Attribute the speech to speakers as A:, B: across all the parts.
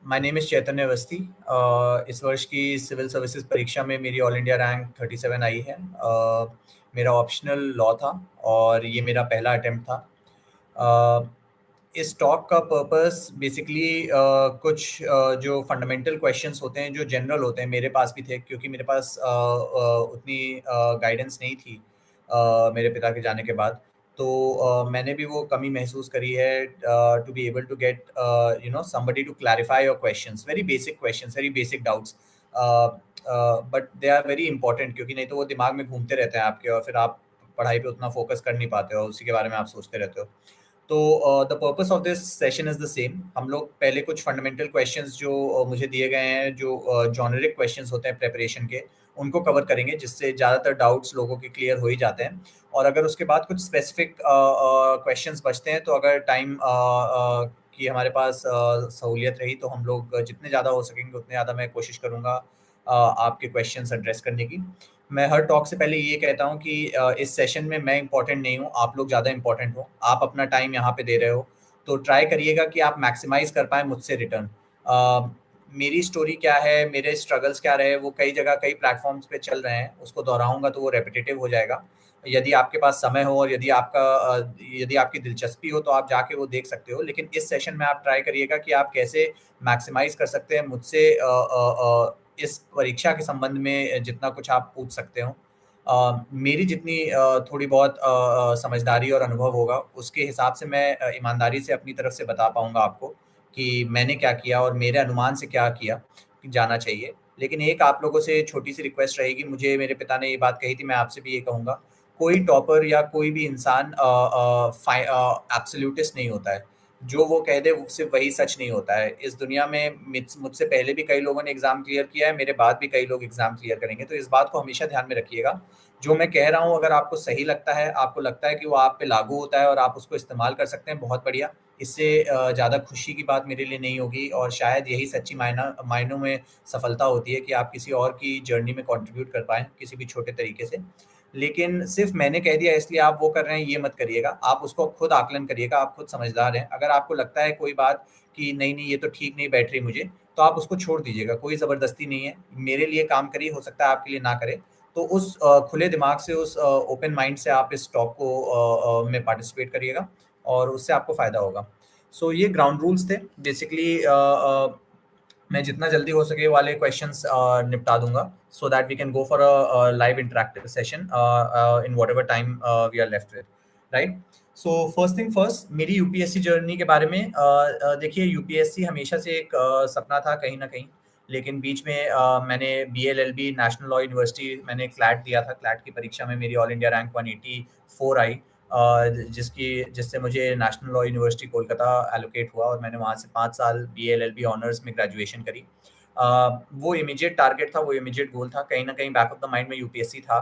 A: My name is चैतन्य अवस्थी। इस वर्ष की सिविल सर्विसेज परीक्षा में मेरी ऑल इंडिया रैंक 37 आई है। मेरा ऑप्शनल लॉ था और ये मेरा पहला अटेम्प्ट था। अ, इस टॉक का पर्पस बेसिकली कुछ जो फंडामेंटल क्वेश्चंस होते हैं, जो जनरल होते हैं, मेरे पास भी थे क्योंकि मेरे पास उतनी गाइडेंस नहीं थी मेरे पिता के जाने के बाद। तो मैंने भी वो कमी महसूस करी है to be able to get somebody to clarify your questions, very basic doubts. But they are very important क्योंकि नहीं तो वो दिमाग में घूमते रहते हैं आपके और फिर आप पढ़ाई पे उतना फोकस कर नहीं पाते हो, उसी के बारे में आप सोचते रहते हो। तो the purpose of this session is the same. हम लोग पहले कुछ फंडामेंटल क्वेश्चंस जो मुझे दिए गए हैं, जो जॉनरिक क्वेश्चंस होते हैं प्रिपरेशन के, उनको कवर करेंगे, जिससे ज़्यादातर डाउट्स लोगों के क्लियर हो ही जाते हैं। और अगर उसके बाद कुछ स्पेसिफिक क्वेश्चंस बचते हैं, तो अगर टाइम की हमारे पास सहूलियत रही, तो हम लोग जितने ज़्यादा हो सकेंगे उतने ज़्यादा मैं कोशिश करूँगा आपके क्वेश्चंस एड्रेस करने की। मैं हर टॉक से पहले ये कहता हूँ कि इस सेशन में मैं इम्पोर्टेंट नहीं हूँ, आप लोग ज़्यादा इम्पोर्टेंट हो। आप अपना टाइम यहाँ पे दे रहे हो, तो ट्राई करिएगा कि आप मैक्सिमाइज़ कर पाएँ मुझसे रिटर्न। मेरी स्टोरी क्या है, मेरे स्ट्रगल्स क्या रहे, वो कई जगह, कई प्लेटफ़ॉर्म्स पे चल रहे हैं, उसको दोहराऊँगा तो वो रेपिटेटिव हो जाएगा। यदि आपके पास समय हो और यदि आपकी दिलचस्पी हो, तो आप जाके वो देख सकते हो। लेकिन इस सेशन में आप ट्राई करिएगा कि आप कैसे मैक्सिमाइज़ कर सकते हैं मुझसे इस परीक्षा के संबंध में जितना कुछ आप पूछ सकते हो। मेरी जितनी थोड़ी बहुत समझदारी और अनुभव होगा, उसके हिसाब से मैं ईमानदारी से अपनी तरफ से बता पाऊँगा आपको कि मैंने क्या किया और मेरे अनुमान से क्या किया जाना चाहिए। लेकिन एक आप लोगों से छोटी-सी रिक्वेस्ट रहेगी, मुझे मेरे पिता ने ये बात कही थी, मैं आपसे भी ये कहूँगा, कोई टॉपर या कोई भी इंसान एब्सोल्यूटिस्ट नहीं होता है। जो वो कह दे वो सिर्फ़ वही सच नहीं होता है। इस दुनिया में मुझसे पहले भी कई लोगों ने एग्ज़ाम क्लियर किया है, मेरे बाद भी कई लोग एग्ज़ाम क्लियर करेंगे, तो इस बात को हमेशा ध्यान में रखिएगा। जो मैं कह रहा हूँ, अगर आपको सही लगता है, आपको लगता है कि वो आप पे लागू होता है और आप उसको इस्तेमाल कर सकते हैं, बहुत बढ़िया। इससे ज़्यादा खुशी की बात मेरे लिए नहीं होगी और शायद यही सच्ची मायनों में सफलता होती है कि आप किसी और की जर्नी में कंट्रीब्यूट कर पाएँ, किसी भी छोटे तरीके से। लेकिन सिर्फ़ मैंने कह दिया इसलिए आप वो कर रहे हैं, ये मत करिएगा। आप उसको खुद आकलन करिएगा, आप खुद समझदार हैं। अगर आपको लगता है कोई बात कि नहीं, ये तो ठीक नहीं बैठ रही मुझे, तो आप उसको छोड़ दीजिएगा, कोई ज़बरदस्ती नहीं है। मेरे लिए काम करिए, हो सकता है आपके लिए ना करे। तो उस खुले दिमाग से, उस ओपन माइंड से आप इस टॉक को में पार्टिसिपेट करिएगा और उससे आपको फ़ायदा होगा। सो ये ग्राउंड रूल्स थे। बेसिकली मैं जितना जल्दी हो सके वाले क्वेश्चंस निपटा दूँगा so that we can go for a live interactive session in whatever time we are left with, right? So first thing first, मेरी यूपीएससी जर्नी के बारे में देखिए, यूपीएससी हमेशा से एक सपना था कहीं न कहीं, लेकिन बीच में मैंने बीएलएलबी नेशनल लॉ यूनिवर्सिटी मैंने क्लैट दिया था। क्लैट की परीक्षा में मेरी ऑल इंडिया रैंक 184 आई, जिससे मुझे national law university Kolkata allocate हुआ और मैंने वहाँ से 5 साल बीएलएलबी ऑनर्स में ग्रेजुएशन करी। वो इमीडिएट टारगेट था, वो इमीडिएट गोल था, कहीं न कहीं बैक ऑफ द माइंड में यूपीएससी था।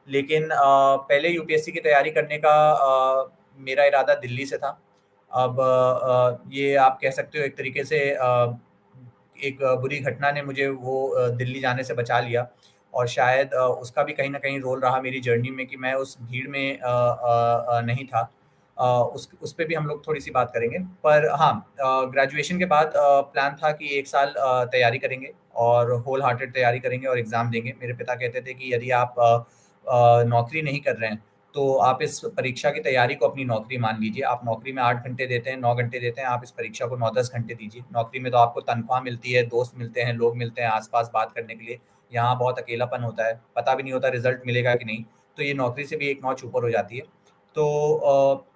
A: लेकिन पहले यूपीएससी की तैयारी करने का मेरा इरादा दिल्ली से था। अब ये आप कह सकते हो एक तरीके से एक बुरी घटना ने मुझे वो दिल्ली जाने से बचा लिया और शायद उसका भी कहीं न कहीं रोल रहा मेरी जर्नी में कि मैं उस भीड़ में नहीं था। उस पे भी हम लोग थोड़ी-सी बात करेंगे। पर हाँ, ग्रेजुएशन के बाद प्लान था कि 1 साल तैयारी करेंगे और व्होल हार्टेड तैयारी करेंगे और एग्ज़ाम देंगे। मेरे पिता कहते थे कि यदि आप नौकरी नहीं कर रहे हैं, तो आप इस परीक्षा की तैयारी को अपनी नौकरी मान लीजिए। आप नौकरी में 8 घंटे देते हैं, 9 घंटे देते हैं, आप इस परीक्षा को 9-10 घंटे दीजिए। नौकरी में तो आपको तनख्वाह मिलती है, दोस्त मिलते हैं, लोग मिलते हैं आस-पास बात करने के लिए। यहाँ बहुत अकेलापन होता है, पता भी नहीं होता रिज़ल्ट मिलेगा कि नहीं। तो ये नौकरी से भी एक नॉच ऊपर हो जाती है। तो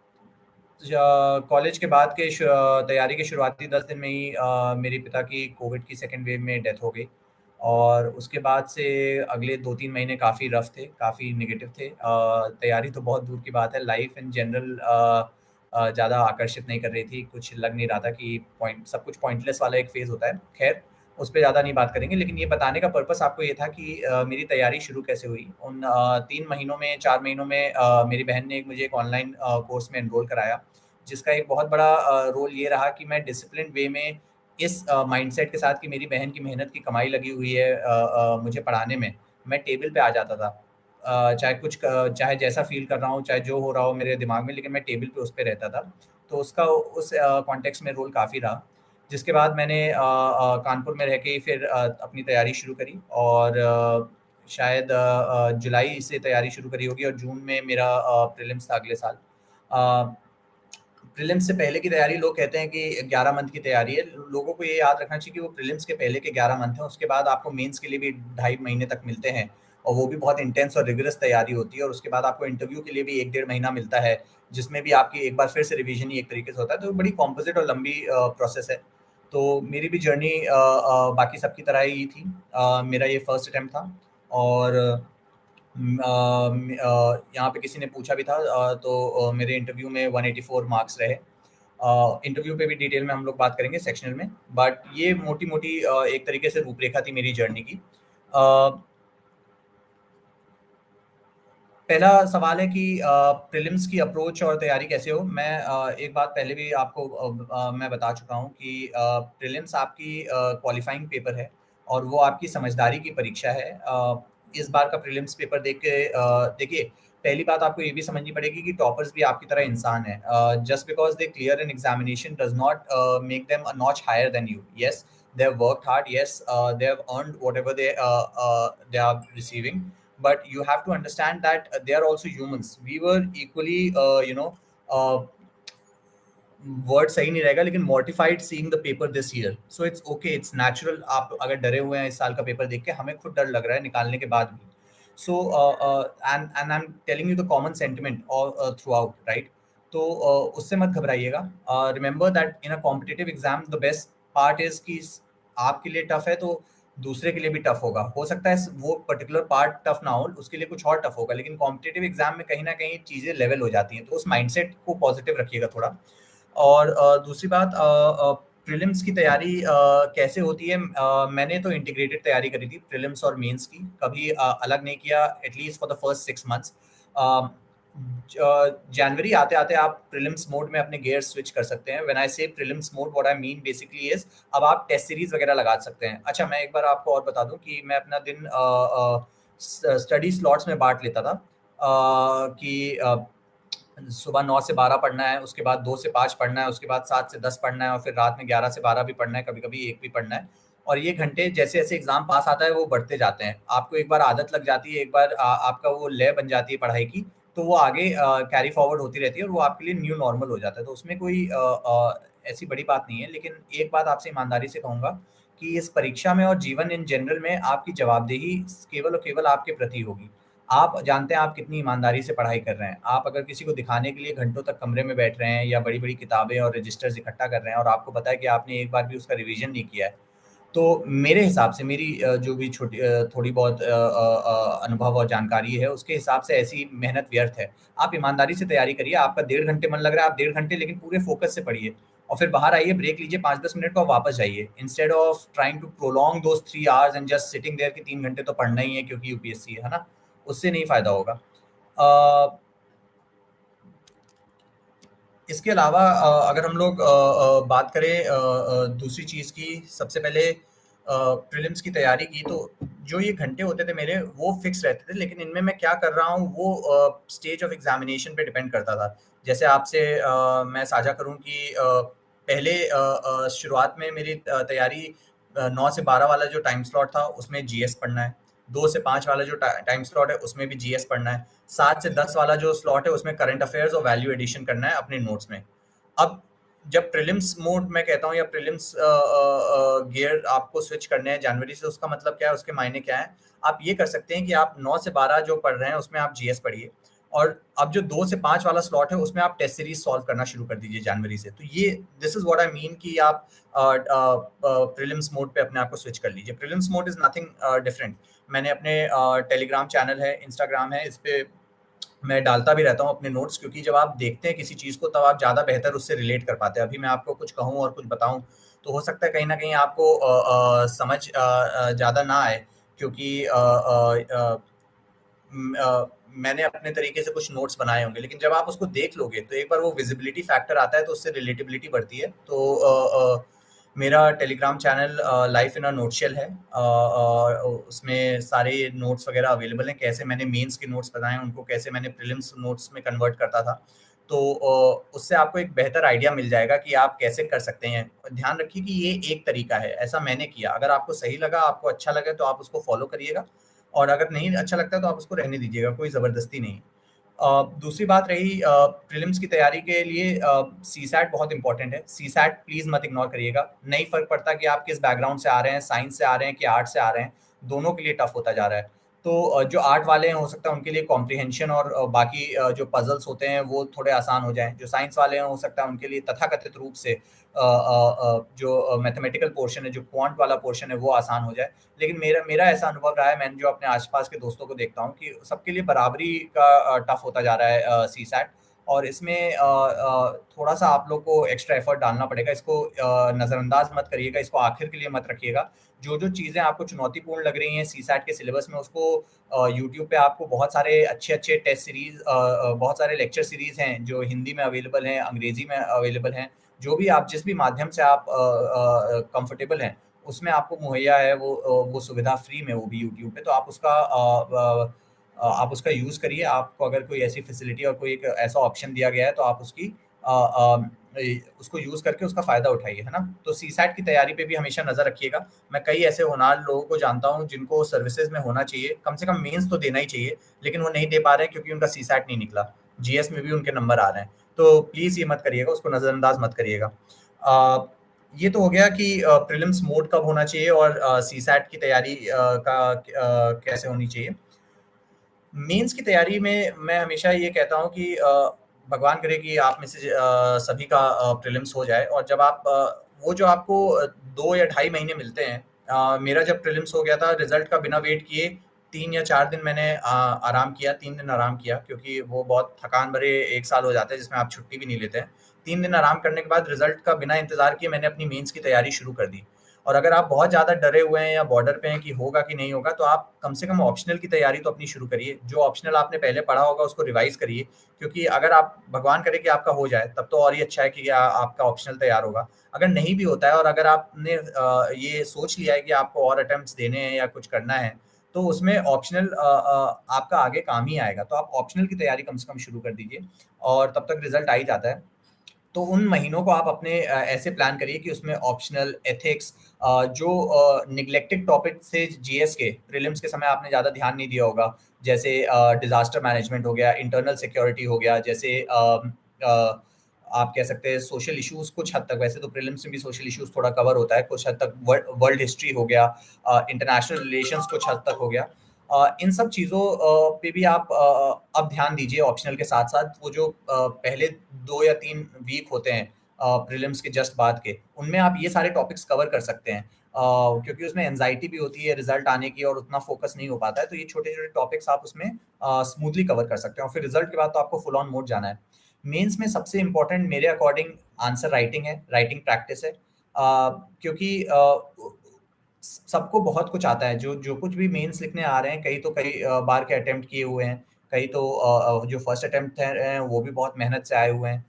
A: कॉलेज के बाद के तैयारी के शुरुआती 10 दिन में ही मेरे पिता की कोविड की सेकंड वेव में डेथ हो गई और उसके बाद से अगले 2-3 महीने काफ़ी रफ़ थे, काफ़ी नेगेटिव थे। तैयारी तो बहुत दूर की बात है, लाइफ़ इन जनरल ज़्यादा आकर्षित नहीं कर रही थी, कुछ लग नहीं रहा था कि सब कुछ पॉइंटलेस वाला एक फ़ेज़ होता है। ख़ैर, उस पे ज़्यादा नहीं बात करेंगे, लेकिन ये बताने का पर्पस आपको ये था कि मेरी तैयारी शुरू कैसे हुई। उन 3 महीनों में, 4 महीनों में मेरी बहन ने मुझे एक ऑनलाइन कोर्स में एनरोल कराया, जिसका एक बहुत बड़ा रोल ये रहा कि मैं डिसिप्लिन्ड वे में इस माइंडसेट के साथ कि मेरी बहन की मेहनत की कमाई लगी हुई है मुझे पढ़ाने में, मैं टेबल पे आ जाता था। चाहे जैसा फ़ील कर रहा हूँ, चाहे जो हो रहा हो मेरे दिमाग में, लेकिन मैं टेबल पे उस पे रहता था। तो उसका उस कॉन्टेक्स्ट में रोल काफ़ी रहा। जिसके बाद मैंने कानपुर में रह के ही फिर अपनी तैयारी शुरू करी और शायद जुलाई से तैयारी शुरू करी होगी और जून में मेरा प्रीलिम्स था अगले साल। प्रीलिम्स से पहले की तैयारी लोग कहते हैं कि 11 मंथ की तैयारी है। लोगों को ये याद रखना चाहिए कि वो प्रीलिम्स के पहले के 11 मंथ हैं, उसके बाद आपको मेंस के लिए भी 2.5 महीने तक मिलते हैं और वो भी बहुत इंटेंस और रिगरस तैयारी होती है और उसके बाद आपको इंटरव्यू के लिए भी 1 डेढ़ महीना मिलता है, जिसमें भी आपकी एक बार फिर से रिवीजन ही एक तरीके से होता है, तो बड़ी कॉम्पोजिट और लंबी प्रोसेस है। तो मेरी भी जर्नी बाकी सबकी तरह ही थी। मेरा ये फर्स्ट अटेम्प्ट था और यहाँ पे किसी ने पूछा भी था तो मेरे इंटरव्यू में 184 मार्क्स रहे। इंटरव्यू पे भी डिटेल में हम लोग बात करेंगे सेक्शनल में, बट ये मोटी-मोटी एक तरीके से रूपरेखा थी मेरी जर्नी की। पहला सवाल है कि प्रीलिम्स की अप्रोच और तैयारी कैसे हो? मैं एक बात पहले भी आपको मैं बता चुका हूँ कि प्रीलिम्स आपकी क्वालिफाइंग पेपर है और वो आपकी समझदारी की परीक्षा है। इस बार का प्रीलिम्स पेपर देख के देखिए, पहली बात आपको ये भी समझनी पड़ेगी कि टॉपर्स भी आपकी तरह इंसान हैं। Just because they clear an examination does not make them a notch higher than you. Yes, they have worked hard. Yes, they have earned whatever they are receiving, but you have to understand that they are also humans. We were equally uh, word सही नहीं रहेगा लेकिन mortified seeing the paper this year. So it's okay, it's natural. आप अगर डरे हुए हैं इस साल का पेपर देख के, हमें खुद डर लग रहा है निकालने के बाद भी. So and I'm telling you the common sentiment all throughout, right? तो उससे मत घबराइएगा. Remember that in a competitive exam the best part is कि आपके लिए टफ है तो दूसरे के लिए भी टफ होगा. हो सकता है वो पर्टिकुलर पार्ट टफ ना हो, उसके लिए कुछ और टफ होगा, लेकिन कॉम्पिटिटिव एग्जाम में कहीं ना कहीं चीजें लेवल हो जाती हैं, तो उस माइंडसेट को पॉजिटिव रखिएगा थोड़ा. और दूसरी बात, प्रीलिम्स की तैयारी कैसे होती है? मैंने तो इंटीग्रेटेड तैयारी करी थी प्रीलिम्स और मेंस की, कभी अलग नहीं किया at least for the first 6 months. जनवरी आते आते आप प्रीलिम्स मोड में अपने गियर स्विच कर सकते हैं. व्हेन आई से prelims mode, what I mean basically is अब आप टेस्ट सीरीज वगैरह लगा सकते हैं. अच्छा, मैं एक बार आपको और बता दूं कि मैं अपना दिन स्टडी स्लॉट्स में बांट लेता था. कि सुबह 9 से 12 पढ़ना है, उसके बाद 2 से 5 पढ़ना है, उसके बाद 7 से 10 पढ़ना है और फिर रात में 11 से 12 भी पढ़ना है, कभी-कभी 1 भी पढ़ना है. और ये घंटे जैसे-जैसे एग्ज़ाम पास आता है वो बढ़ते जाते हैं. आपको एक बार आदत लग जाती है, एक बार आपका वो लय बन जाती है पढ़ाई की, तो वो आगे कैरी फॉरवर्ड होती रहती है और वो आपके लिए न्यू नॉर्मल हो जाता है. तो उसमें कोई ऐसी बड़ी बात नहीं है. लेकिन एक बात आपसे ईमानदारी से कहूँगा कि इस परीक्षा में और जीवन इन जनरल में आपकी जवाबदेही केवल और केवल आपके प्रति होगी. आप जानते हैं आप कितनी ईमानदारी से पढ़ाई कर रहे हैं. आप अगर किसी को दिखाने के लिए घंटों तक कमरे में बैठ रहे हैं या बड़ी-बड़ी किताबें और रजिस्टर्स इकट्ठा कर रहे हैं और आपको पता है कि आपने एक बार भी उसका रिवीजन नहीं किया है, तो मेरे हिसाब से मेरी जो भी थोड़ी बहुत अनुभव और जानकारी है, उसके हिसाब से ऐसी मेहनत व्यर्थ है. आप ईमानदारी से तैयारी करिए, आपका 1.5 घंटे मन लग रहा है, आप 1.5 घंटे लेकिन पूरे फ़ोकस से पढ़िए और फिर बाहर आइए, ब्रेक लीजिए 5-10 मिनट का और वापस जाइए. Instead of trying to prolong those 3 hours and just sitting there कि 3 घंटे तो पढ़ना ही है क्योंकि यूपीएससी है ना? उससे नहीं फ़ायदा होगा. अ, इसके अलावा अगर हम लोग बात करें दूसरी चीज़ की, सबसे पहले प्रीलिम्स की तैयारी की तो जो ये घंटे होते थे मेरे वो फिक्स रहते थे, लेकिन इनमें मैं क्या कर रहा हूँ वो स्टेज ऑफ एग्जामिनेशन पे डिपेंड करता था. जैसे आपसे मैं साझा करूँ कि पहले शुरुआत में मेरी तैयारी 9 से 12 वाला जो टाइम स्लॉट था उसमें जीएस पढ़ना है. 2 से 5 वाला जो टाइम स्लॉट है उसमें भी जीएस पढ़ना है. 7 से 10 वाला जो स्लॉट है उसमें करंट अफेयर्स और वैल्यू एडिशन करना है अपने नोट्स में. अब जब प्रीलिम्स मोड मैं कहता हूँ या प्रीलिम्स गियर आपको स्विच करने हैं जनवरी से, उसका मतलब क्या है, उसके मायने क्या है? आप ये कर सकते हैं कि आप 9 से 12 जो पढ़ रहे हैं उसमें आप जीएस पढ़िए और अब जो 2 से 5 वाला स्लॉट है उसमें आप टेस्ट सीरीज सॉल्व करना शुरू कर दीजिए जनवरी से. तो ये this is what I mean कि आप प्रीलिम्स मोड पे अपने आप को स्विच कर लीजिए. Prelims mode is nothing different. मैंने अपने टेलीग्राम चैनल है, इंस्टाग्राम है, इस पे मैं डालता भी रहता हूँ अपने नोट्स, क्योंकि जब आप देखते हैं किसी चीज़ को तब आप ज़्यादा बेहतर उससे रिलेट कर पाते हैं. अभी मैं आपको कुछ कहूँ और कुछ बताऊँ तो हो सकता है कहीं न कहीं आपको समझ ज़्यादा ना आए, क्योंकि मैंने अपने तरीके से कुछ नोट्स बनाए होंगे, लेकिन जब आप उसको देख लोगे तो एक बार वो विजिबिलिटी फैक्टर आता है तो उससे रिलेटेबिलिटी बढ़ती है. तो मेरा टेलीग्राम चैनल लाइफ इन अ नोटशेल है. उसमें सारे नोट्स वगैरह अवेलेबल हैं. कैसे मैंने मेंस के नोट्स बनाए, उनको कैसे मैंने प्रीलिम्स नोट्स में कन्वर्ट करता था, तो उससे आपको एक बेहतर आइडिया मिल जाएगा कि आप कैसे कर सकते हैं। ध्यान रखिए कि ये एक तरीका है, ऐसा मैंने किया। अगर आपको सही लगा, आपको अच्छा लगे तो आप उसको फ़ॉलो करिएगा और अगर नहीं अच्छा लगता है तो आप उसको रहने दीजिएगा, कोई ज़बरदस्ती नहीं। दूसरी बात रही प्रीलिम्स की तैयारी के लिए सीसैट बहुत इम्पोर्टेंट है। सीसैट प्लीज़ मत इग्नोर करिएगा। नहीं फ़र्क पड़ता कि आप किस बैकग्राउंड से आ रहे हैं, साइंस से आ रहे हैं कि आर्ट से आ रहे हैं, दोनों के लिए टफ़ होता जा रहा है। तो जो आर्ट वाले हैं हो सकता है उनके लिए कॉम्प्रिहेंशन और बाकी जो पज़ल्स होते हैं वो थोड़े आसान हो जाएँ। जो साइंस वाले हैं हो सकता है उनके लिए तथाकथित रूप से जो मैथमेटिकल पोर्शन है, जो क्वांट वाला पोर्शन है वो आसान हो जाए। लेकिन मेरा मेरा ऐसा अनुभव रहा है, मैंने जो अपने आस-पास के दोस्तों को देखता हूँ कि सबके लिए बराबरी का टफ़ होता जा रहा है सीसैट और इसमें थोड़ा-सा आप लोग को एक्स्ट्रा एफ़र्ट डालना पड़ेगा। इसको नज़रअंदाज़ मत करिएगा, इसको आखिर के लिए मत रखिएगा। जो-जो चीज़ें आपको चुनौतीपूर्ण लग रही हैं सीसैट के सिलेबस में उसको यूट्यूब पे आपको बहुत सारे अच्छे-अच्छे टेस्ट सीरीज़ बहुत सारे लेक्चर सीरीज़ हैं जो हिंदी में अवेलेबल हैं, अंग्रेज़ी में अवेलेबल हैं। जो भी आप जिस भी माध्यम से आप कंफ़र्टेबल हैं, उसमें आपको मुहैया है वो सुविधा फ्री में वो भी यूट्यूब पे, तो आप उसका यूज़ करिए। आपको अगर कोई ऐसी फैसिलिटी और कोई एक ऐसा ऑप्शन दिया गया है तो आप उसको यूज़ करके उसका फ़ायदा उठाइए, है ना? तो सीसैट की तैयारी पे भी हमेशा नज़र रखिएगा। मैं कई ऐसे होनहार लोगों को जानता हूँ जिनको सर्विसेज़ में होना चाहिए, कम से कम मेंस तो देना ही चाहिए, लेकिन वो नहीं दे पा रहे हैं क्योंकि उनका सीसैट नहीं निकला। जीएस में भी उनके नंबर आ रहे हैं। तो प्लीज़ ये मत करिएगा, उसको नज़रअंदाज़ मत करिएगा। ये तो हो गया कि प्रीलिम्स मोड कब होना चाहिए और सीसैट की तैयारी कैसे होनी चाहिए। मेंस की तैयारी में मैं हमेशा ये कहता हूँ कि भगवान करे कि आप में से सभी का प्रीलिम्स हो जाए और जब आप वो जो आपको 2 या ढाई महीने मिलते हैं मेरा जब प्रीलिम्स हो गया था रिज़ल्ट का बिना वेट किए 3 या 4 दिन मैंने आराम किया, 3 दिन आराम किया क्योंकि वो बहुत थकान भरे 1 साल हो जाते हैं जिसमें आप छुट्टी भी नहीं लेते हैं। 3 दिन आराम करने के बाद रिज़ल्ट का बिना इंतज़ार किए मैंने अपनी मेंस की तैयारी शुरू कर दी। और अगर आप बहुत ज़्यादा डरे हुए हैं या बॉर्डर पे हैं कि होगा कि नहीं होगा, तो आप कम से कम ऑप्शनल की तैयारी तो अपनी शुरू करिए। जो ऑप्शनल आपने पहले पढ़ा होगा उसको रिवाइज़ करिए, क्योंकि अगर आप भगवान करे कि आपका हो जाए, तब तो और ही अच्छा है कि आपका ऑप्शनल तैयार होगा। अगर नहीं भी होता है और अगर आपने ये सोच लिया है कि आपको और अटेम्प्ट्स देने हैं या कुछ करना है, तो उसमें ऑप्शनल आपका आगे काम ही आएगा। तो आप ऑप्शनल की तैयारी कम से कम शुरू कर दीजिए और तब तक रिज़ल्ट आ ही जाता है। तो उन महीनों को आप अपने ऐसे प्लान करिए कि उसमें ऑप्शनल, एथिक्स जो नेग्लेक्टेड टॉपिक थे जीएस के, प्रीलिम्स के समय आपने ज़्यादा ध्यान नहीं दिया होगा, जैसे डिज़ास्टर मैनेजमेंट हो गया, इंटरनल सिक्योरिटी हो गया, जैसे अ, आप कह सकते हैं सोशल इश्यूज़ कुछ हद तक, वैसे तो प्रीलिम्स में भी सोशल इश्यूज़ थोड़ा कवर होता है, कुछ हद तक वर्ल्ड हिस्ट्री हो गया, इंटरनेशनल रिलेशंस कुछ हद तक हो गया। इन सब चीज़ों पे भी आप अब ध्यान दीजिए ऑप्शनल के साथ-साथ वो जो पहले 2 या 3 वीक होते हैं प्रीलिम्स के जस्ट बाद के, उनमें आप ये सारे टॉपिक्स कवर कर सकते हैं। क्योंकि उसमें एंग्ज़ायटी भी होती है रिज़ल्ट आने की और उतना फ़ोकस नहीं हो पाता है, तो ये छोटे-छोटे टॉपिक्स आप उसमें स्मूथली कवर कर सकते हैं और फिर रिज़ल्ट के बाद तो आपको फुल ऑन मोड जाना है। मेंस में सबसे इम्पोर्टेंट मेरे अकॉर्डिंग आंसर राइटिंग है, राइटिंग प्रैक्टिस है। क्योंकि सबको बहुत कुछ आता है, जो जो कुछ भी मेंस लिखने आ रहे हैं, कई बार के अटेम्प्ट किए हुए हैं, कई तो जो फर्स्ट अटेम्प्ट हैं, वो भी बहुत मेहनत से आए हुए हैं।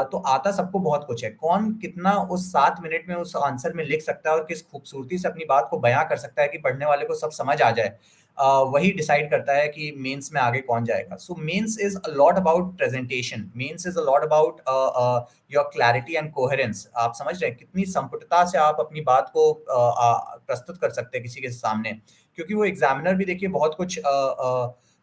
A: तो आता सबको बहुत कुछ है, कौन कितना उस 7 मिनट में उस आंसर में लिख सकता है और किस खूबसूरती से अपनी बात को बयाँ कर सकता है कि पढ़ने वाले को सब समझ आ जाए। वही डिसाइड करता है कि मेंस में आगे कौन जाएगा। So mains is a lot about presentation, mains is a lot about your clarity and coherence. आप समझ रहे हैं कितनी संपुटता से आप अपनी बात को प्रस्तुत कर सकते हैं किसी के सामने, क्योंकि वो एग्जामिनर भी देखिए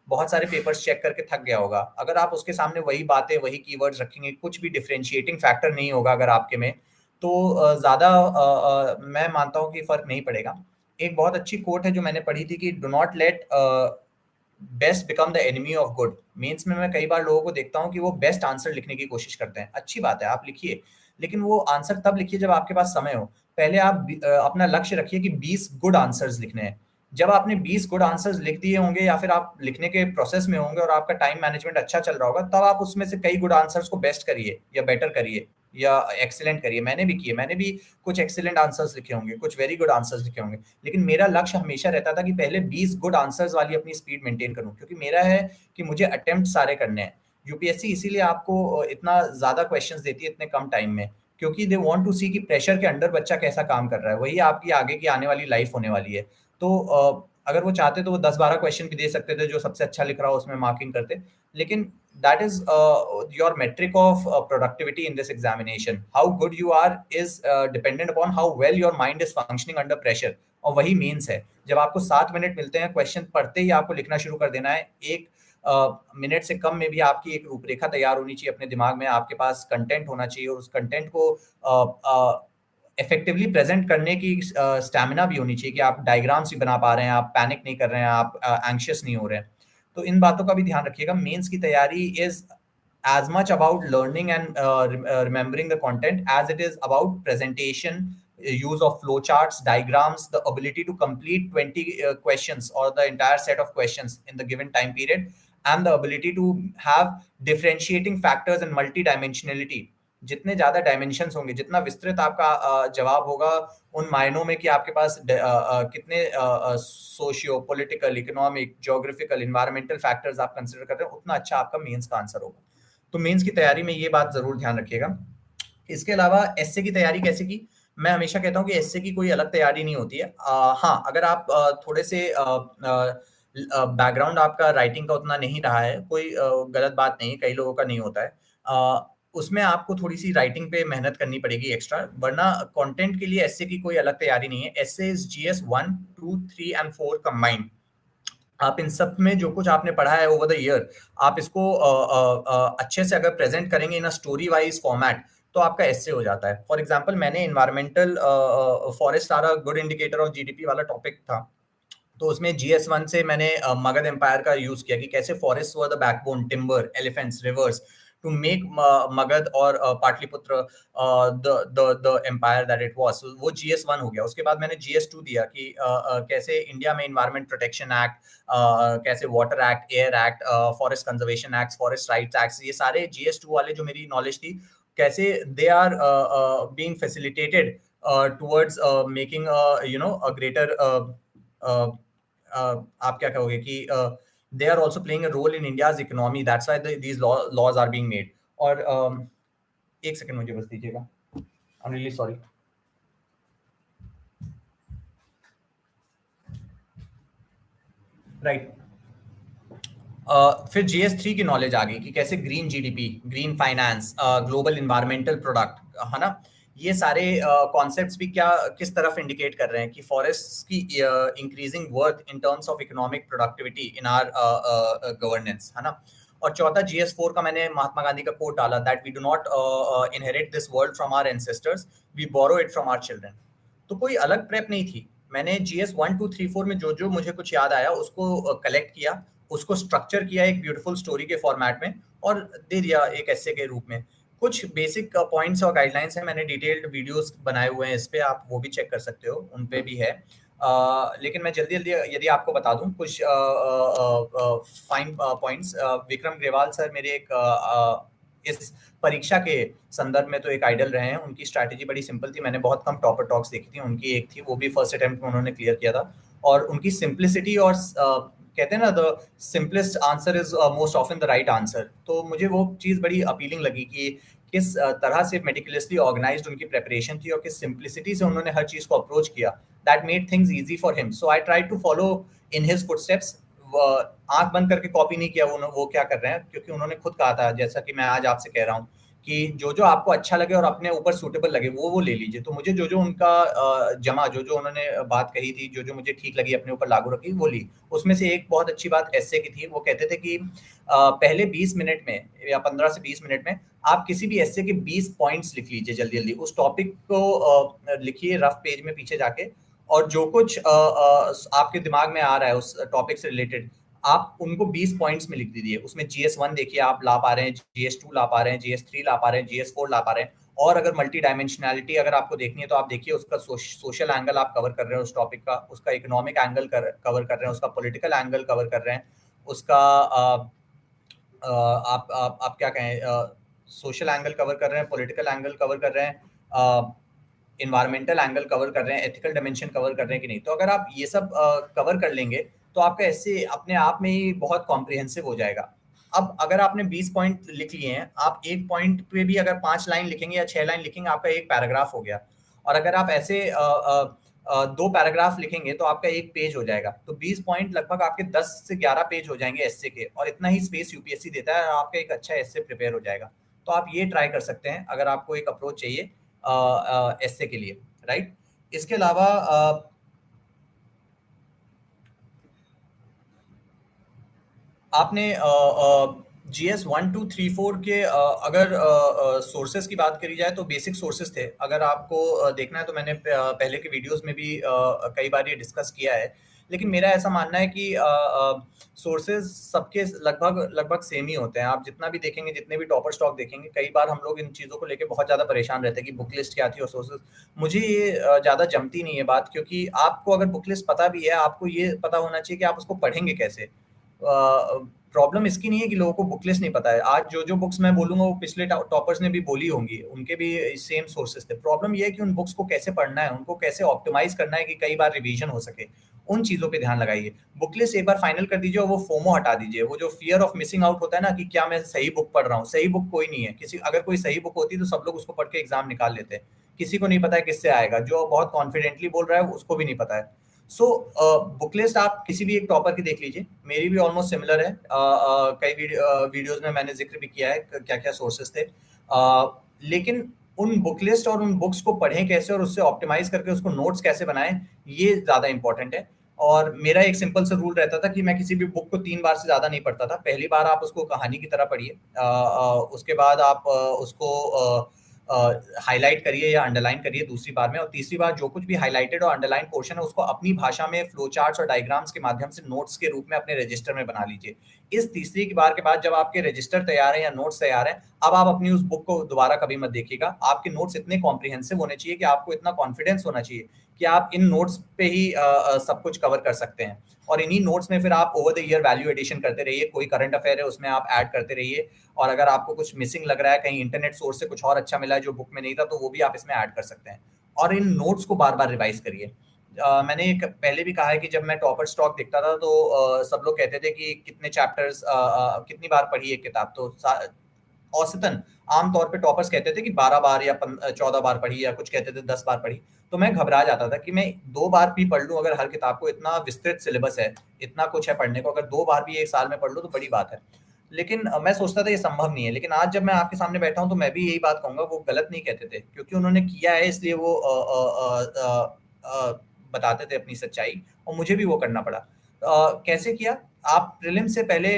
A: बहुत सारे पेपर्स चेक करके थक गया होगा। अगर आप उसके सामने वही बातें वही कीवर्ड्स रखेंगे, कुछ भी डिफरेंशिएटिंग फैक्टर नहीं होगा अगर आपके में, तो ज़्यादा मैं मानता हूँ कि फ़र्क नहीं पड़ेगा। एक बहुत अच्छी कोट है जो मैंने पढ़ी थी कि do not let best become the enemy of good. Mains में मैं कई बार लोगों को देखता हूँ कि वो बेस्ट आंसर लिखने की कोशिश करते हैं। अच्छी बात है, आप लिखिए, लेकिन वो आंसर तब लिखिए जब आपके पास समय हो। पहले आप अपना लक्ष्य रखिए कि 20 गुड आंसर्स लिखने हैं। जब आपने 20 गुड आंसर्स लिख दिए होंगे या फिर आप लिखने के प्रोसेस में होंगे और आपका टाइम मैनेजमेंट अच्छा चल रहा होगा, तब आप उसमें से कई गुड आंसर्स को बेस्ट करिए या बेटर करिए या एक्सीलेंट करिए। मैंने भी किए, मैंने भी कुछ एक्सीलेंट आंसर्स लिखे होंगे, कुछ वेरी गुड आंसर्स लिखे होंगे। लेकिन मेरा लक्ष्य हमेशा रहता था कि पहले 20 गुड आंसर्स वाली अपनी स्पीड मेंटेन करूँ, क्योंकि मेरा है कि मुझे अटेम्प्ट सारे करने हैं। यूपीएससी इसीलिए आपको इतना ज़्यादा क्वेश्चंस देती है इतने कम टाइम में, क्योंकि दे वांट टू सी कि प्रेशर के अंडर बच्चा कैसा काम कर रहा है। वही आपकी आगे की आने वाली लाइफ होने वाली है। तो अगर वो चाहते तो वो 10-12 क्वेश्चन भी दे सकते थे, जो सबसे अच्छा लिख रहा हो उसमें मार्किंग करते। लेकिन that is your metric of productivity in this examination. How good you are is dependent upon how well your mind is functioning under pressure. और वही मेंस है, जब आपको 7 मिनट मिलते हैं, क्वेश्चन पढ़ते ही आपको लिखना शुरू कर देना है। एक मिनट से कम में भी आपकी एक रूपरेखा तैयार होनी चाहिए अपने दिमाग में, आपके पास कंटेंट होना चाहिए और उस कंटेंट को इफेक्टिवली प्रेजेंट करने की स्टैमिना भी होनी चाहिए कि आप डायग्राम्स भी बना पा रहे हैं, आप पैनिक नहीं कर रहे हैं, आप एंग्शियस नहीं हो रहे हैं। तो इन बातों का भी ध्यान रखिएगा। मेंस की तैयारी is as much about learning and remembering the content as it is about presentation, use of flowcharts, diagrams, the ability to complete 20 questions or the entire set of questions in the given time period, and the ability to have differentiating factors and multidimensionality. जितने ज्यादा dimensions होंगे, जितना विस्तृत आपका जवाब होगा उन मायनों में कि आपके पास कितने socio political, economic, geographical, environmental factors आप कंसिडर कर रहे हैं, उतना अच्छा आपका मेंस का आंसर होगा। तो मेंस की तैयारी में ये बात जरूर ध्यान रखिएगा। इसके अलावा एसए की तैयारी कैसे की? मैं हमेशा कहता हूँ कि एसए की कोई अलग तैयारी नहीं होती है। हाँ, अगर आप थोड़े से बैकग्राउंड आपका राइटिंग का उतना नहीं रहा है, कोई गलत बात नहीं है, कई लोगों का नहीं होता है। उसमें आपको थोड़ी-सी राइटिंग पे मेहनत करनी पड़ेगी एक्स्ट्रा, वरना कंटेंट के लिए एसए की कोई अलग तैयारी नहीं है। Essay is GS 1, 2, 3 and 4 combined. आप इन सब में जो कुछ आपने पढ़ा है ओवर द ईयर, आप इसको अच्छे से अगर प्रेजेंट करेंगे इन अ स्टोरी वाइज फॉर्मेट, तो आपका एसए हो जाता है। फॉर एग्जांपल, मैंने एनवायरमेंटल फॉरेस्ट सारा गुड इंडिकेटर ऑफ जीडीपी वाला टॉपिक था, तो उसमें जीएस 1 से मैंने मगध एम्पायर का यूज किया कि कैसे forest were the backbone, timber, elephants, rivers to make Magadh और Pataliputra the empire that it was. वो जीएस 1 हो गया। उसके बाद मैंने जीएस 2 दिया कि कैसे इंडिया में इन्वायरमेंट प्रोटेक्शन एक्ट, कैसे water act, air act, forest conservation act, forest rights act, ये सारे जीएस 2 वाले जो मेरी नॉलेज थी, कैसे they are being facilitated towards making a greater आप क्या कहोगे कि they are also playing a role in India's economy. That's why these laws are being made. और एक सेकंड मुझे बस दीजिएगा, I'm really sorry. राइट। फिर जीएस 3 की नॉलेज आ गई कि कैसे green GDP, green finance, global environmental product, है ना, ये सारे कॉन्सेप्ट्स भी क्या किस तरफ इंडिकेट कर रहे हैं कि फॉरेस्ट की increasing worth in terms of economic productivity in are governance, है ना। और चौथा जीएस 4 का मैंने महात्मा गांधी का कोट डाला, that we do not inherit this world from our ancestors, we borrow it from our children. तो कोई अलग प्रेप नहीं थी। मैंने जीएस 1, 2, 3, 4 में जो जो मुझे कुछ याद आया उसको कलेक्ट किया, उसको स्ट्रक्चर किया एक ब्यूटीफुल स्टोरी के फॉर्मेट में और दे दिया एक एसे के रूप में। कुछ बेसिक पॉइंट्स और गाइडलाइंस हैं, मैंने डिटेल्ड वीडियोस बनाए हुए हैं इस पे, आप वो भी चेक कर सकते हो, उन पे भी है। लेकिन मैं जल्दी-जल्दी यदि आपको बता दूं कुछ fine points. Vikram Grewal sir मेरे एक इस परीक्षा के संदर्भ में तो एक आइडल रहे हैं। उनकी स्ट्रैटेजी बड़ी सिंपल थी, मैंने बहुत कम टॉपर टॉक्स देखी थी, उनकी एक थी, वो भी फर्स्ट अटेम्प्ट में उन्होंने क्लियर किया था। और उनकी सिंप्लिसिटी और कहते हैं ना, the simplest answer is most often the right answer. तो मुझे वो चीज़ बड़ी अपीलिंग लगी कि किस तरह से मेटिकुलसली ऑर्गेनाइज्ड उनकी प्रिपरेशन थी और किस सिंप्लिसिटी से उन्होंने हर चीज़ को अप्रोच किया। That made things easy for him, so I try to follow in his footsteps. आंख बंद करके कॉपी नहीं किया वो क्या कर रहे हैं, क्योंकि उन्होंने खुद कहा था, जैसा कि मैं आज आपसे कह रहा हूँ, कि जो जो आपको अच्छा लगे और अपने ऊपर सूटेबल लगे वो ले लीजिए। तो मुझे जो जो उनका जो जो उन्होंने बात कही थी, जो जो मुझे ठीक लगी अपने ऊपर लागू रखी, वो ली। उसमें से एक बहुत अच्छी बात एस्से की थी, वो कहते थे कि पहले 20 मिनट में या 15 से 20 मिनट में आप किसी भी एस्से के 20 पॉइंट्स लिख लीजिए जल्दी जल्दी। उस टॉपिक को लिखिए रफ पेज में पीछे जाके, और जो कुछ आपके दिमाग में आ रहा है उस टॉपिक से रिलेटेड, आप उनको 20 पॉइंट्स में लिख दीजिए। उसमें जीएस 1 देखिए आप ला पा रहे हैं, जीएस 2 ला पा रहे हैं, जीएस 3 ला पा रहे हैं, जीएस 4 ला पा रहे हैं। और अगर मल्टी डायमेंशनैलिटी अगर आपको देखनी है तो आप देखिए उसका सोशल एंगल आप कवर कर रहे हैं उस टॉपिक का, उसका इकोनॉमिक एंगल कवर कर रहे हैं, उसका पॉलिटिकल एंगल कवर कर रहे हैं, उसका आप क्या कहें, सोशल एंगल कवर कर रहे हैं, पॉलिटिकल एंगल कवर कर रहे हैं, इन्वायरमेंटल एंगल कवर कर रहे हैं, एथिकल डायमेंशन कवर कर रहे हैं कि नहीं। तो अगर आप ये सब कवर कर लेंगे तो आपका ऐसे अपने आप में ही बहुत कॉम्प्रिहेंसिव हो जाएगा। अब अगर आपने 20 पॉइंट लिख लिए हैं, आप एक पॉइंट पे भी अगर 5 लाइन लिखेंगे या 6 लाइन लिखेंगे, आपका एक पैराग्राफ हो गया। और अगर आप ऐसे 2 पैराग्राफ लिखेंगे तो आपका 1 पेज हो जाएगा। तो 20 पॉइंट लगभग आपके 10 से 11 पेज हो जाएँगे एस्से के, और इतना ही स्पेस यूपीएससी देता है और आपका एक अच्छा एस्से प्रिपेयर हो जाएगा। तो आप ये ट्राई कर सकते हैं अगर आपको एक अप्रोच चाहिए एस्से के लिए, राइट? इसके अलावा आपने जीएस 1, 2, 3, 4 के अगर सोर्सेज़ की बात करी जाए तो बेसिक सोर्सेज़ थे। अगर आपको देखना है तो मैंने पहले के वीडियोज़ में भी कई बार ये डिस्कस किया है। लेकिन मेरा ऐसा मानना है कि सोर्सेज़ सबके लगभग सेम ही होते हैं। आप जितना भी देखेंगे, जितने भी टॉपर स्टॉक देखेंगे, कई बार हम लोग इन चीज़ों को लेके बहुत ज़्यादा परेशान रहते हैं कि बुक लिस्ट क्या थी और सोर्सेज़। मुझे ये ज़्यादा जमती नहीं है बात, क्योंकि आपको अगर बुक लिस्ट पता भी है, आपको ये पता होना चाहिए कि आप उसको पढ़ेंगे कैसे। प्रॉब्लम इसकी नहीं है कि लोगों को बुक लिस्ट नहीं पता है। आज जो बुक्स मैं बोलूँगा वो पिछले टॉपर्स ने भी बोली होंगी, उनके भी सेम सोर्सेज़ थे। प्रॉब्लम ये है कि उन बुक्स को कैसे पढ़ना है, उनको कैसे ऑप्टिमाइज़ करना है कि कई बार रिवीजन हो सके। उन चीज़ों पे ध्यान लगाइए। बुक लिस्ट एक बार फाइनल कर दीजिए और वो फोमो हटा दीजिए। वो जो फियर ऑफ मिसिंग आउट होता है ना कि क्या मैं सही बुक पढ़ रहा हूँ, सही बुक कोई नहीं है। किसी अगर कोई सही बुक होती तो सब लोग उसको पढ़ के एग्ज़ाम निकाल लेते। किसी को नहीं पता है किससे आएगा, जो बहुत कॉन्फिडेंटली बोल रहा है उसको भी नहीं पता है। सो बुक लिस्ट आप किसी भी एक टॉपर की देख लीजिए, मेरी भी ऑलमोस्ट सिमिलर है। कई वीडियोज़ में मैंने ज़िक्र भी किया है क्या-क्या सोर्सेज़ थे। लेकिन उन बुक लिस्ट और उन बुक्स को पढ़ें कैसे और उससे ऑप्टिमाइज़ करके उसको नोट्स कैसे बनाएँ, ये ज़्यादा इम्पोर्टेंट है। और मेरा एक सिंपल सा रूल रहता था कि मैं किसी भी बुक को 3 बार से ज़्यादा नहीं पढ़ता था। पहली बार आप उसको कहानी की तरह पढ़िए। उसके बाद आप उसको हाइलाइट करिए या अंडरलाइन करिए दूसरी बार में, और तीसरी बार जो कुछ भी हाइलाइटेड और अंडरलाइन पोर्शन है उसको अपनी भाषा में फ्लो चार्ट्स और डायग्राम्स के माध्यम से नोट्स के रूप में अपने रजिस्टर में बना लीजिए। इस तीसरी की बार के बाद जब आपके रजिस्टर तैयार है या नोट्स तैयार हैं, अब आप अपनी उस बुक को दोबारा कभी मत देखिएगा। आपके नोट्स इतने कॉम्प्रिहेंसिव होने चाहिए कि आपको इतना कॉन्फिडेंस होना चाहिए कि आप इन नोट्स पे ही सब कुछ कवर कर सकते हैं। और इन्हीं नोट्स में फिर आप over the year value addition करते रहिए। कोई करंट अफेयर है उसमें आप ऐड करते रहिए, और अगर आपको कुछ मिसिंग लग रहा है, कहीं इंटरनेट सोर्स से कुछ और अच्छा मिला है जो बुक में नहीं था, तो वो भी आप इसमें ऐड कर सकते हैं। और इन नोट्स को बार-बार रिवाइज़ करिए। मैंने एक पहले भी कहा है कि जब मैं टॉपर स्टॉक देखता था तो सब लोग कहते थे कि कितने चैप्टर्स कितनी बार पढ़ी एक किताब, तो औसतन आम तौर पे टॉपर्स कहते थे कि 12 बार या 14 बार पढ़ी, या कुछ कहते थे 10 बार पढ़ी। तो मैं घबरा जाता था कि मैं 2 बार भी पढ़ लूँ अगर हर किताब को, इतना विस्तृत सिलेबस है, इतना कुछ है पढ़ने को, अगर 2 बार भी 1 साल में पढ़ लूँ तो बड़ी बात है। लेकिन मैं सोचता था ये संभव नहीं है, लेकिन आज जब मैं आपके सामने बैठा हूँ तो मैं भी यही बात कहूँगा, वो गलत नहीं कहते थे, क्योंकि उन्होंने किया है इसलिए वो बताते थे अपनी सच्चाई, और मुझे भी वो करना पड़ा। कैसे किया? आप प्रीलिम्स से पहले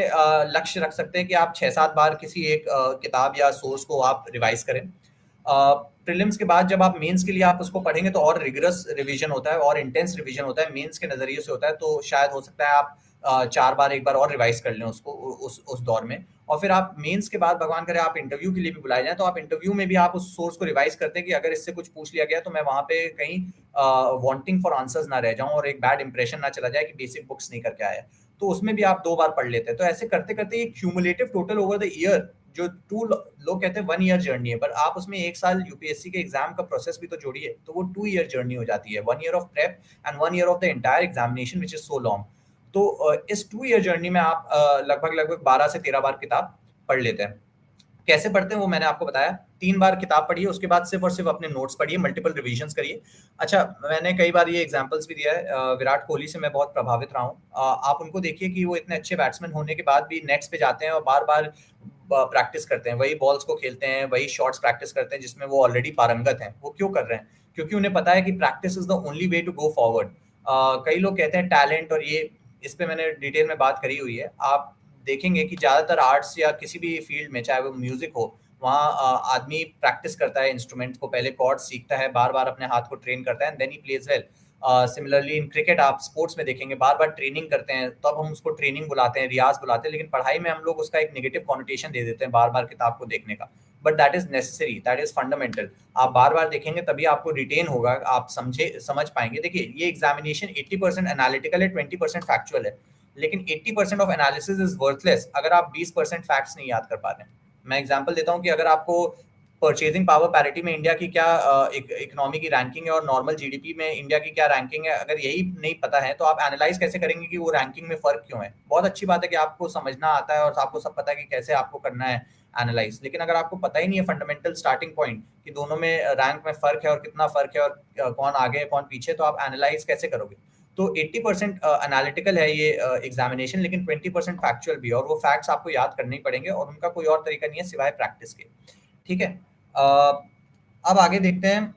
A: लक्ष्य रख सकते हैं कि आप 6-7 बार किसी एक किताब या सोर्स को आप रिवाइज़ करें। प्रीलिम्स के बाद जब आप मेंस के लिए आप उसको पढ़ेंगे तो और रिगरस रिवीजन होता है और इंटेंस रिवीजन होता है, मेंस के नज़रिए से होता है, तो शायद हो सकता है आप 4 बार 1 बार और रिवाइज़ कर लें उसको उस दौर में। और फिर आप मेंस के बाद भगवान करे आप इंटरव्यू के लिए भी बुलाए जाएँ, तो आप इंटरव्यू में भी आप उस सोर्स को रिवाइज़ करते हैं कि अगर इससे कुछ पूछ लिया गया तो मैं वहाँ पे कहीं वांटिंग फॉर आंसर्स ना रह जाऊँ और एक बैड इंप्रेशन ना चला जाए कि बेसिक बुक्स नहीं करके आया। तो उसमें भी आप 2 बार पढ़ लेते हैं। तो ऐसे करते-करते ये cumulative total over the year, जो 2 लोग कहते हैं 1 ईयर जर्नी है, पर आप उसमें 1 साल यूपीएससी के एग्ज़ाम का प्रोसेस भी तो जोड़िए, तो वो 2 ईयर जर्नी हो जाती है। 1 year of prep and 1 year of the entire examination which is so long. तो इस 2 ईयर जर्नी में आप लगभग-लगभग 12 से 13 बार किताब पढ़ लेते हैं। कैसे पढ़ते हैं वो मैंने आपको बताया। 3 बार किताब पढ़िए, उसके बाद सिर्फ़ और सिर्फ़ अपने नोट्स पढ़िए, मल्टीपल रिविजन्स करिए। अच्छा, मैंने कई बार ये एग्ज़ाम्पल्स भी दिया है, विराट कोहली से मैं बहुत प्रभावित रहा हूँ। आप उनको देखिए कि वो इतने अच्छे बैट्समैन होने के बाद भी नेट्स पे जाते हैं और बार-बार प्रैक्टिस करते हैं, वही बॉल्स को खेलते हैं, वही शॉट्स प्रैक्टिस करते हैं जिसमें वो ऑलरेडी पारंगत हैं। वो क्यों कर रहे हैं? क्योंकि उन्हें पता है कि practice is the only way to go forward. कई लोग कहते हैं टैलेंट और ये, इस पे मैंने डिटेल में बात करी हुई है। आप देखेंगे कि ज़्यादातर आर्ट्स या किसी भी फील्ड में, चाहे वो म्यूज़िक हो, वहाँ आदमी प्रैक्टिस करता है इंस्ट्रूमेंट को, पहले कॉर्ड्स सीखता है, बार-बार अपने हाथ को ट्रेन करता है and then he plays well. Similarly in cricket आप स्पोर्ट्स में देखेंगे बार-बार ट्रेनिंग करते हैं, तब हम उसको ट्रेनिंग बुलाते हैं, रियाज़ बुलाते हैं, लेकिन पढ़ाई में हम लोग उसका एक नेगेटिव कॉनोटेशन दे देते हैं बार-बार किताब को देखने का। But that is necessary, that is fundamental. आप बार-बार देखेंगे तभी आपको रिटेन होगा, आप समझ पाएँगे। देखिए, ये एग्ज़ामिनेशन 80% एनालिटिकल है, 20% फैक्चुअल है। लेकिन 80% ऑफ एनालिसिस इज़ वर्थलेस अगर आप 20% फैक्ट्स नहीं याद कर पा रहे हैं। मैं एग्ज़ाम्पल देता हूँ कि अगर आपको परचेजिंग पावर पैरिटी में इंडिया की क्या इकोनॉमी की रैंकिंग है और नॉर्मल जीडीपी में इंडिया की क्या रैंकिंग है, अगर यही नहीं पता है तो आप एनालाइज़ कैसे करेंगे कि वो रैंकिंग में फ़र्क क्यों है? बहुत अच्छी बात है कि आपको समझना आता है और आपको सब पता है कि कैसे आपको करना है एनालाइज। लेकिन अगर आपको पता ही नहीं है फंडामेंटल स्टार्टिंग पॉइंट कि दोनों में रैंक में फ़र्क है और कितना फ़र्क है और कौन आगे है, कौन पीछे, तो आप एनालाइज कैसे करोगे? तो 80% एनालिटिकल है ये एग्ज़ामिनेशन, लेकिन 20% फैक्चुअल भी है और वो फैक्ट्स आपको याद करने ही पड़ेंगे और उनका कोई और तरीका नहीं है सिवाय प्रैक्टिस के। ठीक है? अब आगे देखते हैं,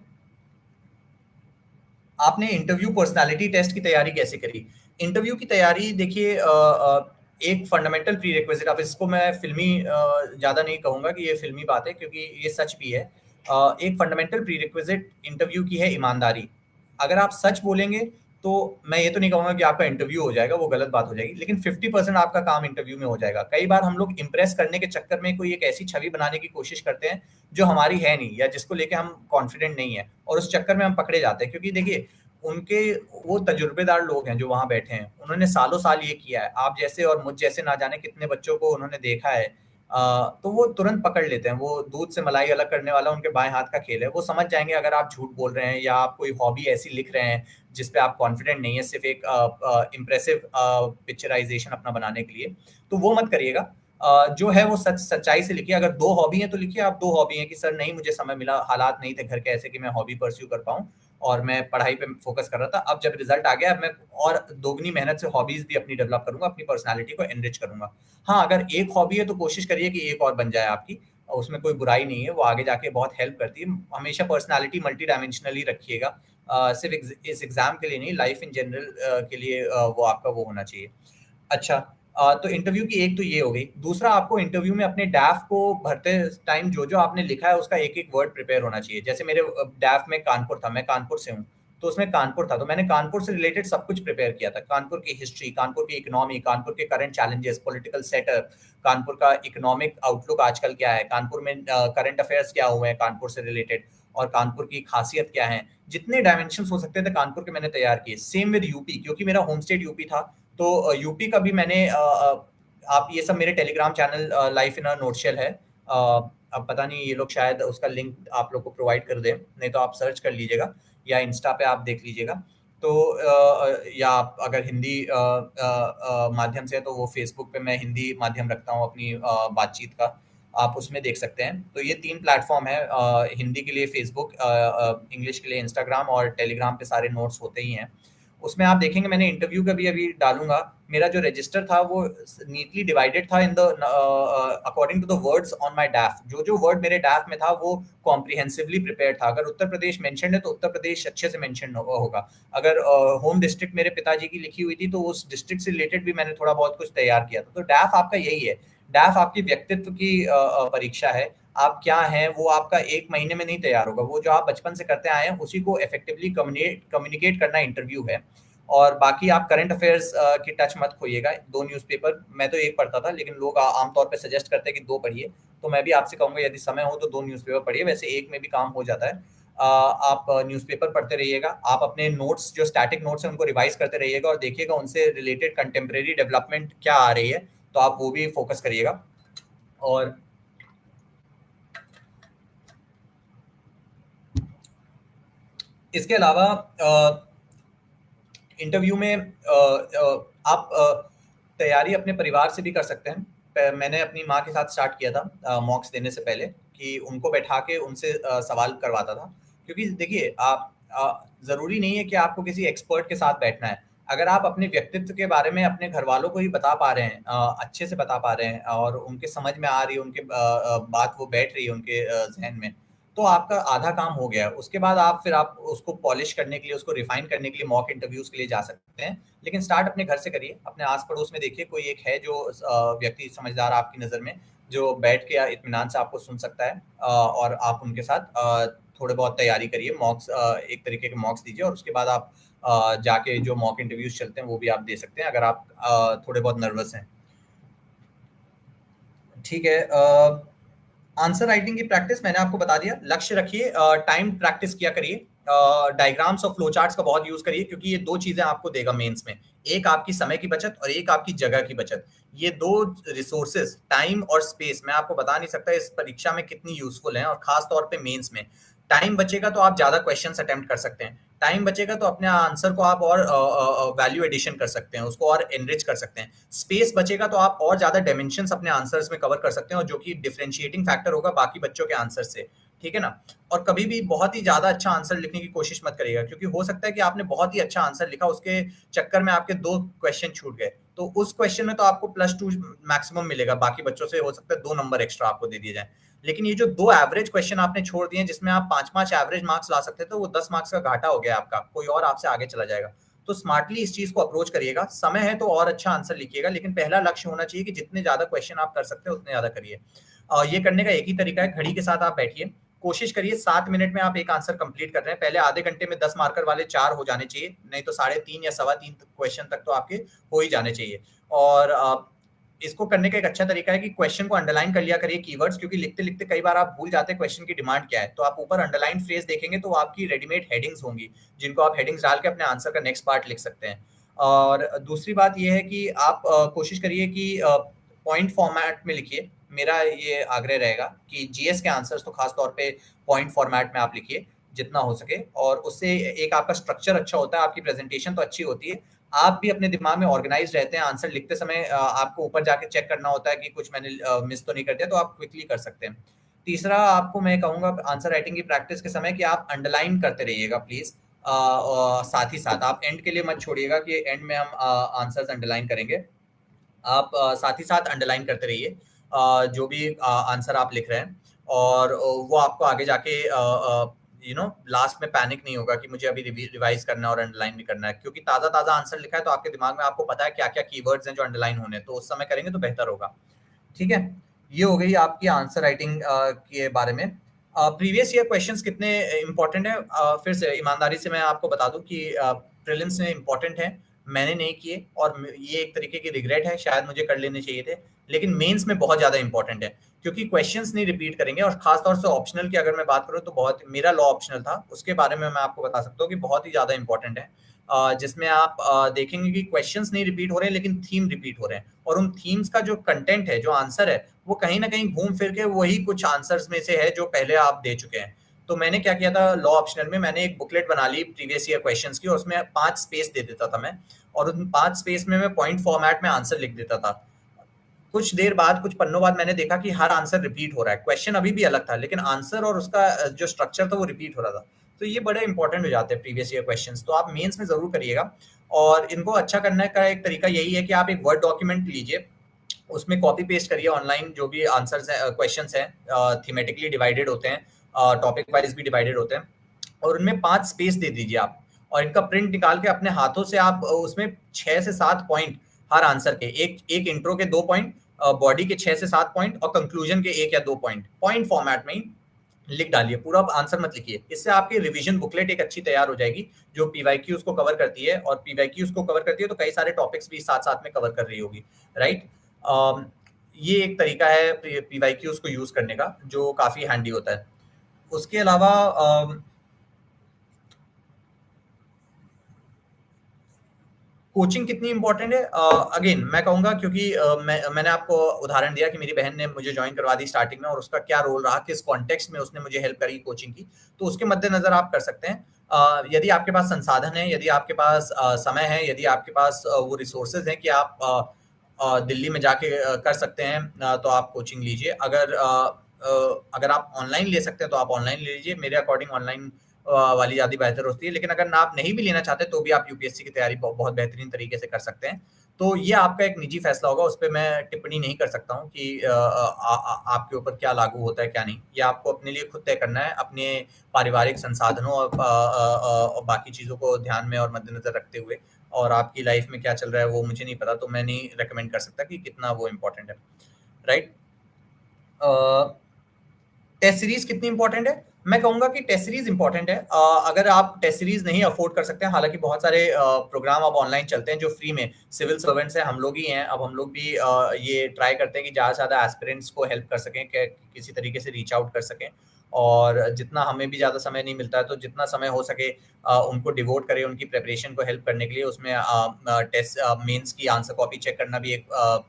A: आपने इंटरव्यू पर्सनालिटी टेस्ट की तैयारी कैसे करी? इंटरव्यू की तैयारी देखिए, एक फंडामेंटल प्रीरेक्विजिट, अब इसको मैं फ़िल्मी ज़्यादा नहीं कहूँगा कि ये फ़िल्मी बात है, क्योंकि ये सच भी है। एक फंडामेंटल प्रीरेक्विजिट इंटरव्यू की है ईमानदारी। अगर आप सच बोलेंगे, तो मैं ये तो नहीं कहूँगा कि आपका इंटरव्यू हो जाएगा, वो गलत बात हो जाएगी, लेकिन 50% आपका काम इंटरव्यू में हो जाएगा। कई बार हम लोग इम्प्रेस करने के चक्कर में कोई एक ऐसी छवि बनाने की कोशिश करते हैं, जो हमारी है नहीं या जिसको लेके हम कॉन्फिडेंट नहीं है, और उस चक्कर में हम पकड़े जाते हैं। क्योंकि देखिए, उनके वो तजुर्बेदार लोग हैं जो वहाँ बैठे हैं, उन्होंने सालों-साल ये किया है। आप जैसे और मुझ जैसे ना जाने कितने बच्चों को उन्होंने देखा है। तो वो तुरंत पकड़ लेते हैं, वो दूध से मलाई अलग करने वाला उनके बाएँ हाथ का खेल है। वो समझ जाएँगे अगर आप झूठ बोल रहे हैं या आप कोई हॉबी ऐसी लिख रहे हैं, जिस पे आप कॉन्फिडेंट नहीं है, सिर्फ़ एक इम्प्रेसिव पिक्चराइज़ेशन अपना बनाने के लिए, तो वो मत करिएगा। जो है वो सच्चाई से लिखिए। अगर 2 हॉबी हैं, तो लिखिए आप 2 हॉबी हैं कि सर नहीं मुझे समय मिला, हालात नहीं थे घर के ऐसे कि मैं हॉबी परस्यू कर पाऊँ और मैं पढ़ाई पे फ़ोकस कर रहा था। अब जब रिज़ल्ट आ गया, अब मैं और दोगुनी मेहनत से हॉबीज़ भी अपनी डेवलप करूँगा, अपनी पर्सनैलिटी को एनरिच करूँगा। हाँ, अगर एक हॉबी है तो कोशिश करिए कि एक और बन जाए आपकी, उसमें कोई बुराई नहीं है, वो आगे जाके बहुत हेल्प करती है। हमेशा पर्सनैलिटी मल्टी डायमेंशनली रखिएगा। सिर्फ़ इस एग्ज़ाम के लिए नहीं, लाइफ़ इन जनरल के लिए वो आपका वो होना चाहिए। अच्छा, तो इंटरव्यू की एक तो ये हो गई। दूसरा, आपको इंटरव्यू में अपने डैफ को भरते टाइम जो-जो आपने लिखा है उसका एक-एक वर्ड प्रिपेयर होना चाहिए। जैसे मेरे डैफ में कानपुर था, मैं कानपुर से हूँ, तो उसमें कानपुर था, तो मैंने कानपुर से रिलेटेड सब कुछ प्रिपेयर किया था। कानपुर की हिस्ट्री, कानपुर की इकोनॉमी, कानपुर के current challenges, political setup, Kanpur का इकोनॉमिक आउटलुक आजकल क्या है, कानपुर में करंट अफेयर्स क्या हुए हैं कानपुर से रिलेटेड और कानपुर की खासियत क्या है। जितने डायमेंशंस हो सकते थे कानपुर के मैंने तैयार किए। सेम विद यूपी, क्योंकि मेरा होम स्टेट यूपी था, तो यूपी का भी मैंने आप ये सब मेरे टेलीग्राम चैनल लाइफ इन अ नोटशेल है। अब पता नहीं ये लोग शायद उसका लिंक आप लोग को प्रोवाइड कर दें, नहीं तो आप सर्च कर लीजिएगा या इंस्टा पे आप देख लीजिएगा। तो या आप अगर हिंदी माध्यम से है तो वो फेसबुक पे मैं हिंदी माध्यम रखता हूँ अपनी बातचीत का, आप उसमें देख सकते हैं। तो ये 3 प्लेटफ़ॉर्म है, हिंदी के लिए फेसबुक, इंग्लिश के लिए इंस्टाग्राम और टेलीग्राम पे सारे नोट्स होते ही हैं। उसमें आप देखेंगे मैंने इंटरव्यू का भी अभी डालूँगा, मेरा जो रजिस्टर था वो नीटली डिवाइडेड था in the according to the words on my DAF. जो-जो वर्ड मेरे डैफ में था वो कॉम्प्रिहेंसिवली प्रिपेयर्ड था। अगर उत्तर प्रदेश मेंशन्ड है तो उत्तर प्रदेश अच्छे से मेंशन होगा। अगर होम डिस्ट्रिक्ट मेरे पिताजी की लिखी हुई थी तो उस डिस्ट्रिक्ट से रिलेटेड भी मैंने थोड़ा बहुत कुछ तैयार किया था। तो डैफ आपका यही है। डैफ आपकी व्यक्तित्व की परीक्षा है। आप क्या हैं वो आपका 1 महीने में नहीं तैयार होगा। वो जो आप बचपन से करते आए हैं उसी को इफेक्टिवली कम्युनिकेट करना इंटरव्यू है। और बाकी आप करंट अफेयर्स की टच मत खोइएगा। 2 न्यूज़पेपर, मैं तो 1 पढ़ता था, लेकिन लोग आम तौर पे सजेस्ट करते हैं कि 2 पढ़िए, तो मैं भी आपसे कहूँगा यदि समय हो तो 2 न्यूज़पेपर पढ़िए, वैसे 1 में भी काम हो जाता है। आप न्यूज़पेपर पढ़ते रहिएगा, आप अपने नोट्स जो स्टैटिक नोट्स हैं उनको रिवाइज़ करते रहिएगा और देखिएगा उनसे रिलेटेड कंटेम्परेरी डेवलपमेंट क्या आ रही है, तो आप वो भी फ़ोकस करिएगा। और इसके अलावा इंटरव्यू में आप तैयारी अपने परिवार से भी कर सकते हैं। मैंने अपनी माँ के साथ स्टार्ट किया था मॉक्स देने से पहले, कि उनको बैठा के उनसे सवाल करवाता था। क्योंकि देखिए, आप ज़रूरी नहीं है कि आपको किसी एक्सपर्ट के साथ बैठना है। अगर आप अपने व्यक्तित्व के बारे में अपने घरवालों को ही बता पा रहे हैं, अच्छे से बता पा रहे हैं और उनके समझ में आ रही है, उनके बात वो बैठ रही है उनके ज़हन में, तो आपका आधा काम हो गया है। उसके बाद आप उसको पॉलिश करने के लिए, उसको रिफाइन करने के लिए मॉक इंटरव्यूज़ के लिए जा सकते हैं। लेकिन स्टार्ट अपने घर से करिए, अपने आस-पड़ोस में देखिए कोई एक है जो व्यक्ति समझदार आपकी नज़र में, जो बैठ के इत्मीनान से आपको सुन सकता है, और आप उनके साथ थोड़े बहुत तैयारी करिए। मॉक्स, एक तरीके के मॉक्स दीजिए और उसके बाद आप जाके जो मॉक इंटरव्यूज़ चलते हैं वो भी आप दे सकते हैं अगर आप थोड़े बहुत नर्वस हैं। ठीक है। आंसर राइटिंग की प्रैक्टिस मैंने आपको बता दिया। लक्ष्य रखिए, टाइम प्रैक्टिस किया करिए, डायग्राम्स और फ्लो चार्ट्स का बहुत यूज़ करिए, क्योंकि ये 2 चीज़ें आपको देगा मेंस में। एक आपकी समय की बचत और एक आपकी जगह की बचत। ये 2 रिसोर्सेज़, टाइम और स्पेस, मैं आपको बता नहीं सकता इस परीक्षा में कितनी यूज़फुल हैं और ख़ास तौर पे मेंस में। टाइम बचेगा तो आप ज़्यादा क्वेश्चन्स अटेम्प्ट कर सकते हैं। टाइम बचेगा तो अपने आंसर को आप और वैल्यू एडिशन कर सकते हैं, उसको और एनरिच कर सकते हैं। स्पेस बचेगा तो आप और ज़्यादा डायमेंशंस अपने आंसर्स में कवर कर सकते हैं और जो कि डिफरेंशिएटिंग फैक्टर होगा बाकी बच्चों के आंसर से, ठीक है ना? और कभी भी बहुत ही ज़्यादा अच्छा आंसर लिखने की कोशिश मत करिएगा क्योंकि हो सकता है कि आपने बहुत ही अच्छा आंसर लिखा, उसके चक्कर में आपके 2 क्वेश्चन छूट गए। तो उस क्वेश्चन में तो आपको +2 मैक्सिमम मिलेगा, बाकी बच्चों से हो सकता है 2 नंबर एक्स्ट्रा आपको दे दिए जाएँ। लेकिन ये जो 2 एवरेज क्वेश्चन आपने छोड़ दिए जिसमें आप 5-5 एवरेज मार्क्स ला सकते थे, तो वो 10 मार्क्स का घाटा हो गया आपका, कोई और आपसे आगे चला जाएगा। तो स्मार्टली इस चीज़ को अप्रोच करिएगा, समय है तो और अच्छा आंसर लिखिएगा, लेकिन पहला लक्ष्य होना चाहिए कि जितने ज़्यादा क्वेश्चन आप कर सकते हैं, उतने ज़्यादा करिए। ये करने का एक ही तरीका है, घड़ी के साथ आप बैठिए, कोशिश करिए 7 मिनट में आप एक आंसर कंप्लीट कर रहे हैं, पहले आधे घंटे में 10 मार्कर वाले 4 हो जाने चाहिए, नहीं तो 3.5 या सवा 3 क्वेश्चन तक तो आपके हो ही जाने चाहिए। और इसको करने का एक अच्छा तरीका है कि क्वेश्चन को अंडरलाइन कर लिया करिए कीवर्ड्स, क्योंकि लिखते-लिखते कई बार आप भूल जाते हैं क्वेश्चन की डिमांड क्या है। तो आप ऊपर अंडरलाइन फ्रेज़ देखेंगे तो वो आपकी रेडीमेड हेडिंग्स होंगी, जिनको आप हेडिंग्स डाल के अपने आंसर का नेक्स्ट पार्ट लिख सकते हैं। और दूसरी बात ये है कि आप कोशिश करिए कि पॉइंट फॉर्मेट में लिखिए। मेरा ये आग्रह रहेगा कि जीएस के आंसर्स तो खास तौर पे पॉइंट फॉर्मेट में आप लिखिए, जितना हो सके, और उससे एक आपका स्ट्रक्चर अच्छा होता है, आपकी प्रेज़ेंटेशन तो अच्छी होती है, आप भी अपने दिमाग में ऑर्गेनाइज़ रहते हैं, आंसर लिखते समय आपको ऊपर जाके चेक करना होता है कि कुछ मैंने मिस तो नहीं कर दिया, तो आप क्विकली कर सकते हैं। तीसरा, आपको मैं कहूँगा आंसर राइटिंग की प्रैक्टिस के समय कि आप अंडरलाइन करते रहिएगा प्लीज़। साथ ही साथ आप एंड के लिए मत छोड़िएगा कि एंड में हम आंसर्स अंडरलाइन करेंगे। आप साथ ही साथ अंडरलाइन करते रहिए जो भी आंसर आप लिख रहे हैं, और वो आपको आगे जाके लास्ट में पैनिक नहीं होगा कि मुझे अभी रिवाइज करना है और अंडरलाइन भी करना है, क्योंकि ताज़ा ताज़ा आंसर लिखा है तो आपके दिमाग में आपको पता है क्या क्या कीवर्ड्स हैं जो अंडरलाइन होने हैं, तो उस समय करेंगे तो बेहतर होगा। ठीक है? ये हो गई आपकी आंसर राइटिंग के बारे में। प्रीवियस ईयर क्वेश्चंस कितने इम्पोर्टेंट हैं, फिर से ईमानदारी से मैं आपको बता दूँ कि प्रीलिम्स में इम्पोर्टेंट हैं, मैंने नहीं किए और ये एक तरीके की रिग्रेट है, शायद मुझे कर लेने चाहिए थे। लेकिन मेंस में बहुत ज़्यादा इम्पोर्टेंट है, क्योंकि क्वेश्चंस नहीं रिपीट करेंगे, और खास तौर से ऑप्शनल की अगर मैं बात करूँ तो बहुत, मेरा लॉ ऑप्शनल था, उसके बारे में मैं आपको बता सकता हूँ कि बहुत ही ज़्यादा इम्पोर्टेंट है। जिसमें आप देखेंगे कि क्वेश्चंस नहीं रिपीट हो रहे हैं लेकिन थीम रिपीट हो रहे हैं, और उन थीम्स का जो कंटेंट है, जो आंसर है, वो कहीं न कहीं घूम फिर के वही कुछ आंसर्स में से है जो पहले आप दे चुके हैं। तो मैंने क्या किया था, लॉ ऑप्शनल में मैंने एक बुकलेट बना ली प्रीवियस ईयर क्वेश्चंस की, और उसमें 5 स्पेस दे देता था मैं, और उन 5 स्पेस में मैं पॉइंट फॉर्मेट में आंसर लिख देता था। कुछ देर बाद, कुछ पन्नों बाद मैंने देखा कि हर आंसर रिपीट हो रहा है। क्वेश्चन अभी भी अलग था, लेकिन आंसर और उसका जो स्ट्रक्चर था वो रिपीट हो रहा था। तो ये बड़े इंपॉर्टेंट हो जाते हैं प्रीवियस ईयर क्वेश्चंस, तो आप मेंस में ज़रूर करिएगा। और इनको अच्छा करने का एक तरीका यही है कि आप एक वर्ड डॉक्यूमेंट लीजिए, उसमें कॉपी पेस्ट करिए ऑनलाइन जो भी आंसर्स हैं, क्वेश्चंस हैं, थीमेटिकली डिवाइडेड होते हैं, टॉपिक वाइज़ भी डिवाइडेड होते हैं, और उनमें 5 स्पेस दे दीजिए आप, और इनका प्रिंट निकाल के अपने हाथों से आप उसमें 6 से 7 पॉइंट हर आंसर के, एक एक इंट्रो के 2 पॉइंट, बॉडी के 6 से 7 पॉइंट, और कंक्लूजन के 1 या 2 पॉइंट, पॉइंट फॉर्मेट में ही लिख डालिए, पूरा आंसर मत लिखिए। इससे आपकी रिवीजन बुकलेट एक अच्छी तैयार हो जाएगी, जो पीवाईक्यूज़ को कवर करती है, और पीवाईक्यूज़ को कवर करती है तो कई सारे टॉपिक्स भी साथ-साथ में कवर कर रही होगी, राइट? अम, ये एक तरीका है पीवाईक्यूज़ को यूज़ करने का, जो काफ़ी हैंडी होता है। उसके अलावा कोचिंग कितनी इम्पोर्टेंट है? अगेन मैं कहूँगा, क्योंकि मैंने आपको उदाहरण दिया कि मेरी बहन ने मुझे जॉइन करवा दी स्टार्टिंग में, और उसका क्या रोल रहा, किस कॉन्टेक्स्ट में उसने मुझे हेल्प करी कोचिंग की, तो उसके मद्देनज़र आप कर सकते हैं। यदि आपके पास संसाधन है, यदि आपके पास समय है, यदि आपके पास वो रिसोर्सेज़ हैं कि आप दिल्ली में जाके कर सकते हैं, तो आप कोचिंग लीजिए। अगर आप ऑनलाइन ले सकते हैं तो आप ऑनलाइन ले लीजिए। मेरे अकॉर्डिंग ऑनलाइन वाली ज़्यादा बेहतर होती है, लेकिन अगर आप नहीं भी लेना चाहते तो भी आप यूपीएससी की तैयारी बहुत बेहतरीन तरीके से कर सकते हैं। तो ये आपका एक निजी फैसला होगा, उस पे मैं टिप्पणी नहीं कर सकता हूँ कि आपके ऊपर क्या लागू होता है, क्या नहीं। ये आपको अपने लिए खुद तय करना है, अपने पारिवारिक संसाधनों और बाकी चीज़ों को ध्यान में और मद्देनज़र रखते हुए, और आपकी लाइफ में क्या चल रहा है वो मुझे नहीं पता, तो मैं नहीं रिकमेंड कर सकता कि कितना वो इम्पोर्टेंट है, राइट? अ टेस्ट सीरीज़ कितनी इम्पोर्टेंट है? मैं कहूँगा कि टेस्ट सीरीज़ इम्पोर्टेंट है। अगर आप टेस्ट सीरीज़ नहीं अफ़ोर्ड कर सकते हैं, हालाँकि बहुत सारे प्रोग्राम अब ऑनलाइन चलते हैं जो फ्री में, सिविल सर्वेंट्स हैं, हम लोग ही हैं, अब हम लोग भी ये ट्राई करते हैं कि ज़्यादा से ज़्यादा एस्पिरेंट्स को हेल्प कर सकें, कि किसी तरीके से रीच आउट कर सकें। और जितना हमें भी ज़्यादा समय नहीं मिलता है, तो जितना समय हो सके उनको डिवोट करें उनकी प्रिपरेशन को हेल्प करने के लिए। उसमें टेस्ट मेंस की आंसर कॉपी चेक करना भी एक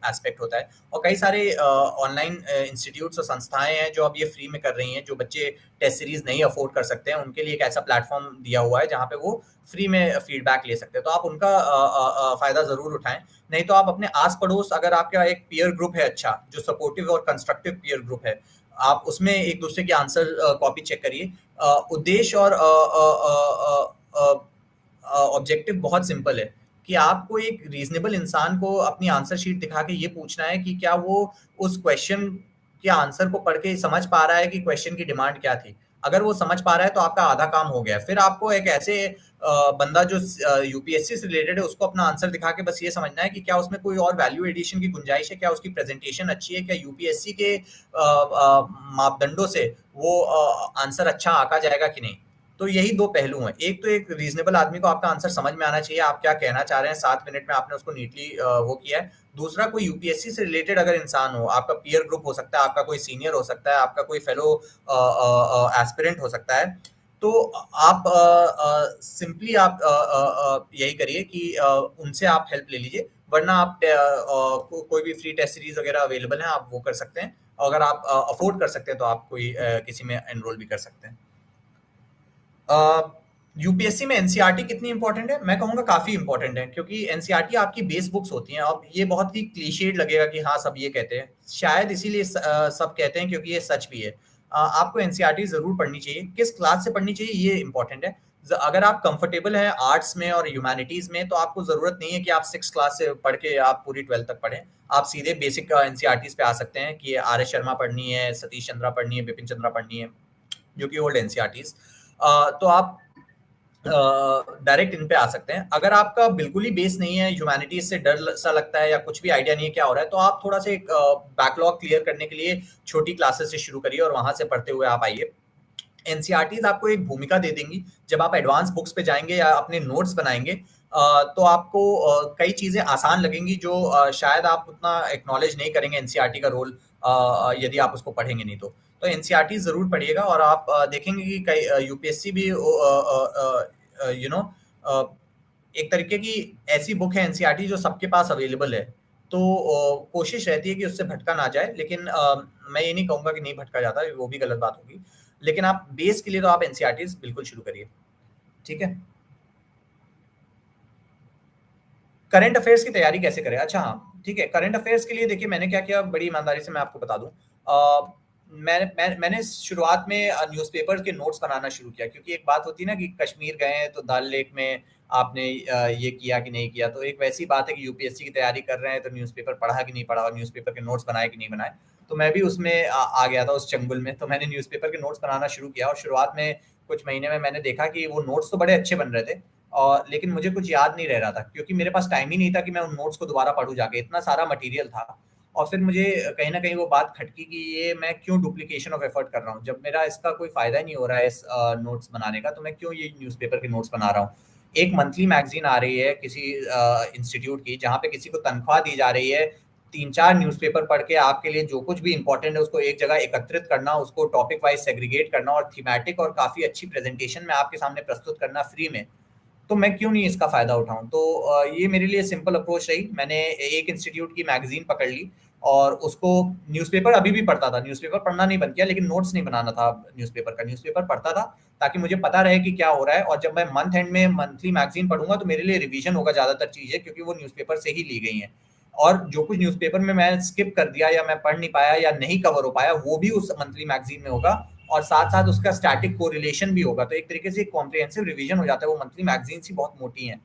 A: एस्पेक्ट होता है। और कई सारे ऑनलाइन इंस्टीट्यूट्स और संस्थाएँ हैं जो अब ये फ्री में कर रही हैं, जो बच्चे टेस्ट सीरीज़ नहीं अफ़ोर्ड कर सकते हैं, उनके लिए एक ऐसा प्लेटफ़ॉर्म दिया हुआ है जहाँ पे वो फ्री में फीडबैक ले सकते हैं। तो आप उनका फ़ायदा ज़रूर उठाएँ। नहीं तो आप अपने आस-पड़ोस, अगर आपका एक पीयर ग्रुप है अच्छा, जो सपोर्टिव और कंस्ट्रक्टिव पीयर ग्रुप है, आप उसमें एक-दूसरे की आंसर कॉपी चेक करिए। उद्देश्य और ऑब्जेक्टिव बहुत सिंपल है कि आपको एक रीज़नेबल इंसान को अपनी आंसर शीट दिखा के ये पूछना है कि क्या वो उस क्वेश्चन के आंसर को पढ़ के समझ पा रहा है कि क्वेश्चन की डिमांड क्या थी। अगर वो समझ पा रहा है तो आपका आधा काम हो गया है। फिर आपको एक ऐसे बंदा जो यूपीएससी से रिलेटेड है उसको अपना आंसर दिखा के बस ये समझना है कि क्या उसमें कोई और वैल्यू एडिशन की गुंजाइश है, क्या उसकी प्रेजेंटेशन अच्छी है, क्या यूपीएससी के मापदंडों से वो आंसर अच्छा आंका जाएगा कि नहीं। तो यही 2 पहलू हैं। एक तो एक रीज़नेबल आदमी को आपका आंसर समझ में आना चाहिए, आप क्या कहना चाह रहे हैं, 7 मिनट में आपने उसको नीटली वो किया है। दूसरा, कोई यूपीएससी से रिलेटेड अगर इंसान हो, आपका पीयर ग्रुप हो सकता है, आपका कोई सीनियर हो सकता है, आपका कोई फेलो एस्पिरेंट हो सकता है, तो आप सिंपली आप यही करिए कि उनसे आप हेल्प ले लीजिए, वरना आप कोई भी फ्री टेस्ट सीरीज़ वगैरह अवेलेबल हैं, आप वो कर सकते हैं। अगर आप अफ़ोर्ड कर सकते हैं, तो आप कोई किसी में एनरोल भी कर सकते हैं। यूपीएससी में एनसीईआरटी कितनी इंपॉर्टेंट है? मैं कहूँगा काफ़ी इंपॉर्टेंट है, क्योंकि एनसीईआरटी आपकी बेस बुक्स होती हैं। अब ये बहुत ही क्लीशेड लगेगा कि हाँ, सब ये कहते हैं। शायद इसीलिए सब कहते हैं, क्योंकि ये सच भी है। आपको एनसीईआरटी ज़रूर पढ़नी चाहिए। किस क्लास से पढ़नी चाहिए, ये इंपॉर्टेंट है। अगर आप कंफर्टेबल हैं आर्ट्स में और ह्यूमैनिटीज़ में, तो आपको ज़रूरत नहीं है कि आप 6th क्लास से पढ़ के आप पूरी 12th तक पढ़ें। आप सीधे बेसिक एनसीईआरटीज़ पे आ सकते हैं कि आर एस शर्मा पढ़नी है, सतीश चंद्रा पढ़नी है, बिपिन चंद्रा पढ़नी है, जो कि ओल्ड एनसीईआरटीज़। तो आप डायरेक्ट इन पे आ सकते हैं। अगर आपका बिल्कुल ही बेस नहीं है, ह्यूमैनिटीज़ से डर सा लगता है या कुछ भी आइडिया नहीं है क्या हो रहा है, तो आप थोड़ा-सा एक बैकलॉग क्लियर करने के लिए छोटी क्लासेस से शुरू करिए और वहाँ से पढ़ते हुए आप आइए। एनसीईआरटीज़ आपको एक भूमिका दे देंगी। जब आप एडवांस बुक्स पे जाएँगे या अपने नोट्स बनाएँगे, तो आपको कई चीज़ें आसान लगेंगी, जो शायद आप उतना एक्नॉलेज नहीं करेंगे एनसीईआरटी का रोल, यदि आप उसको पढ़ेंगे नहीं तो। तो एनसीईआरटी ज़रूर पढ़िएगा, और आप देखेंगे कि कई यूपीएससी भी यू नो अ, एक तरीके की ऐसी बुक है एनसीईआरटी जो सबके पास अवेलेबल है। तो कोशिश रहती है कि उससे भटका ना जाए, लेकिन मैं ये नहीं कहूँगा कि नहीं भटका जाता, वो भी गलत बात होगी। लेकिन आप बेस के लिए तो आप एनसीईआरटीज़ बिल्कुल शुरू करिए। ठीक है? करंट अफेयर्स की तैयारी कैसे करें? अच्छा हाँ, ठीक है। करंट अफेयर्स के लिए देखिए मैंने क्या किया, बड़ी ईमानदारी से मैं आपको बता दूँ। मैंने शुरुआत में न्यूज़पेपर के नोट्स बनाना शुरू किया, क्योंकि एक बात होती है ना कि कश्मीर गए हैं तो डल लेक में आपने ये किया कि नहीं किया। तो एक वैसी बात है कि यूपीएससी की तैयारी कर रहे हैं तो न्यूज़पेपर पढ़ा कि नहीं पढ़ा, और न्यूज़पेपर के नोट्स बनाए कि नहीं बनाए। तो मैं भी उसमें आ गया था उस चंगुल में। तो मैंने न्यूज़पेपर के नोट्स बनाना शुरू किया, और शुरुआत में कुछ महीने में मैंने देखा कि वो नोट्स तो बड़े अच्छे बन रहे थे, लेकिन मुझे कुछ याद नहीं रह रहा था, क्योंकि मेरे पास टाइम ही नहीं था कि मैं उन नोट्स को दोबारा पढूँ जाके, इतना सारा मटेरियल था। और फिर मुझे कहीं न कहीं वो बात खटकी कि ये मैं क्यों डुप्लीकेशन ऑफ एफर्ट कर रहा हूँ, जब मेरा इसका कोई फ़ायदा ही नहीं हो रहा है इस नोट्स बनाने का, तो मैं क्यों ये न्यूज़पेपर के नोट्स बना रहा हूँ। एक मंथली मैगज़ीन आ रही है किसी इंस्टीट्यूट की, जहाँ पे किसी को तनख्वाह दी जा रही है, 3-4 न्यूज़पेपर पढ़ के आपके लिए जो कुछ भी इम्पोर्टेंट है उसको एक जगह एकत्रित करना, उसको टॉपिक वाइज़ सेग्रीगेट करना और थीमैटिक और काफ़ी अच्छी प्रेज़ेंटेशन में आपके सामने प्रस्तुत करना फ्री में। तो मैं क्यों नहीं इसका फ़ायदा उठाऊँ? तो ये मेरे लिए सिंपल अप्रोच रही। मैंने एक इंस्टीट्यूट की मैगज़ीन पकड़ ली, और उसको न्यूज़पेपर अभी भी पढ़ता था। न्यूज़पेपर पढ़ना नहीं बंद किया, लेकिन नोट्स नहीं बनाना था न्यूज़पेपर का। न्यूज़पेपर पढ़ता था ताकि मुझे पता रहे कि क्या हो रहा है, और जब मैं मंथ एंड में मंथली मैगज़ीन पढ़ूँगा तो मेरे लिए रिवीज़न होगा ज़्यादातर चीज़ें, क्योंकि वो न्यूज़पेपर से ही ली गई हैं। और जो कुछ न्यूज़पेपर में मैं स्किप कर दिया या मैं पढ़ नहीं पाया या नहीं कवर हो पाया, वो भी उस मंथली मैगज़ीन में होगा, और साथ-साथ उसका स्टैटिक कोरिलेशन भी होगा। तो एक तरीके से एक कॉम्प्रिहेंसिव रिवीजन हो जाता है। वो मंथली मैगज़ीन्स ही बहुत मोटी हैं।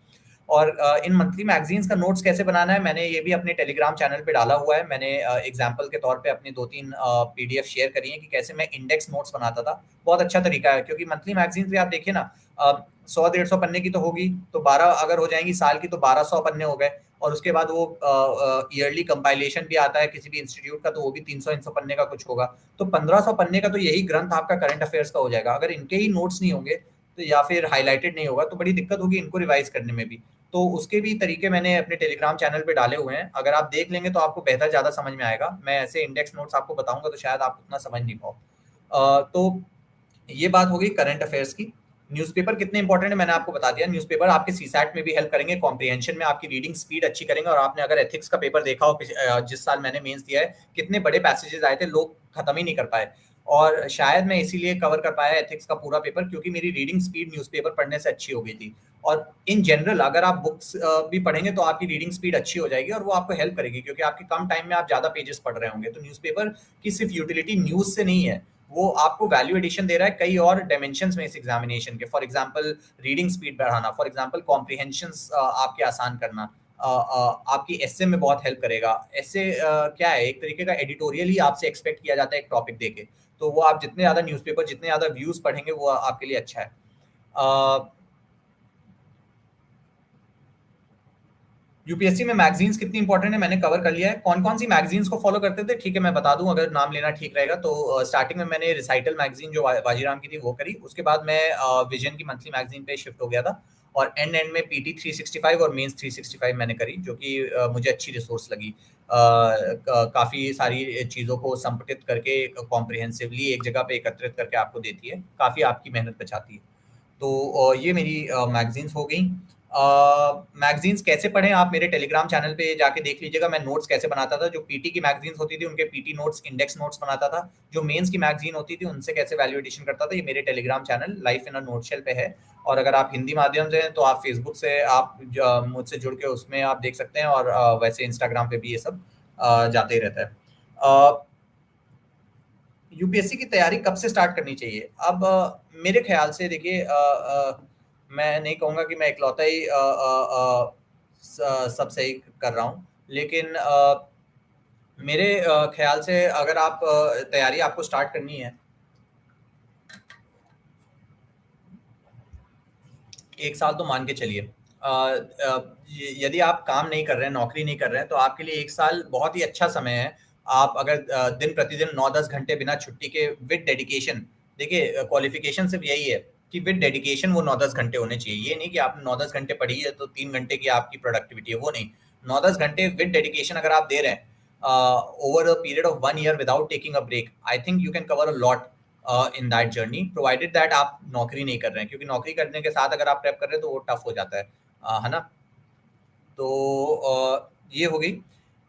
A: और इन मंथली मैगज़ीन्स का नोट्स कैसे बनाना है, मैंने ये भी अपने टेलीग्राम चैनल पे डाला हुआ है। मैंने एग्ज़ाम्पल के तौर पे अपनी 2-3 पीडीएफ शेयर करी हैं कि कैसे मैं इंडेक्स नोट्स बनाता था। बहुत अच्छा तरीका है, क्योंकि मंथली मैगज़ीन्स भी आप देखिए ना, 100 डेढ़ 100 पन्ने की तो होगी, तो 12 अगर हो जाएँगी साल की, तो 1200 पन्ने हो गए। और उसके बाद वो ईयरली कंपाइलेशन भी आता है किसी भी इंस्टीट्यूट का, तो वो भी 300-300 पन्ने का कुछ होगा। तो 1500 पन्ने का तो यही ग्रंथ आपका करंट अफेयर्स का हो जाएगा। अगर इनके ही नोट्स नहीं होंगे, तो या फिर हाइलाइटेड नहीं होगा, तो बड़ी दिक्कत होगी इनको रिवाइज़ करने में भी। तो उसके भी तरीके मैंने अपने टेलीग्राम चैनल पे डाले हुए हैं। अगर आप देख लेंगे तो आपको बेहतर ज़्यादा समझ में आएगा। मैं ऐसे इंडेक्स नोट्स आपको बताऊँगा तो शायद आप उतना समझ नहीं पाओ। तो ये बात हो गई करंट अफेयर्स की। न्यूज़पेपर कितने इंपॉर्टेंट है मैंने आपको बता दिया। न्यूज़पेपर आपके सीसैट में भी हेल्प करेंगे, कॉम्प्रिहेंशन में आपकी रीडिंग स्पीड अच्छी करेंगे। और आपने अगर एथिक्स का पेपर देखा हो जिस साल मैंने मेंस दिया है, कितने बड़े पैसेजेस आए थे, लोग खत्म ही नहीं कर पाए। और शायद मैं इसीलिए कवर कर पाया एथिक्स का पूरा पेपर, क्योंकि मेरी रीडिंग स्पीड न्यूज़पेपर पढ़ने से अच्छी हो गई थी। और इन जनरल अगर आप बुक्स भी पढ़ेंगे तो आपकी रीडिंग स्पीड अच्छी हो जाएगी और वो आपको हेल्प करेगी, क्योंकि आपके कम टाइम में आप ज़्यादा पेजेस पढ़ रहे होंगे। तो न्यूज़पेपर की सिर्फ यूटिलिटी न्यूज़ से नहीं है, वो आपको वैल्यू एडिशन दे रहा है कई और डायमेंशंस में इस एग्जामिनेशन के। फॉर एग्जांपल रीडिंग स्पीड बढ़ाना, फॉर एग्जांपल कॉम्प्रिहेंशंस आपके आसान करना, आपकी एस्से में बहुत हेल्प करेगा। एस्से क्या है, एक तरीके का एडिटोरियल ही आपसे एक्सपेक्ट किया जाता है एक टॉपिक देके। तो वो आप जितने ज़्यादा न्यूज़पेपर, जितने ज़्यादा व्यूज़ पढ़ेंगे वो आपके लिए अच्छा है। यूपीएससी में मैगजीन्स कितनी इंपॉर्टेंट है मैंने कवर कर लिया है। कौन कौन सी मैगजीन्स को फॉलो करते थे, ठीक है मैं बता दूं अगर नाम लेना ठीक रहेगा तो। स्टार्टिंग में मैंने रिसाइटल मैगजीन जो बाजीराम की थी वो करी। उसके बाद मैं विजन की मंथली मैगजीन पे शिफ्ट हो गया था। और एंड एंड में पीटी 365 और मेंस 365 मैंने करी, जो कि मुझे अच्छी रिसोर्स लगी। काफ़ी सारी चीज़ों को संपटित करके कॉम्प्रिहेंसिवली एक जगह पे एकत्रित करके आपको देती है, काफ़ी आपकी मेहनत बचाती है। तो ये मेरी मैगज़ीन्स हो गई। मैगज़ीन्स कैसे पढ़ें, आप मेरे टेलीग्राम चैनल पे जाके देख लीजिएगा मैं नोट्स कैसे बनाता था। जो पीटी की मैगज़ीन्स होती थी उनके पीटी नोट्स, इंडेक्स नोट्स बनाता था। जो मेंस की मैगज़ीन होती थी उनसे कैसे वैल्यू एडिशन करता था, ये मेरे टेलीग्राम चैनल लाइफ इन अ नोटशेल पे है। और अगर आप हिंदी माध्यम से हैं तो आप फेसबुक से आप मुझसे जुड़ के उसमें आप देख सकते हैं। और वैसे इंस्टाग्राम पे भी ये सब जाते ही रहता है। यूपीएससी की तैयारी कब से स्टार्ट करनी चाहिए? अब मेरे ख्याल से देखिए, मैं नहीं कहूँगा कि मैं इकलौता ही सब सही कर रहा हूँ, लेकिन मेरे ख्याल से अगर आप तैयारी आपको स्टार्ट करनी है, एक साल तो मान के चलिए। यदि आप काम नहीं कर रहे हैं, नौकरी नहीं कर रहे हैं, तो आपके लिए एक साल बहुत ही अच्छा समय है। आप अगर दिन प्रतिदिन 9-10 घंटे बिना छुट्टी के विद डेडिकेशन, देखिए क्वालिफिकेशन सिर्फ यही है कि विद डेडिकेशन वो 9-10 घंटे होने चाहिए। ये नहीं कि आप 9-10 घंटे पढ़ी है तो 3 घंटे की आपकी प्रोडक्टिविटी है, वो नहीं। 9-10 घंटे विद डेडिकेशन अगर आप दे रहे हैं over a period of 1 year without taking a break, I think you can cover a lot in that journey, provided that आप नौकरी नहीं कर रहे हैं। क्योंकि नौकरी करने के साथ अगर आप प्रेप कर रहे हैं तो वो टफ हो जाता है ना? तो ये हो गई।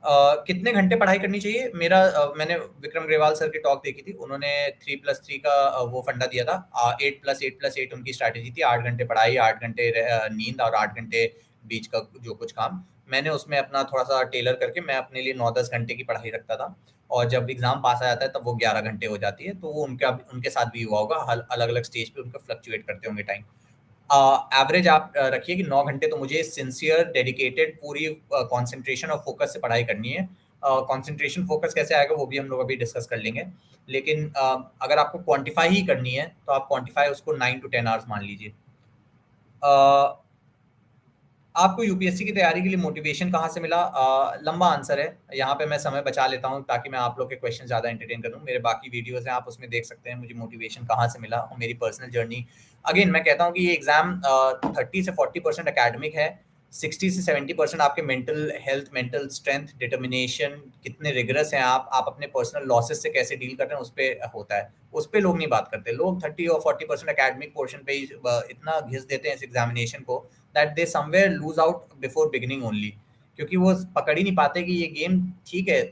A: कितने घंटे पढ़ाई करनी चाहिए? मैंने विक्रम ग्रेवाल सर की टॉक देखी थी। उन्होंने 3+3 का वो फंडा दिया था। 8+8+8 उनकी स्ट्रैटेजी थी। 8 घंटे पढ़ाई, 8 घंटे नींद और 8 घंटे बीच का जो कुछ काम। मैंने उसमें अपना थोड़ा-सा टेलर करके मैं अपने लिए 9-10 घंटे की पढ़ाई रखता था। और जब एग्ज़ाम पास आ जाता है तब वो 11 घंटे हो जाती है। तो वो उनके साथ भी हुआ होगा। हल अलग-अलग स्टेज पे उनका फ्लक्चुएट करते होंगे टाइम। एवरेज आप रखिए कि 9 घंटे तो मुझे सिंसियर, डेडिकेटेड, पूरी कंसंट्रेशन और फोकस से पढ़ाई करनी है। कंसंट्रेशन फोकस कैसे आएगा वो भी हम लोग अभी डिस्कस कर लेंगे। लेकिन अगर आपको क्वांटिफाई ही करनी है तो आप क्वांटिफाई उसको 9 टू 10 आवर्स मान लीजिए। अ, आपको यूपीएससी की तैयारी के लिए मोटिवेशन कहाँ से मिला? लंबा आंसर है, यहाँ पे मैं समय बचा लेता हूँ ताकि मैं आप लोग के क्वेश्चन ज़्यादा एंटरटेन करूँ। मेरे बाकी वीडियोज़ हैं, आप उसमें देख सकते हैं मुझे मोटिवेशन कहाँ से मिला और मेरी पर्सनल जर्नी। अगेन मैं कहता हूँ कि ये एग्ज़ाम 30 से 40% एकेडमिक है, 60 से 70% आपके mental health, mental strength, determination, कितने रिगरस हैं आप अपने पर्सनल लॉसेस से कैसे डील कर रहे हैं उस पे होता है। उस पे लोग नहीं बात करते। लोग 30 और 40% एकेडमिक पोर्शन पे ही इतना घिस देते हैं इस एग्ज़ामिनेशन को that they somewhere lose out before beginning only. क्योंकि वो पकड़ ही नहीं पाते कि ये गेम ठीक है,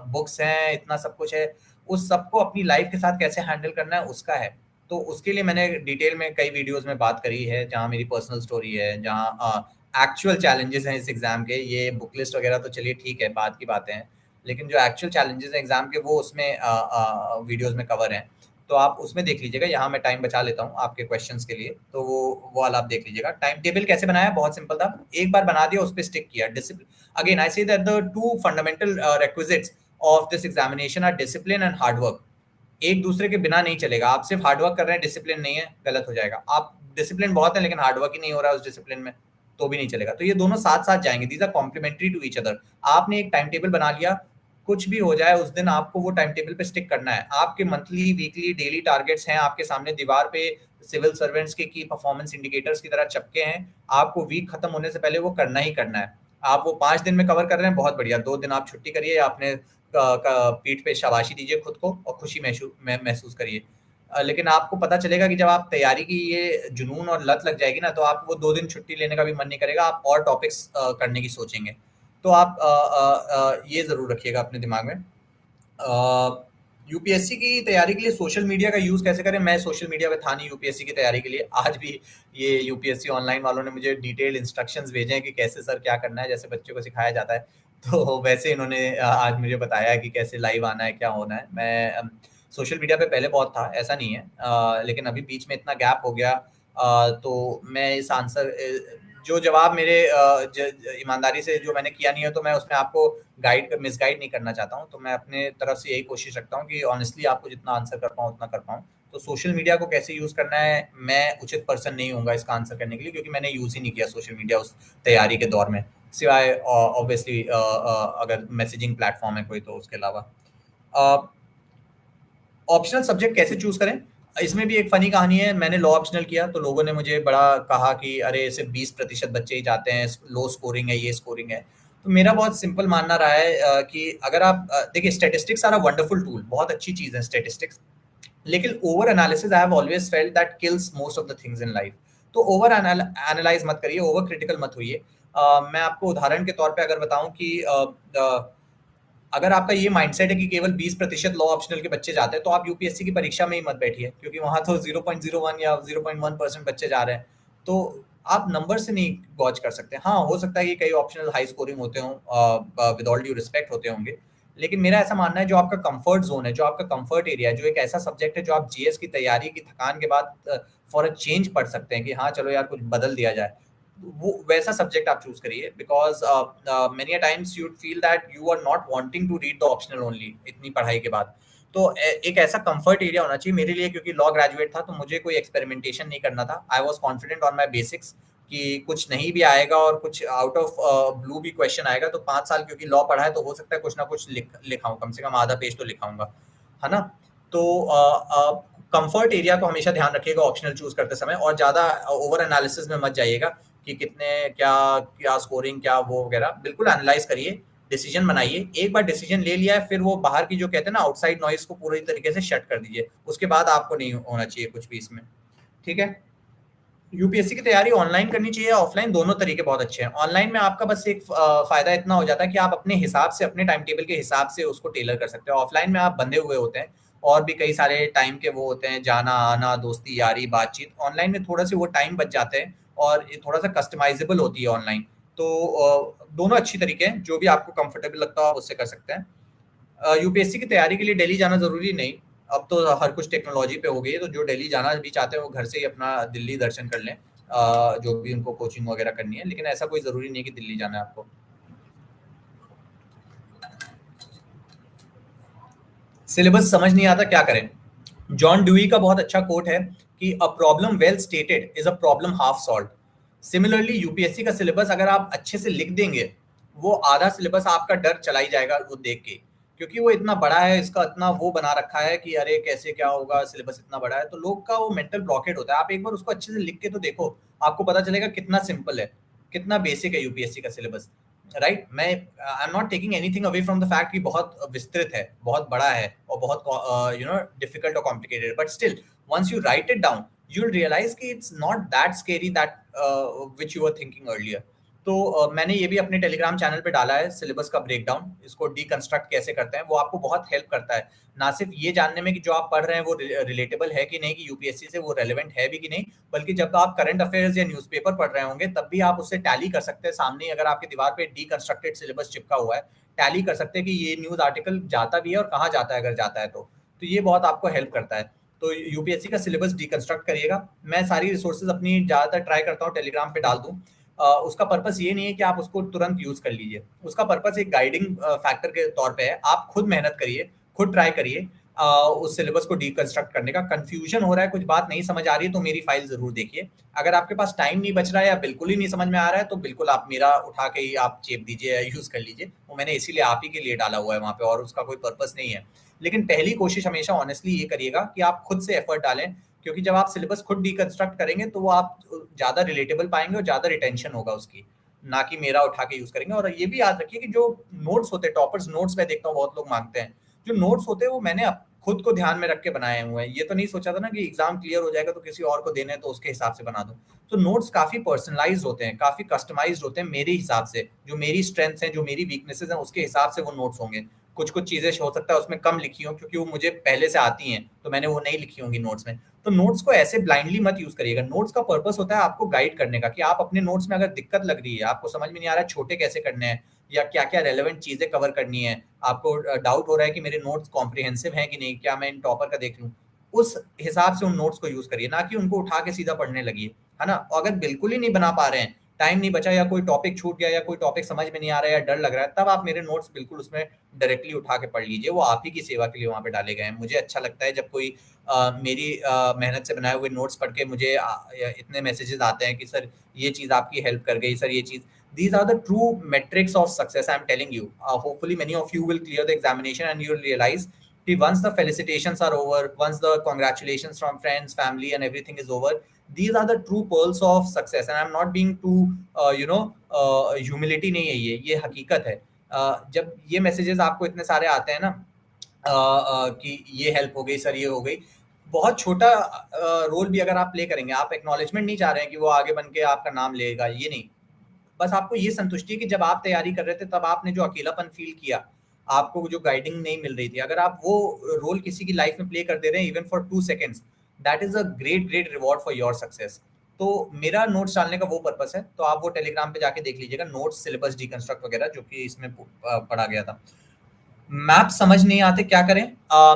A: बुक्स हैं, इतना सब कुछ है, उस सबको अपनी लाइफ के साथ कैसे हैंडल करना है उसका है। तो उसके लिए मैंने डिटेल में कई वीडियोस में बात करी है, जहाँ मेरी पर्सनल स्टोरी है, जहाँ एक्चुअल चैलेंजेस हैं इस एग्जाम के। ये बुक लिस्ट वगैरह तो चलिए ठीक है, बात की बातें हैं, लेकिन जो एक्चुअल चैलेंजेस हैं एग्जाम के वो उसमें वीडियोस में कवर हैं। तो आप उसमें देख लीजिएगा। यहाँ मैं टाइम बचा लेता हूँ आपके क्वेश्चंस के लिए, तो वो वाला आप देख लीजिएगा। टाइम टेबल कैसे बनाया? बहुत सिंपल था, एक बार बना दिया, उस पे स्टिक किया। Discipline, again I say that the two fundamental requisites of this examination are discipline and hard work. एक दूसरे के बिना नहीं चलेगा। आप सिर्फ हार्ड वर्क कर रहे हैं, डिसिप्लिन नहीं है, गलत हो जाएगा। आप डिसिप्लिन बहुत है लेकिन हार्ड वर्क ही नहीं हो रहा है उस डिसिप्लिन में, तो भी नहीं चलेगा। तो ये दोनों साथ साथ जाएंगे, these are complementary to each other. आपने एक टाइम टेबल बना लिया, कुछ भी हो जाए उस दिन आपको वो टाइम टेबल पे स्टिक करना है। आपके मंथली, वीकली, डेली टारगेट्स हैं आपके सामने दीवार पे, सिविल सर्वेंट्स के की परफॉर्मेंस इंडिकेटर्स की तरह चपके हैं। आपको वीक खत्म होने से पहले वो करना ही करना है। आप वो 5 दिन में कवर कर रहे हैं, बहुत बढ़िया। 2 दिन आप छुट्टी करिए, अपने पीठ पे शाबाशी दीजिए खुद को और खुशी महसूस करिए। लेकिन आपको पता चलेगा कि जब आप तैयारी की ये जुनून और लत लग जाएगी ना, तो आप वो 2 दिन छुट्टी लेने का भी मन नहीं करेगा, आप और टॉपिक्स करने की सोचेंगे। तो आप ये ज़रूर रखिएगा अपने दिमाग में। यूपीएससी की तैयारी के लिए सोशल मीडिया का यूज़ कैसे करें? मैं सोशल मीडिया पे था नहीं यूपीएससी की तैयारी के लिए। आज भी ये यूपीएससी ऑनलाइन वालों ने मुझे डिटेल्ड इंस्ट्रक्शंस भेजे हैं कि कैसे सर क्या करना है, जैसे बच्चों को सिखाया जाता है। तो वैसे इन्होंने आज मुझे बताया है कि कैसे लाइव आना है, क्या होना है। मैं सोशल मीडिया पे पहले बहुत था, ऐसा नहीं है। लेकिन अभी बीच में इतना गैप हो गया, तो मैं इस आंसर जो जवाब मेरे ईमानदारी से जो मैंने किया नहीं है, तो मैं उसमें आपको मिसगाइड नहीं करना चाहता हूँ। तो मैं अपने तरफ से यही कोशिश रखता हूँ कि ऑनेस्टली आपको जितना आंसर कर पाऊँ उतना कर पाऊँ। तो सोशल मीडिया को कैसे यूज़ करना है, मैं उचित पर्सन नहीं हूँगा इसका आंसर करने के लिए, क्योंकि मैंने यूज़ ही नहीं किया सोशल मीडिया उस तैयारी के दौर में, सिवाय ऑब्वियसली अगर मैसेजिंग प्लेटफॉर्म है कोई, तो उसके अलावा। ऑप्शनल सब्जेक्ट कैसे चूज़ करें? इसमें भी एक फ़नी कहानी है। मैंने लॉ ऑप्शनल किया, तो लोगों ने मुझे बड़ा कहा कि अरे सिर्फ़ 20% बच्चे ही जाते हैं, लो स्कोरिंग है, ये स्कोरिंग है। तो मेरा बहुत सिंपल मानना रहा है कि अगर आप देखिए, statistics are a wonderful tool, बहुत अच्छी चीज़ है स्टैटिस्टिक्स। लेकिन over analysis I have always felt that kills most of the things in life. तो ओवर एनालाइज मत करिए, ओवर क्रिटिकल मत होइए। मैं आपको उदाहरण के तौर पे अगर बताऊं कि अगर आपका ये माइंडसेट है कि केवल 20% लॉ ऑप्शनल के बच्चे जाते हैं, तो आप यूपीएससी की परीक्षा में ही मत बैठिए, क्योंकि वहां तो 0.01 या 0.1% बच्चे जा रहे हैं। तो आप नंबर से नहीं गॉज कर सकते। हाँ, हो सकता है कि कई ऑप्शनल हाई स्कोरिंग होते हों, विद ऑल ड्यू रिस्पेक्ट होते होंगे। लेकिन मेरा ऐसा मानना है, जो आपका कंफर्ट जोन है, जो आपका कंफर्ट एरिया है, जो एक ऐसा सब्जेक्ट है जो आप जीएस की तैयारी की थकान के बाद फॉर अ चेंज पढ़ सकते हैं कि हाँ चलो यार कुछ बदल दिया जाए, वो वैसा सब्जेक्ट आप चूज करिए। Because many times you feel that you are not wanting to read the optional only इतनी पढ़ाई के बाद। तो एक ऐसा कंफर्ट एरिया होना चाहिए मेरे लिए, क्योंकि लॉ ग्रेजुएट था तो मुझे कोई एक्सपेरिमेंटेशन नहीं करना था। I was confident on my basics कि कुछ नहीं भी आएगा और कुछ आउट ऑफ ब्लू भी क्वेश्चन आएगा, तो 5 साल क्योंकि लॉ पढ़ा है तो हो सकता है कुछ ना कुछ लिखाऊं, कम से कम आधा पेज तो लिखाऊंगा, है ना। तो कंफर्ट एरिया को हमेशा ध्यान रखिएगा ऑप्शनल चूज करते समय, और ज्यादा ओवर एनालिसिस में मत जाइएगा कि कितने क्या क्या स्कोरिंग क्या वो वगैरह। बिल्कुल एनालाइज करिए, डिसीजन बनाइए। एक बार डिसीजन ले लिया है, फिर वो बाहर की जो कहते हैं ना आउटसाइड नॉइज को पूरी तरीके से शट कर दीजिए, उसके बाद आपको नहीं होना चाहिए कुछ भी इसमें। ठीक है। यूपीएससी की तैयारी ऑनलाइन करनी चाहिए या ऑफलाइन? दोनों तरीके बहुत अच्छे हैं। ऑनलाइन में आपका बस एक फायदा इतना हो जाता है कि आप अपने हिसाब से, अपने टाइम टेबल के हिसाब से उसको टेलर कर सकते हो। ऑफलाइन में आप बंधे हुए होते हैं, और भी कई सारे टाइम के वो होते हैं, जाना आना, दोस्ती यारी, बातचीत। ऑनलाइन में थोड़ा से वो टाइम बच जाते हैं, और ये थोड़ा सा कस्टमाइजेबल होती है ऑनलाइन। तो दोनों अच्छी तरीके हैं, जो भी आपको कंफर्टेबल लगता हो आप उससे कर सकते हैं। यूपीएससी की तैयारी के लिए दिल्ली जाना ज़रूरी नहीं। अब तो हर कुछ टेक्नोलॉजी पे हो गई है, तो जो दिल्ली जाना भी चाहते हैं वो घर से ही अपना दिल्ली दर्शन कर लें, जो भी उनको कोचिंग वगैरह करनी है। लेकिन ऐसा कोई ज़रूरी नहीं कि दिल्ली जाना है आपको। सिलेबस समझ नहीं आता क्या करें? जॉन ड्यूई का बहुत अच्छा कोट है कि a problem well stated is a problem half solve. Similarly UPSC का सिलेबस अगर आप अच्छे से लिख देंगे, वो आधा सिलेबस आपका डर चला ही जाएगा वो देख के, क्योंकि वो इतना बड़ा है, इसका इतना वो बना रखा है कि अरे कैसे क्या होगा, सिलेबस इतना बड़ा है, तो लोग का वो मेंटल ब्लॉकेट होता है। आप एक बार उसको अच्छे से लिख के तो देखो, आपको पता चलेगा कितना सिंपल है, कितना बेसिक है यूपीएससी का सिलेबस। राइट। मैं I am not taking anything away from the fact कि बहुत विस्तृत है, बहुत बड़ा है, और बहुत डिफिकल्ट और complicated, but still once you write it down you will realise कि it's not that scary that which you were thinking earlier. तो मैंने ये भी अपने टेलीग्राम चैनल पे डाला है, सिलेबस का ब्रेकडाउन, इसको डीकंस्ट्रक्ट कैसे करते हैं। वो आपको बहुत हेल्प करता है, ना सिर्फ ये जानने में कि जो आप पढ़ रहे हैं वो रिलेटेबल है कि नहीं, कि यूपीएससी से वो रेलेवेंट है भी कि नहीं, बल्कि जब आप करंट अफेयर्स या न्यूज़पेपर पढ़ रहे होंगे तब भी आप उससे टैली कर सकते हैं। सामने ही अगर आपकी दीवार पे डीकंस्ट्रक्टेड सिलेबस चिपका हुआ है, टैली कर सकते हैं कि ये न्यूज़ आर्टिकल जाता भी है और कहाँ जाता है, अगर जाता है तो ये बहुत आपको हेल्प करता है। तो यूपीएससी का सिलेबस डीकंस्ट्रक्ट करिएगा। मैं सारी रिसोर्सेज अपनी ज़्यादातर ट्राई करता हूँ टेलीग्राम पे डाल दूँ। उसका पर्पस ये नहीं है कि आप उसको तुरंत यूज़ कर लीजिए, उसका पर्पस एक गाइडिंग फैक्टर के तौर पे है। आप खुद मेहनत करिए, खुद ट्राई करिए उस सिलेबस को डीकंस्ट्रक्ट करने का। कंफ्यूजन हो रहा है, कुछ बात नहीं समझ आ रही है, तो मेरी फाइल ज़रूर देखिए। अगर आपके पास टाइम नहीं बच रहा है या बिल्कुल ही नहीं समझ में आ रहा है, तो बिल्कुल आप मेरा उठा के ही आप चेप दीजिए या यूज़ कर लीजिए। वो मैंने इसीलिए आप ही के लिए डाला हुआ है वहाँ पे, और उसका कोई पर्पस नहीं है। लेकिन पहली कोशिश हमेशा ऑनेस्टली ये करिएगा कि आप खुद से एफर्ट डालें, क्योंकि जब आप सिलेबस खुद डीकंस्ट्रक्ट करेंगे तो वो आप ज़्यादा रिलेटेबल पाएंगे और ज़्यादा रिटेंशन होगा उसकी, ना कि मेरा उठा के यूज़ करेंगे। और ये भी याद रखिए कि जो नोट्स होते हैं, टॉपर्स नोट्स मैं देखता हूँ बहुत लोग मांगते हैं, जो नोट्स होते हैं वो मैंने खुद को ध्यान में रख के बनाए हुए हैं। ये तो नहीं सोचा था ना कि एग्जाम क्लियर हो जाएगा तो किसी और को देने हैं तो उसके हिसाब से बना दो। तो नोट्स काफ़ी पर्सनलाइज़्ड होते हैं, काफ़ी कस्टमाइज़्ड होते हैं मेरे हिसाब से। जो मेरी स्ट्रेंथ्स हैं, जो मेरी वीकनेसेस हैं, उसके हिसाब से वो नोट्स होंगे। कुछ-कुछ चीज़ें हो सकता है उसमें कम लिखी हों क्योंकि वो मुझे पहले से आती हैं, तो मैंने वो नहीं लिखी होंगी नोट्स में। तो नोट्स को ऐसे ब्लाइंडली मत यूज़ करिएगा। नोट्स का पर्पस होता है आपको गाइड करने का कि आप अपने नोट्स में अगर दिक्कत लग रही है, आपको समझ में नहीं आ रहा है छोटे कैसे करने हैं या क्या-क्या रेलेवेंट चीज़ें कवर करनी है, आपको डाउट हो रहा है कि मेरे नोट्स कॉम्प्रिहेंसिव हैं कि नहीं, क्या मैं इन टॉपर का देख लूँ? उस हिसाब से उन नोट्स को यूज़ करिए, ना कि उनको उठा के सीधा पढ़ने लगिए, है ना? और अगर बिल्कुल ही नहीं बना पा रहे हैं, टाइम नहीं बचा या कोई टॉपिक छूट गया या कोई टॉपिक समझ में नहीं आ रहा है या डर लग रहा है, तब आप मेरे नोट्स बिल्कुल उसमें डायरेक्टली उठा के पढ़ लीजिए, वो आप ही की सेवा के लिए वहाँ पे डाले गए हैं। मुझे अच्छा लगता है जब कोई मेरी मेहनत से बनाए हुए नोट्स पढ़ के मुझे इतने मैसेजेस आते हैं कि सर ये चीज़ आपकी हेल्प कर गई, सर ये चीज़। These are the true metrics of success, I'm telling you. Hopefully many of you will clear the examination and you'll realize कि once the felicitations are over, once the congratulations from friends, family and everything is over, these are the true pearls of success. And I'm not being too, humility नहीं है ये हकीकत है। जब ये messages आपको इतने सारे आते हैं ना कि ये हेल्प हो गई सर, ये हो गई। बहुत छोटा रोल भी अगर आप प्ले करेंगे, आप एक्नॉलेजमेंट नहीं चाह रहे हैं कि वो आगे बन के आपका नाम लेगा, ये नहीं। बस आपको ये संतुष्टि है कि जब आप तैयारी कर रहे थे तब आपने जो अकेलापन फील किया, आपको जो गाइडिंग नहीं मिल रही थी, अगर आप वो रोल किसी की लाइफ में प्ले कर दे रहे हैं even for 2 seconds, that is a great reward for your success. तो मेरा नोट्स डालने का वो पर्पस है, तो आप वो टेलीग्राम पे जाके देख लीजिएगा नोट्स, सिलेबस डिकंस्ट्रक्ट वगैरह जो कि इसमें पढ़ा गया था। मैप्स समझ नहीं आते क्या करें?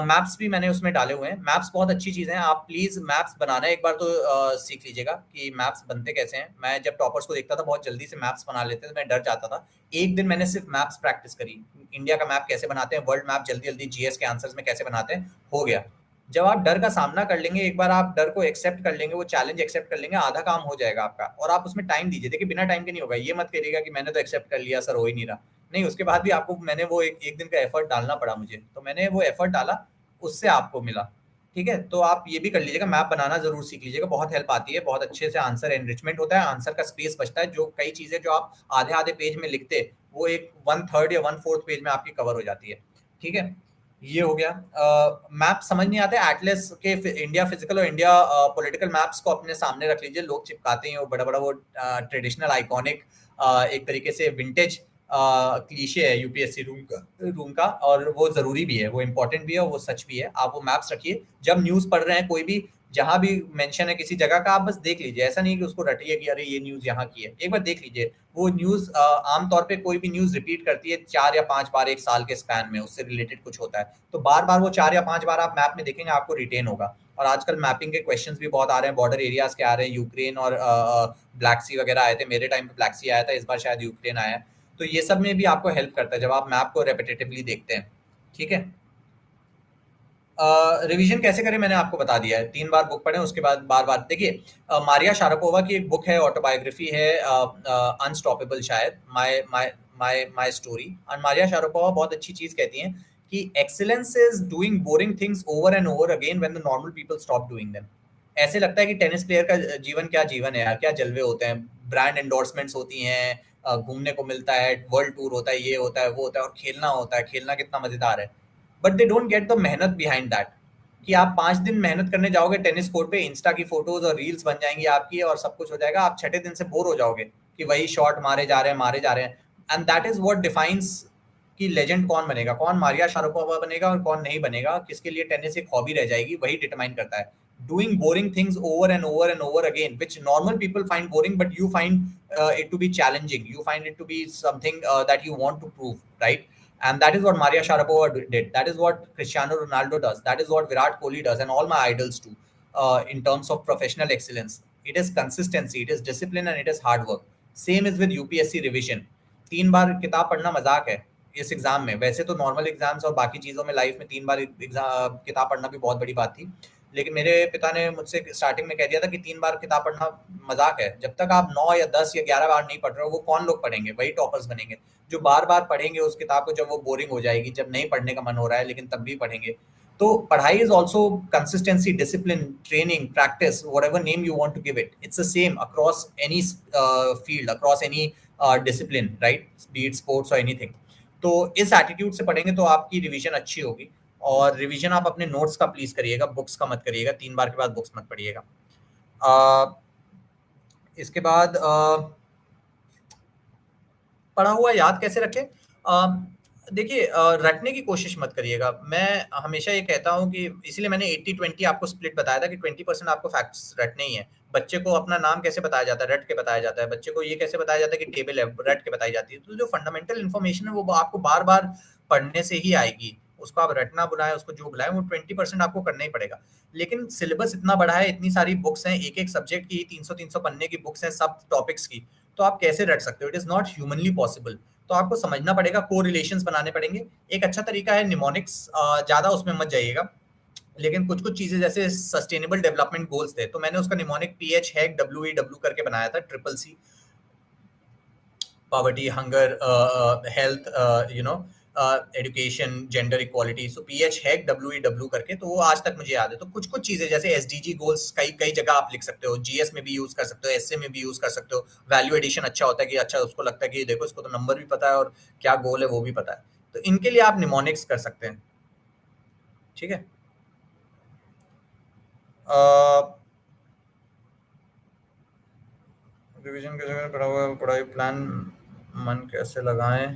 A: मैप्स भी मैंने उसमें डाले हुए हैं। मैप्स बहुत अच्छी चीज़ है, आप प्लीज़ मैप्स बनाना एक बार तो सीख लीजिएगा कि मैप्स बनते कैसे हैं। मैं जब टॉपर्स को देखता था बहुत जल्दी से मैप्स बना लेते थे, मैं डर जाता था। एक दिन मैंने सिर्फ मैप्स प्रैक्टिस करी, इंडिया का मैप कैसे बनाते हैं, वर्ल्ड मैप जल्दी-जल्दी जीएस के आंसर्स में कैसे बनाते हैं, हो गया। जब आप डर का सामना कर लेंगे, एक बार आप डर को एक्सेप्ट कर लेंगे, वो चैलेंज एक्सेप्ट कर लेंगे, आधा काम हो जाएगा आपका और आप उसमें टाइम दीजिए। देखिए बिना टाइम के नहीं होगा, ये मत करिएगा कि मैंने तो एक्सेप्ट कर लिया सर, हो ही नहीं रहा। नहीं, उसके बाद भी आपको मैंने वो एक दिन का एफर्ट डालना पड़ा मुझे, तो मैंने वो एफर्ट डाला, उससे आपको मिला, ठीक है? तो आप ये भी कर लीजिएगा, मैप बनाना ज़रूर सीख लीजिएगा, बहुत हेल्प आती है, बहुत अच्छे से आंसर एनरिचमेंट होता है, आंसर का स्पेस बचता है, जो कई चीज़ें जो आप आधे-आधे पेज में लिखते, वो एक 1/3 या 1/4 पेज में आपकी कवर हो जाती है, ठीक है? ये हो गया। मैप समझ नहीं आते, एटलस के इंडिया फिजिकल और इंडिया पॉलिटिकल मैप्स को अपने सामने रख लीजिए। लोग चिपकाते हैं वो बड़ा-बड़ा वो ट्रेडिशनल आइकॉनिक एक तरीके से विंटेज क्लीशे है यूपीएससी रूम का और वो ज़रूरी भी है, वो इम्पोर्टेंट भी है और वो सच भी है। आप वो मैप्स रखिए, जब न्यूज़ पढ़ रहे हैं कोई भी, जहाँ भी मेंशन है किसी जगह का, आप बस देख लीजिए। ऐसा नहीं है कि उसको रटिए कि अरे ये न्यूज़ यहाँ की है, एक बार देख लीजिए। वो न्यूज़ आम तौर पे कोई भी न्यूज़ रिपीट करती है 4 या 5 बार 1 साल के स्पैन में, उससे रिलेटेड कुछ होता है। तो बार-बार वो 4 या 5 बार आप मैप में देखेंगे, आपको रिटेन होगा। और आजकल मैपिंग के क्वेश्चंस भी बहुत आ रहे हैं, बॉर्डर एरियाज़ के आ रहे हैं, यूक्रेन और ब्लैक सी वगैरह आए थे। मेरे टाइम पे ब्लैक सी आया था, इस बार शायद यूक्रेन आया है। तो ये सब में भी आपको हेल्प करता है जब आप मैप को रेपिटेटिवली देखते हैं, ठीक है? रिवीजन कैसे करें मैंने आपको बता दिया है। 3 बार बुक पढ़ें, उसके बाद बार-बार देखिए। मारिया शारापोवा की एक बुक है, ऑटोबायोग्राफी है, अनस्टॉपेबल शायद, माय स्टोरी। और मारिया शारापोवा बहुत अच्छी चीज़ कहती हैं कि excellence is doing boring things over and over again when the normal people stop doing them. ऐसे लगता है कि टेनिस प्लेयर का जीवन क्या जीवन है यार, क्या जलवे होते हैं। ब्रांड एंडोर्समेंट्स होती हैं, घूमने को मिलता है, वर्ल्ड टूर होता है, ये होता है, वो होता है और खेलना होता है, खेलना कितना मज़ेदार है। But they don't get the मेहनत बिहाइंड दैट, कि आप 5 दिन मेहनत करने जाओगे टेनिस कोर्ट पे, इंस्टा की फोटोज़ और रील्स बन जाएँगी आपकी और सब कुछ हो जाएगा। आप छठे दिन से बोर हो जाओगे कि वही शॉट मारे जा रहे हैं। And that is what defines कि लेजेंड कौन बनेगा, कौन मारिया शारापोवा बनेगा और कौन नहीं बनेगा, किसके लिए टेनिस एक हॉबी रह जाएगी, वही डिटरमाइन करता है। Doing boring things over and over again, which normal people find boring, but you find it to be challenging, you find it to be something that you want to prove, right? And that is what Maria Sharapova did, that is what Cristiano Ronaldo does, that is what Virat Kohli does, and all my idols do, in terms of professional excellence. It is consistency, it is discipline, and it is hard work. Same is with UPSC revision. 3 बार किताब पढ़ना मजाक है इस exam में। वैसे तो normal exams और बाकी चीज़ों में लाइफ में 3 बार किताब पढ़ना भी बहुत बड़ी बात थी, लेकिन मेरे पिता ने मुझसे स्टार्टिंग में कह दिया था कि 3 बार किताब पढ़ना मजाक है। जब तक आप 9 या 10 या 11 बार नहीं पढ़ रहे हो, वो कौन लोग पढ़ेंगे? वही टॉपर्स बनेंगे जो बार बार पढ़ेंगे उस किताब को, जब वो बोरिंग हो जाएगी, जब नहीं पढ़ने का मन हो रहा है लेकिन तब भी पढ़ेंगे। तो पढ़ाई is also consistency, discipline, training, practice, whatever name you want to give it, it's the same across any field, across any discipline, right? Be it sports or anything. तो इस एटीट्यूड से पढ़ेंगे तो आपकी रिवीजन अच्छी होगी। और रिवीजन आप अपने नोट्स का प्लीज करिएगा, बुक्स का मत करिएगा, 3 बार के बाद बुक्स मत पढ़िएगा। अ, इसके बाद पढ़ा हुआ याद कैसे रखें? देखिए, रटने की कोशिश मत करिएगा। मैं हमेशा ये कहता हूँ कि इसीलिए मैंने 80-20 आपको स्प्लिट बताया था कि 20% आपको फैक्ट्स रटने ही हैं। बच्चे को अपना नाम कैसे बताया जाता है? रट के बताया जाता है। बच्चे को ये कैसे बताया जाता है कि टेबल है? रट के बताई जाती है। तो जो फंडामेंटल इन्फॉर्मेशन है वो आपको बार-बार पढ़ने से ही आएगी। उसको आप रटना बुलाएँ, उसको जो बुलाएँ, वो 20% आपको करना ही पड़ेगा। लेकिन सिलेबस इतना बड़ा है, इतनी सारी बुक्स हैं, एक-एक सब्जेक्ट की 300-300 पन्ने की बुक्स हैं, सब टॉपिक्स की। तो आप कैसे रट सकते हो? It is not humanly possible. तो आपको समझना पड़ेगा, कोरिलेशंस बनाने पड़ेंगे। एक अच्छा तरीका है निमोनिक्स, ज़्यादा उसमें मत जाइएगा। लेकिन कुछ-कुछ चीज़ें जैसे सस्टेनेबल डेवलपमेंट गोल्स थे, तो मैंने उसका निमोनिक पीएच हैक डब्ल्यूईडब्ल्यू करके बनाया था, triple C, poverty, hunger, health, education, gender equality, so PH hack WEW करके, तो वो आज तक मुझे याद है। तो कुछ-कुछ चीज़ें जैसे एसडीजी गोल्स कई कई जगह आप लिख सकते हो, जीएस में भी यूज़ कर सकते हो, एसए में भी यूज़ कर सकते हो। वैल्यू एडिशन अच्छा होता है कि अच्छा उसको लगता है कि देखो इसको तो नंबर भी पता है और क्या गोल है वो भी पता है। तो इनके लिए आप निमोनिक्स कर सकते हैं, ठीक है? अ, रिवीजन की जगह पढ़ा हुआ पढ़ाई प्लान मन कैसे लगाएँ?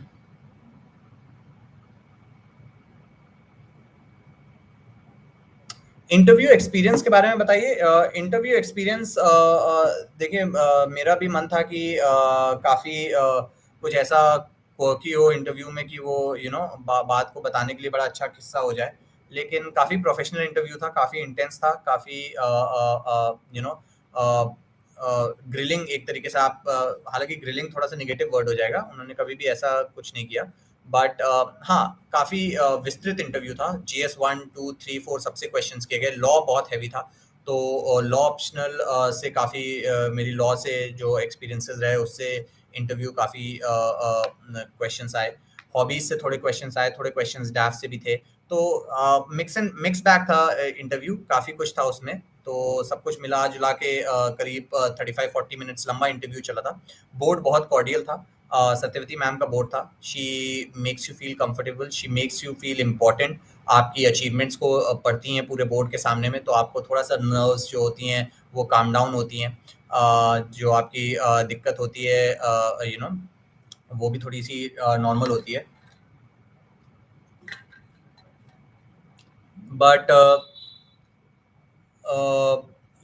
A: इंटरव्यू एक्सपीरियंस के बारे में बताइए। इंटरव्यू एक्सपीरियंस, देखिए, मेरा भी मन था कि काफ़ी कुछ ऐसा क्वर्की हो इंटरव्यू में कि वो बात को बताने के लिए बड़ा अच्छा किस्सा हो जाए। लेकिन काफ़ी प्रोफेशनल इंटरव्यू था, काफ़ी इंटेंस था, काफ़ी ग्रिलिंग एक तरीके से आप, हालाँकि ग्रिलिंग थोड़ा-सा नेगेटिव वर्ड हो जाएगा, उन्होंने कभी भी ऐसा कुछ नहीं किया। बट हाँ, काफ़ी विस्तृत इंटरव्यू था। जीएस 1, 2, 3, 4 सबसे क्वेश्चंस किए गए। लॉ बहुत हेवी था, तो लॉ ऑप्शनल से काफ़ी, मेरी लॉ से जो एक्सपीरियंसेस रहे उससे इंटरव्यू काफ़ी क्वेश्चंस आए। हॉबीज से थोड़े क्वेश्चंस आए, थोड़े क्वेश्चंस डैफ से भी थे। तो मिक्स बैग था इंटरव्यू, काफ़ी कुछ था उसमें। तो सब कुछ मिला जुला के करीब 35-40 मिनट्स लंबा इंटरव्यू चला था। बोर्ड बहुत कॉर्डियल था। सत्यवती मैम का बोर्ड था। She makes you feel comfortable, she makes you feel important. आपकी अचीवमेंट्स को पढ़ती हैं पूरे बोर्ड के सामने में, तो आपको थोड़ा सा नर्व्स जो होती हैं वो काम डाउन होती हैं। जो आपकी दिक्कत होती है, वो भी थोड़ी सी नॉर्मल होती है। बट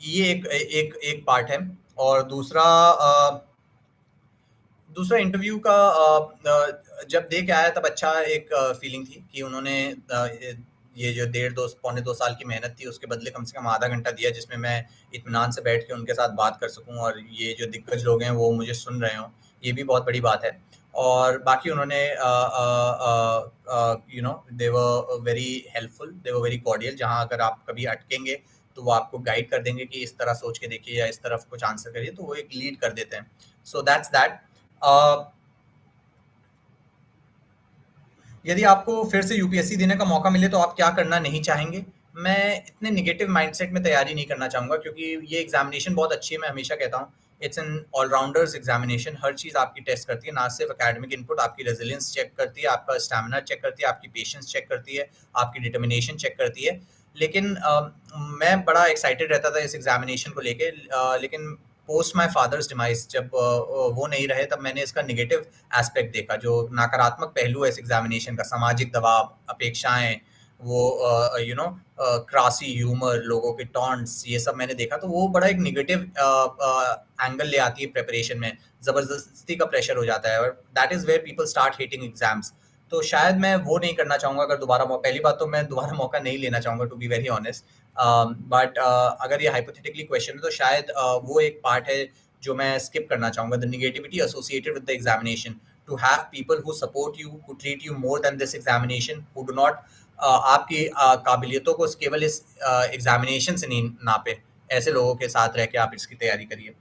A: ये एक एक एक पार्ट है। और दूसरा इंटरव्यू का, जब दे के आया तब अच्छा एक फीलिंग थी कि उन्होंने ये जो 1.5 2 पौने 2 साल की मेहनत थी उसके बदले कम से कम आधा घंटा दिया, जिसमें मैं इत्मीनान से बैठ के उनके साथ बात कर सकूं और ये जो दिग्गज लोग हैं वो मुझे सुन रहे हों। ये भी बहुत बड़ी बात है। और बाकी उन्होंने they were very helpful, they were very cordial. जहाँ अगर आप कभी अटकेंगे तो वो आपको गाइड कर देंगे कि इस तरह सोच के देखिए या इस तरफ कुछ आंसर करिए, तो वो एक लीड कर देते हैं। सो दैट्स दैट। अ, यदि आपको फिर से यूपीएससी देने का मौका मिले तो आप क्या करना नहीं चाहेंगे? मैं इतने नेगेटिव माइंडसेट में तैयारी नहीं करना चाहूँगा, क्योंकि ये एग्ज़ामिनेशन बहुत अच्छी है, मैं हमेशा कहता हूँ। इट्स एन ऑल-राउंडर्स एग्ज़ामिनेशन, हर चीज़ आपकी टेस्ट करती है, ना सिर्फ़ एकेडमिक इनपुट, आपकी रेज़िलियंस चेक करती है, आपका स्टैमिना चेक करती है, आपकी पेशेंस चेक करती है, आपकी डिटर्मिनेशन चेक करती है। लेकिन मैं बड़ा एक्साइटेड रहता था इस एग्ज़ामिनेशन को लेके, लेकिन पोस्ट माय फादर्स डिमाइस जब वो नहीं रहे, तब मैंने इसका नेगेटिव एस्पेक्ट देखा, जो नकारात्मक पहलू है इस एग्जामिनेशन का, सामाजिक दबाव, अपेक्षाएं, वो क्रासी ह्यूमर, लोगों के टॉन्ट्स, ये सब मैंने देखा, तो वो बड़ा एक नेगेटिव एंगल ले आती है प्रिपरेशन में। जबरदस्ती का प्रेशर हो जाता है और that is where people start hating exams. तो शायद मैं वो नहीं करना चाहूंगा अगर दोबारा मौका, पहली बात तो मैं दोबारा मौका नहीं लेना चाहूंगा, to be very honest. But अगर ये हाइपोथेटिकली क्वेश्चन है तो शायद वो एक पार्ट है जो मैं स्किप करना चाहूंगा, the negativity associated with the examination, to have people who support you, who treat you more than this examination, who do not आपकी काबिलियतों को केवल इस एग्जामिनेशन से नहीं नापे। ऐसे लोगों के साथ रह के आप इसकी तैयारी करिए।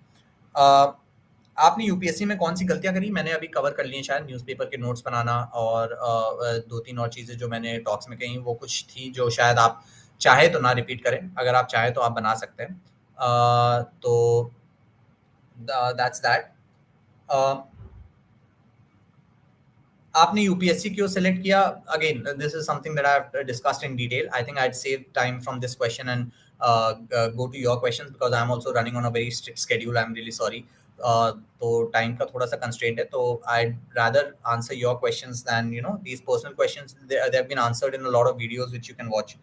A: आपने यूपीएससी में कौन सी गलतियां करी? मैंने अभी कवर कर ली हैं, शायद न्यूज़पेपर के नोट्स बनाना और 2-3 और चीज़ें जो मैंने टॉक्स में कही, वो कुछ थी जो शायद आप चाहे तो ना रिपीट करें, अगर आप चाहें तो आप बना सकते हैं। तो दैट्स दैट। आपने यूपीएससी क्यों सेलेक्ट किया? Again this is something that I have discussed in detail. I think I would save time from this question and go to your questions because I'm also running on a very strict schedule. I'm really sorry. तो time का थोड़ा सा constraint है, तो I'd rather answer your questions than these personal questions. They have been answered in a lot of videos which you can watch.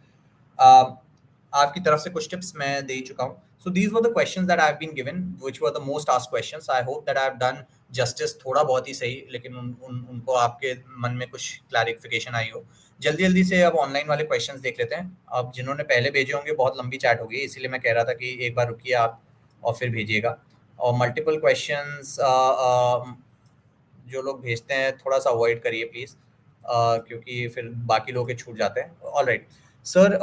A: आपकी तरफ से कुछ टिप्स मैं दे चुका हूँ. So these were the questions that I've been given, which were the most asked questions. I hope that I've done justice. थोड़ा बहुत ही सही, लेकिन उनको आपके मन में कुछ क्लैरिफिकेशन आई हो. जल्दी से अब ऑनलाइन वाले क्वेश्चंस देख लेते हैं. अब जिन्होंने पहले भेजे होंगे, बहुत लंबी चैट होगी, इसीलिए मैं कह रहा था कि एक बार रुकिए आप और फिर भेजिएगा. और मल्टीपल क्वेश्चंस जो लोग भेजते हैं थोड़ा सा अवॉइड करिए प्लीज, क्योंकि फिर बाकी लोग के छूट जाते हैं. All right sir,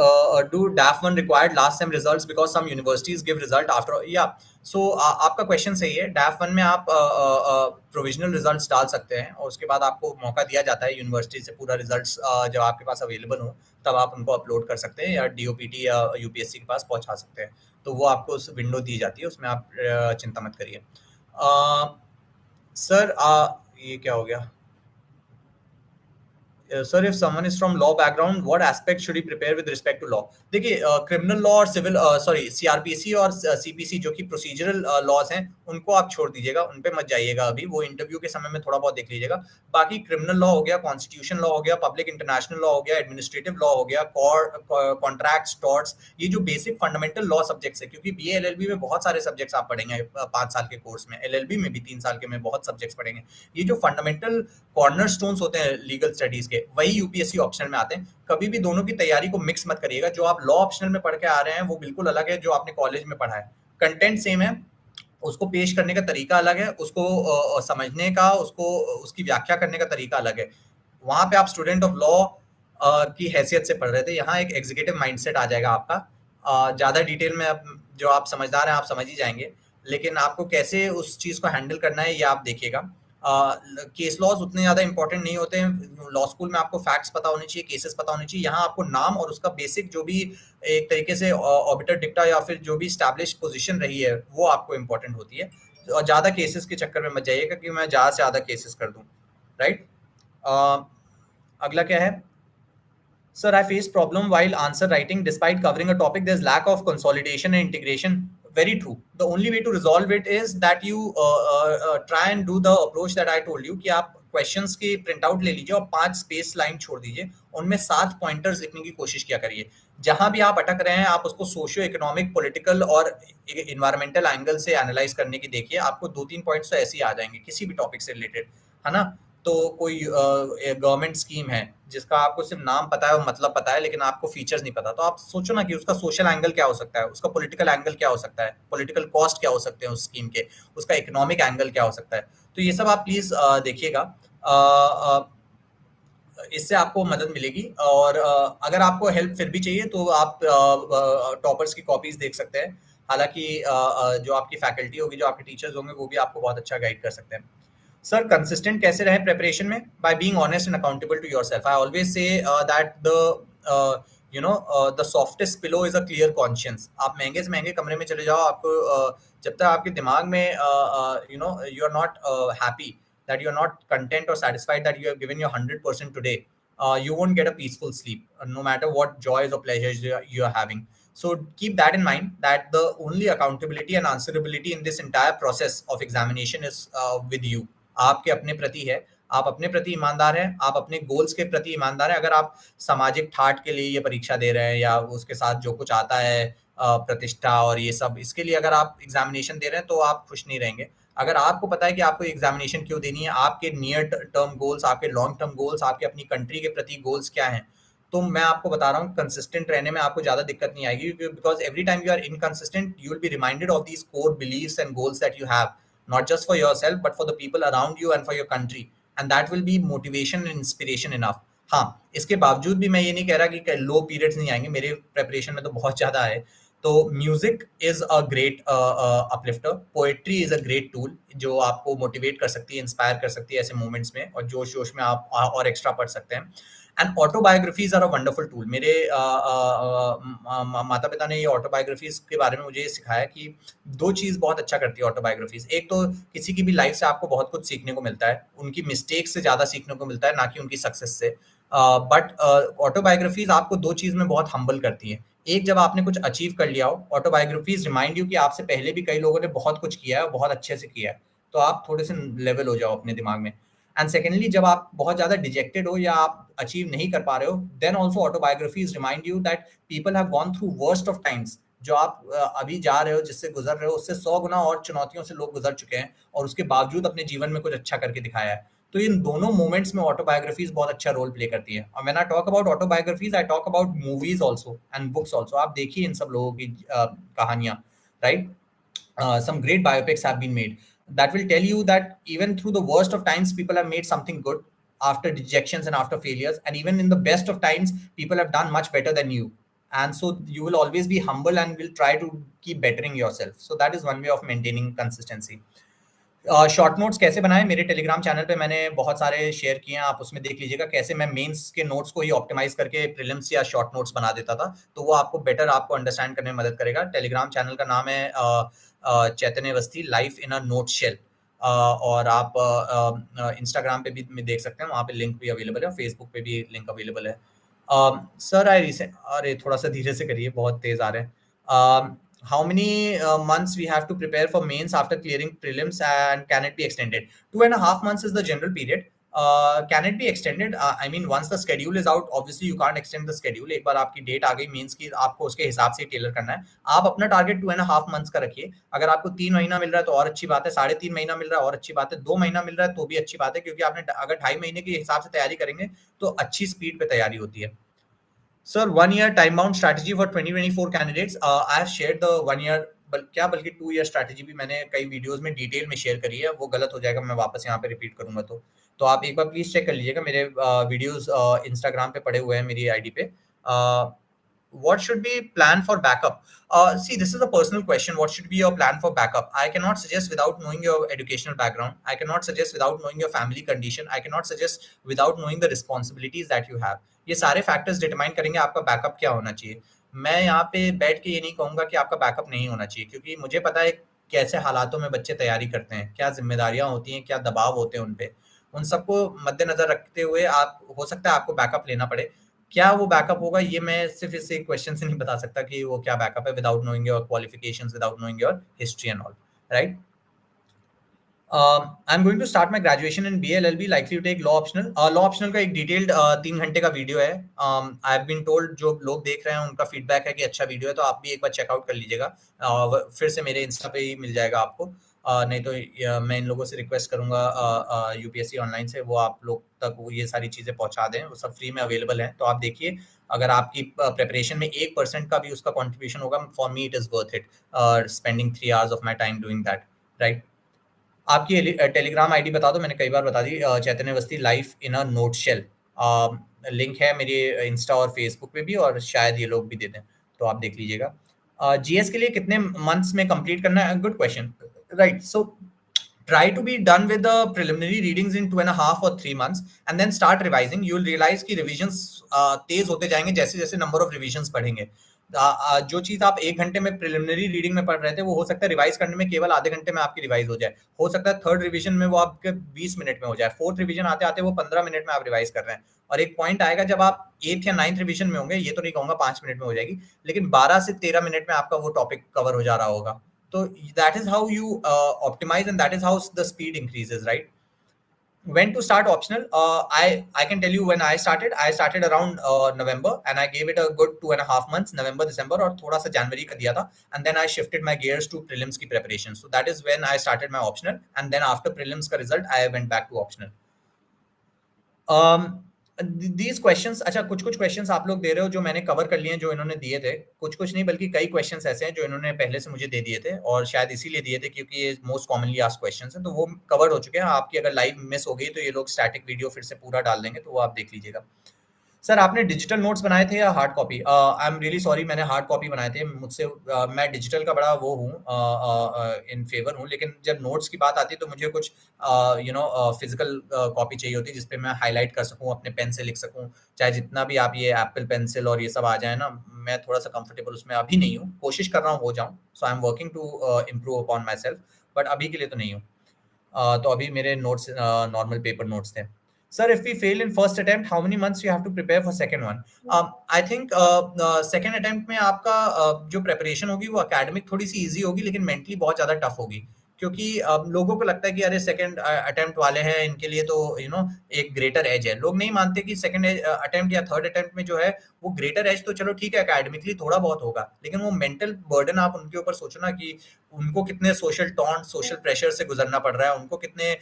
A: do DAF one required last sem results because some universities give result after. या सो आपका क्वेश्चन सही है. डैफ वन में आप प्रोविजनल रिजल्ट्स डाल सकते हैं और उसके बाद आपको मौका दिया जाता है यूनिवर्सिटी से पूरा रिजल्ट्स जब आपके पास अवेलेबल हो तब आप उनको अपलोड कर सकते हैं या डीओपीटी या यूपीएससी के पास पहुंचा सकते हैं. तो वो आपको उस विंडो दी जाती है, उसमें आप चिंता मत करिए. सर ये क्या हो गया? Sir, if someone is from law background, what aspect should he prepare with respect to law? देखिए, क्रिमिनल लॉ और सिविल सीआरपीसी और सीपीसी जो कि प्रोसीजरल लॉज हैं, उनको आप छोड़ दीजिएगा, उन पे मत जाइएगा अभी. वो इंटरव्यू के समय में थोड़ा बहुत देख लीजिएगा. बाकी क्रिमिनल लॉ हो गया, कॉन्स्टिट्यूशन लॉ हो गया, पब्लिक इंटरनेशनल लॉ हो गया, एडमिनिस्ट्रेटिव लॉ हो गया, कॉन्ट्रैक्ट्स, टॉर्ट्स, ये जो बेसिक फंडामेंटल लॉ सब्जेक्ट्स है, क्योंकि बीए एलएलबी में बहुत सारे सब्जेक्ट्स आप पढ़ेंगे 5 साल के कोर्स में, एलएलबी में भी 3 साल के में बहुत सब्जेक्ट्स पढ़ेंगे. ये जो फंडामेंटल कॉर्नर स्टोन्स होते हैं लीगल स्टडीज के, वही यूपीएससी ऑप्शनल में आते हैं. कभी भी दोनों की तैयारी को मिक्स मत करिएगा. जो आप लॉ ऑप्शनल में पढ़ के आ रहे हैं वो बिल्कुल अलग है जो आपने कॉलेज में पढ़ा है. कंटेंट सेम है, उसको पेश करने का तरीका अलग है, उसको समझने का, उसको उसकी व्याख्या करने का तरीका अलग है. वहां पे आप स्टूडेंट ऑफ लॉ की हैसियत से पढ़ रहे थे, यहाँ एक एग्जीक्यूटिव माइंडसेट आ जाएगा आपका. ज्यादा डिटेल में जो आप समझदार हैं आप समझ ही जाएंगे, लेकिन आपको कैसे उस चीज को हैंडल करना है ये आप देखिएगा. केस लॉज उतने ज्यादा इंपॉर्टेंट नहीं होते हैं. लॉ स्कूल में आपको फैक्ट्स पता होने चाहिए, केसेस पता होने चाहिए. यहाँ आपको नाम और उसका बेसिक जो भी एक तरीके से ऑबिटर डिक्टा या फिर जो भी स्टैब्लिश पोजीशन रही है वो आपको इंपॉर्टेंट होती है. और ज्यादा केसेस के चक्कर में मत जाइएगा कि मैं ज्यादा से ज्यादा केसेस कर दूं. राइट. अगला क्या है? Sir, I face problem while answer writing. Despite covering a topic, there's lack of consolidation and integration. Very true. The only way to resolve it is that you try and do the approach that I told you कि आप questions की print out ले लीजिए और 5 space line छोड़ दीजिए, उनमें 7 pointers लिखने की कोशिश किया करिए. जहां भी आप अटक रहे हैं आप उसको सोशियो इकोनॉमिक, पॉलिटिकल और इन्वायरमेंटल एंगल से एनालाइज करने की देखिए. आपको 2-3 पॉइंट्स तो ऐसे ही आ जाएंगे किसी भी टॉपिक से रिलेटेड, है ना. तो कोई गवर्नमेंट स्कीम है जिसका आपको सिर्फ नाम पता है और मतलब पता है, लेकिन आपको फीचर्स नहीं पता, तो आप सोचो ना कि उसका सोशल एंगल क्या हो सकता है, उसका पॉलिटिकल एंगल क्या हो सकता है, पॉलिटिकल कॉस्ट क्या हो सकते हैं उस स्कीम के, उसका इकोनॉमिक एंगल क्या हो सकता है. तो ये सब आप प्लीज देखिएगा. इससे आपको मदद मिलेगी. और अगर आपको हेल्प फिर भी चाहिए तो आप टॉपर्स की कॉपीज देख सकते हैं. हालांकि जो आपकी फैकल्टी होगी, जो आपके टीचर्स होंगे, वो भी आपको बहुत अच्छा गाइड कर सकते हैं. सर, कंसिस्टेंट कैसे रहे प्रिपरेशन में? By being honest and accountable to yourself. I always say that the softest pillow is a clear conscience. आप महंगे से महंगे कमरे में चले जाओ, आपको जब तक आपके दिमाग में you are not happy, that you are not content or satisfied that you have given your 100% today, you won't get a peaceful sleep, no matter what joys or pleasures you are having. So keep that in mind, that the only accountability and answerability in this entire process of examination is with you. आपके अपने प्रति है, आप अपने प्रति ईमानदार हैं, आप अपने गोल्स के प्रति ईमानदार हैं. अगर आप सामाजिक ठाट के लिए ये परीक्षा दे रहे हैं या उसके साथ जो कुछ आता है प्रतिष्ठा और ये सब, इसके लिए अगर आप एग्जामिनेशन दे रहे हैं तो आप खुश नहीं रहेंगे. अगर आपको पता है कि आपको एग्जामिनेशन क्यों देनी है, आपके नियर टर्म गोल्स, आपके लॉन्ग टर्म गोल्स, आपके अपनी कंट्री के प्रति गोल्स क्या हैं, तो मैं आपको बता रहा हूँ कंसिस्टेंट रहने में आपको ज्यादा दिक्कत नहीं आएगी. Because every time you are inconsistent you will be reminded of these core beliefs and goals that you have, not just for yourself but for the people around you and for your country, and that will be motivation and inspiration enough. हाँ, इसके बावजूद भी मैं ये नहीं कह रहा कि लो पीरियड्स नहीं आएंगे. मेरे प्रेपरेशन में तो बहुत ज्यादा है. तो music is a great uplifter, poetry is a great tool जो आपको मोटिवेट कर सकती है, इंस्पायर कर सकती है ऐसे मोमेंट्स में, और जोश जोश में आप और एक्स्ट्रा पढ़ सकते हैं. And autobiographies are a wonderful tool. मेरे माता पिता ने ये ऑटोबायोग्राफीज के बारे में मुझे ये सिखाया कि दो चीज़ बहुत अच्छा करती है ऑटोबायोग्राफीज। एक तो किसी की भी लाइफ से आपको बहुत कुछ सीखने को मिलता है, उनकी मिस्टेक से ज़्यादा सीखने को मिलता है, ना कि उनकी सक्सेस से। बट ऑटोबायोग्राफीज आपको दो चीज़ में बहुत हम्बल करती है। एक, जब आपने कुछ अचीव कर लिया हो, ऑटोबायोग्राफीज रिमाइंड यू कि आपसे पहले भी कई लोगों ने बहुत कुछ किया है और बहुत अच्छे से किया है, तो आप थोड़े से लेवल हो जाओ अपने दिमाग में। एंड सेकेंडली, जब आप बहुत ज़्यादा डिजेक्टेड हो या आप अचीव नहीं कर पा रहे हो, then also autobiographies remind you that people have gone through worst of times. जो आप अभी जा रहे हो, जिससे गुजर रहे हो, उससे 100 गुना और चुनौतियों से लोग गुजर चुके हैं और उसके बावजूद अपने जीवन में कुछ अच्छा करके दिखाया है। तो इन दोनों मोमेंट्स में ऑटोबायोग्राफीज बहुत अच्छा रोल प्ले करती है। और when I talk about autobiographies, I talk about movies also and books also. आप देखिए इन सब लोगों की कहानियां, right? Some great biopics have been made that will tell you that even through the worst of times, people have made something good after dejections and after failures, and even in the best of times, people have done much better than you. And so you will always be humble and will try to keep bettering yourself. So that is one way of maintaining consistency. Short notes कैसे बनाएं, मेरे Telegram channel पे मैंने बहुत सारे share किए हैं, आप उसमें देख लीजिएगा कैसे मैं मेंस के नोट्स को ही ऑप्टिमाइज करके प्रीलिम्स या शॉर्ट नोट्स बना देता था। तो वो आपको बेटर आपको अंडरस्टैंड करने में मदद करेगा। टेलीग्राम चैनल का नाम है Chaitanya Awasthi life in a nutshell. और आप इंस्टाग्राम पे भी देख सकते हैं, वहाँ पे लिंक भी अवेलेबल है, फेसबुक पे भी लिंक अवेलेबल है। सर आई रिसेंट, अरे थोड़ा सा धीरे से करिए, बहुत तेज आ रहे हैं। How many months we have to prepare for mains after clearing prelims, and can it be extended? 2.5 months is the general period. Can it be extended? I mean, once the schedule is out, obviously you can't extend the schedule. एक बार आपकी date आ गई mains की, आपको उसके हिसाब से Taylor करना है। आप अपना टारगेट 2.5 months का रखिए। अगर आपको 3 महीना मिल रहा है तो और अच्छी बात है, 3.5 महीना मिल रहा है और अच्छी बात है, 2 महीना मिल रहा है तो भी अच्छी बात है, क्योंकि आपने अगर 2.5 महीने के हिसाब से तैयारी करेंगे तो अच्छी स्पीड पे तैयारी होती है। Sir, 1 year time bound strategy for 2024 candidates. I have shared the 1 year, बल्कि 2 year strategy भी मैंने कई वीडियोस में डिटेल में शेयर करी है। वो गलत हो जाएगा, मैं वापस यहाँ पे रिपीट करूंगा तो आप एक बार प्लीज चेक कर लीजिएगा। मेरे वीडियोस इंस्टाग्राम पे पड़े हुए हैं, मेरी आईडी पे। What should be plan for backup? See, this is a personal question. What should be your plan for backup? I cannot suggest without knowing your educational background. I cannot suggest without knowing your family condition. I cannot suggest without knowing the responsibilities that you have. ये सारे factors determine करेंगे आपका backup क्या होना चाहिए। मैं यहाँ पे बैठ के ये नहीं कहूँगा कि आपका बैकअप नहीं होना चाहिए, क्योंकि मुझे पता है कैसे हालातों में बच्चे तैयारी करते हैं, क्या जिम्मेदारियां होती हैं, क्या दबाव होते हैं उन पे। उन सबको मद्देनजर रखते हुए आप, हो सकता है आपको बैकअप लेना पड़े। क्या वो बैकअप होगा, ये मैं सिर्फ इस एक क्वेश्चन से नहीं बता सकता कि वो क्या बैकअप है, without knowing your qualifications, without knowing your history and all, right? I'm going to start my graduation in BLLB, likely to take law optional. Law optional का एक डिटेल्ड 3 घंटे का वीडियो है। आई हैव बीन टोल्ड, जो लोग देख रहे हैं उनका फीडबैक है कि अच्छा वीडियो है, तो आप भी एक बार चेकआउट कर लीजिएगा। फिर से मेरे इंस्टा पे ही मिल जाएगा आपको। नहीं तो मैं इन लोगों से रिक्वेस्ट करूंगा यूपीएससी ऑनलाइन से, वो आप लोग तक वो ये सारी चीज़ें पहुंचा दें। वो सब फ्री में अवेलेबल हैं, तो आप देखिए। अगर आपकी प्रिपरेशन में 1% का भी उसका कॉन्ट्रीब्यूशन होगा, for me it is worth it, spending 3 hours of my time doing that, right? आपकी टेलीग्राम आईडी बता दो, मैंने कई बार बता दी। Chaitanya Awasthi life in a nutshell. Link है मेरे इंस्टा और फेसबुक पे भी, और शायद ये लोग भी दे दें, तो आप देख लीजिएगा। जीएस के लिए कितने मंथ्स में कंप्लीट करना है? Good question, right? So try to be done with the preliminary readings in 2.5 or 3 months, and then start revising. You will realize कि revisions तेज होते जाएंगे जैसे जैसे number of revisions बढ़ेंगे। जो चीज आप 1 घंटे में प्रिलिमिनरी रीडिंग में पढ़ रहे थे, वो हो सकता है रिवाइज करने में केवल आधे घंटे में आपकी रिवाइज हो जाए। हो सकता है थर्ड रिवीजन में वो आपके 20 मिनट में हो जाए। फोर्थ रिवीजन आते आते वो 15 मिनट में आप रिवाइज कर रहे हैं। और एक पॉइंट आएगा जब आप 8th या 9th रिवीजन में होंगे, ये तो नहीं कहूंगा 5 मिनट में हो जाएगी, लेकिन 12 से 13 मिनट में आपका वो टॉपिक कवर हो जा रहा होगा। So that is how you optimize, and that is how the speed increases, right? When to start optional? I can tell you when I started. I started around November, and I gave it a good 2.5 months, November, December, और थोड़ा सा जनवरी का दिया था, and then I shifted my gears to prelims की preparation. So that is when I started my optional, and then after prelims का result, I went back to optional. These questions, अच्छा कुछ कुछ क्वेश्चंस आप लोग दे रहे हो जो मैंने कवर कर लिए हैं, जो इन्होंने दिए थे। कुछ कुछ नहीं, बल्कि कई क्वेश्चंस ऐसे हैं जो इन्होंने पहले से मुझे दे दिए थे, और शायद इसीलिए दिए थे क्योंकि ये मोस्ट कॉमनली आस्क्ड क्वेश्चंस हैं, तो वो कवर हो चुके हैं। आपकी अगर लाइव मिस हो गई तो ये लोग स्टैटिक वीडियो फिर से पूरा डाल देंगे, तो वो आप देख लीजिएगा। सर आपने डिजिटल नोट्स बनाए थे या hard copy? I am really sorry, मैंने हार्ड कॉपी बनाए थे। मुझसे मैं डिजिटल का बड़ा वो हूँ, इन फेवर हूँ, लेकिन जब नोट्स की बात आती है तो मुझे कुछ फिजिकल कॉपी चाहिए होती है जिसपे मैं हाईलाइट कर सकूँ, अपने पेन से लिख सकूँ। चाहे जितना भी आप ये एप्पल पेंसिल और ये सब आ जाए ना, मैं थोड़ा सा कंफर्टेबल उसमें अभी नहीं हूँ, कोशिश कर रहा हूँ हो जाऊँ। So I am working to improve upon myself, but अभी के लिए तो नहीं हूँ। तो अभी मेरे नोट्स नॉर्मल पेपर नोट्स थे। Sir, if we fail in first attempt, how many months you have to prepare for second one? I think second attempt में आपका जो प्रिपरेशन होगी वो एकेडमिक थोड़ी सी इजी होगी, लेकिन मेंटली बहुत ज्यादा टफ होगी, क्योंकि लोगों को लगता है कि अरे सेकंड अटेम्प्ट वाले हैं, इनके लिए तो एक ग्रेटर एज है। लोग नहीं मानते कि सेकंड अटेम्प्ट या थर्ड अटेम्प्ट में जो है वो ग्रेटर एज तो चलो ठीक है एकेडमिकली थोड़ा बहुत होगा, लेकिन वो मेंटल बर्डन आप उनके ऊपर सोचो ना कि उनको कितने सोशल टॉन्ट, सोशल प्रेशर से गुजरना पड़ रहा है, उनको कितने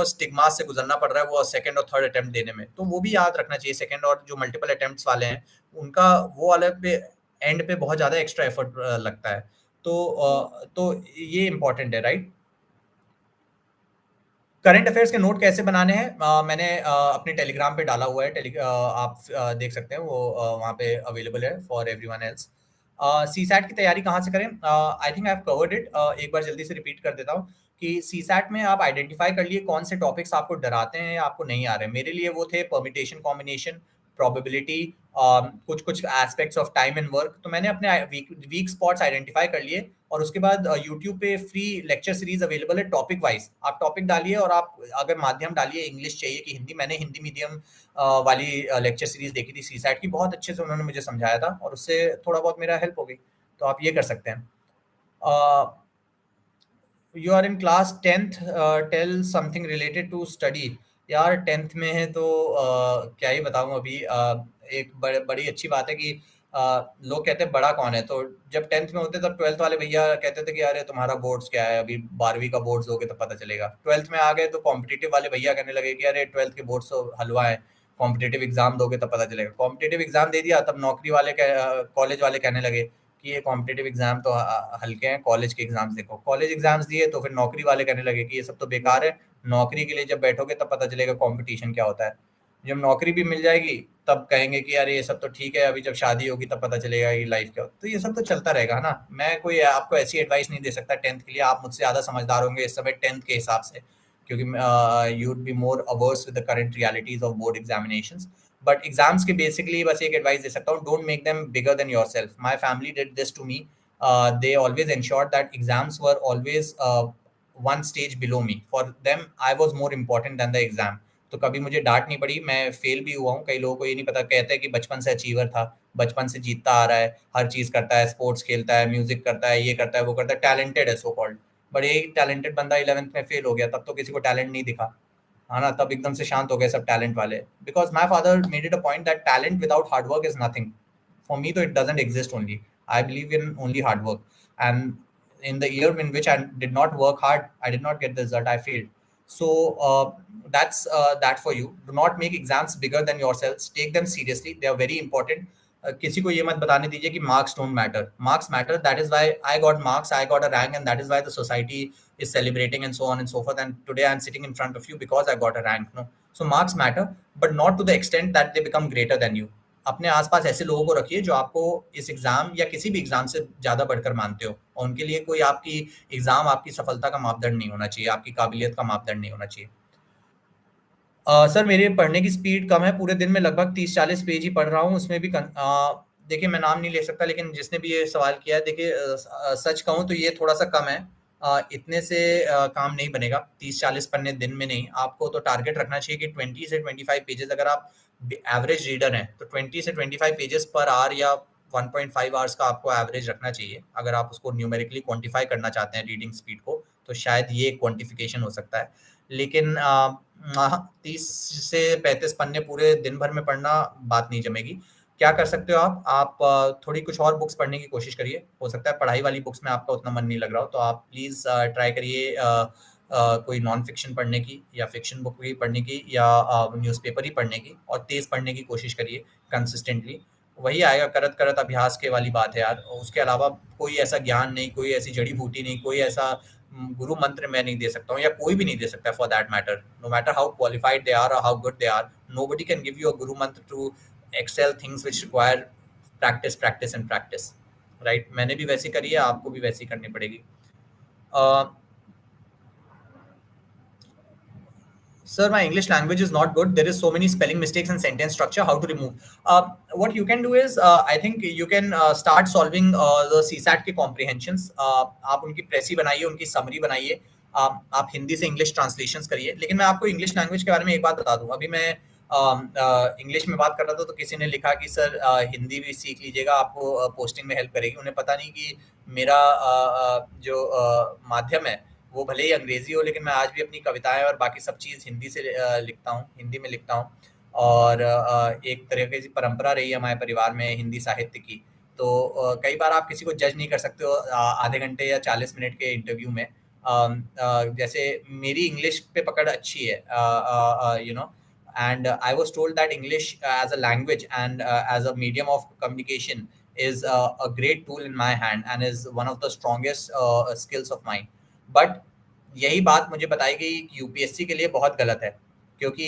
A: स्टिग्मा से गुजरना पड़ रहा है वो सेकंड और थर्ड अटेम्प्ट देने में। तो वो भी याद रखना चाहिए, सेकंड और जो मल्टीपल अटेम्प्ट्स वाले हैं उनका वो वाले पे एंड पे बहुत ज्यादा एक्स्ट्रा एफर्ट लगता है। तो ये इंपॉर्टेंट है, राइट? करंट अफेयर्स के नोट कैसे बनाने हैं, मैंने अपने टेलीग्राम पे डाला हुआ है। आप देख सकते हैं, वो वहाँ पे अवेलेबल है for everyone else. C SAT की तैयारी कहाँ से करें? I think I have covered it. एक बार जल्दी से रिपीट कर देता हूँ कि सी सैट में आप आइडेंटिफाई कर लिए कौन से टॉपिक्स आपको डराते हैं या आपको नहीं आ रहे। मेरे लिए वो थे परमिटेशन कॉम्बिनेशन, प्रोबेबिलिटी, कुछ कुछ aspects of time and work. तो मैंने अपने वीक स्पॉट्स आइडेंटिफाई कर लिए, और उसके बाद यूट्यूब पे फ्री लेक्चर सीरीज अवेलेबल है टॉपिक वाइज। आप टॉपिक डालिए और आप अगर माध्यम डालिए इंग्लिश चाहिए कि हिंदी, मैंने हिंदी मीडियम वाली लेक्चर सीरीज देखी थी सी सैट की, बहुत अच्छे से उन्होंने मुझे समझाया था और उससे थोड़ा बहुत मेरा हेल्प हो गई। तो आप ये कर सकते हैं। You are in class 10th, tell something related to study. यार 10th में है तो क्या ही बताऊं अभी। एक बड़ी अच्छी बात है कि लोग कहते हैं बड़ा कौन है, तो जब 10th में होते तब 12th वाले भैया कहते थे कि अरे तुम्हारा बोर्ड्स क्या है, अभी 12वीं का बोर्ड्स दोगे तो पता चलेगा। 12th में आ गए तो कॉम्पिटिटिव वाले भैया कहने लगे कि अरे 12th के बोर्ड्स तो हलवा है, कॉम्पिटिटिव एग्जाम दोगे तब पता चलेगा। कॉम्पिटिटिव एग्जाम दे दिया तब नौकरी वाले कॉलेज वाले कहने लगे कि ये कॉम्पिटिटिव एग्जाम तो हल्के हैं, कॉलेज के एग्जाम्स देखो। कॉलेज एग्जाम्स दिए तो फिर नौकरी वाले कहने लगे कि ये सब तो बेकार है, नौकरी के लिए जब बैठोगे तब पता चलेगा कंपटीशन क्या होता है। जब नौकरी भी मिल जाएगी तब कहेंगे कि यार ये सब तो ठीक है, अभी जब शादी होगी तब पता चलेगा कि लाइफ क्या होता है। तो ये सब तो चलता रहेगा है ना। मैं कोई आपको ऐसी एडवाइस नहीं दे सकता 10th के लिए, आप मुझसे ज़्यादा समझदार होंगे इस समय 10th के हिसाब से, क्योंकि you would be more hours with the current realities of board examinations. But exams के बेसिकली बस एक एडवाइस दे सकता हूँ, don't make them bigger than yourself. My family did this to me. They always ensured that exams were always one stage below me. For them I was more important than the exam. तो कभी मुझे डांट नहीं पड़ी, मैं fail भी हुआ हूँ। कई लोगों को ये नहीं पता, कहते हैं कि बचपन से अचीवर था, बचपन से जीतता आ रहा है, हर चीज करता है, स्पोर्ट्स खेलता है, म्यूजिक करता है, ये करता है, वो करता है, टैलेंटेड है सो कॉल्ड। बट यही टैलेंटेड बंदा 11th में फेल हो गया, तब तो किसी को टैलेंट नहीं दिखा, है ना। तब एकदम से शांत हो गए सब टैलेंट वाले, because my father made it a point that talent without hard work is nothing. For me, though, it doesn't exist only. I believe in only hard work. And in the year in which I did not work hard, I did not get the result. I failed. So that's for you. Do not make exams bigger than yourselves. Take them seriously. They are very important. किसी को ये मत बताने दीजिए कि marks don't matter. Marks matter. That is why I got marks. I got a rank, and that is why the society is celebrating and so on and so forth. And today I'm sitting in front of you because I got a rank. No, so marks matter, but not to the extent that they become greater than you. अपने आसपास ऐसे लोगों को रखिए जो आपको इस exam या किसी भी एग्जाम से ज्यादा बढ़कर मानते हो, और उनके लिए कोई आपकी एग्जाम आपकी सफलता का मापदंड नहीं होना चाहिए, आपकी काबिलियत का मापदंड नहीं होना चाहिए। सर, मेरी पढ़ने की स्पीड कम है, पूरे दिन में लगभग 30-40 पेज ही पढ़ रहा हूँ, उसमें भी देखिए मैं नाम नहीं ले सकता, लेकिन जिसने भी ये सवाल किया है, देखिए सच कहूँ तो ये थोड़ा सा कम है। इतने से काम नहीं बनेगा, 30-40 पन्ने दिन में नहीं। आपको तो टारगेट रखना चाहिए कि 20 से 25 पेजेस, अगर आप एवरेज रीडर हैं तो 20 से 25 पेजेस पर आवर या 1.5 आवर्स का आपको एवरेज रखना चाहिए। अगर आप उसको न्यूमेरिकली क्वांटिफाई करना चाहते हैं रीडिंग स्पीड को, तो शायद ये क्वांटिफिकेशन हो सकता है। लेकिन 30 से 35 पन्ने पूरे दिन भर में पढ़ना बात नहीं जमेगी। क्या कर सकते हो आप थोड़ी कुछ और बुक्स पढ़ने की कोशिश करिए। हो सकता है पढ़ाई वाली बुक्स में आपका उतना मन नहीं लग रहा हो, तो आप प्लीज़ ट्राई करिए कोई नॉन फिक्शन पढ़ने की या फिक्शन बुक ही पढ़ने की या न्यूज़पेपर ही पढ़ने की, और तेज़ पढ़ने की कोशिश करिए कंसिस्टेंटली। वही आएगा, करत करत अभ्यास के वाली बात है यार। उसके अलावा कोई ऐसा ज्ञान नहीं, कोई ऐसी जड़ी बूटी नहीं, कोई ऐसा गुरु मंत्र मैं नहीं दे सकता हूँ, या कोई भी नहीं दे सकता for that matter, no matter how qualified they are और how good they are, nobody can give you a guru mantra to excel things which require practice practice and practice, right? मैंने भी वैसी करी है, आपको भी वैसी करनी पड़ेगी। Sir, my English language is not good. There is so many spelling mistakes and sentence structure. How to remove? What you can do is, I think you can start solving the CSAT के comprehensions. आप उनकी प्रेसी बनाइए, उनकी summary बनाइए. आप हिंदी से English translations करिए. लेकिन मैं आपको इंग्लिश लैंग्वेज के बारे में एक बात बता दूं. अभी मैं इंग्लिश में बात कर रहा था, तो किसी ने लिखा कि सर हिंदी भी सीख लीजिएगा, आपको पोस्टिंग में हेल्प करेगी. उन्हें पता नहीं कि मेरा जो माध्यम है वो भले ही अंग्रेजी हो, लेकिन मैं आज भी अपनी कविताएं और बाकी सब चीज़ हिंदी से लिखता हूँ, हिंदी में लिखता हूँ. और एक तरह की परंपरा रही है हमारे परिवार में हिंदी साहित्य की. तो कई बार आप किसी को जज नहीं कर सकते हो आधे घंटे या 40 मिनट के इंटरव्यू में. जैसे मेरी इंग्लिश पे पकड़ अच्छी है, you know, and I was told that English as a language and as a medium of communication is a great tool in my hand and is one of the strongest skills of mine. But यही बात मुझे बताई गई कि UPSC के लिए बहुत गलत है, क्योंकि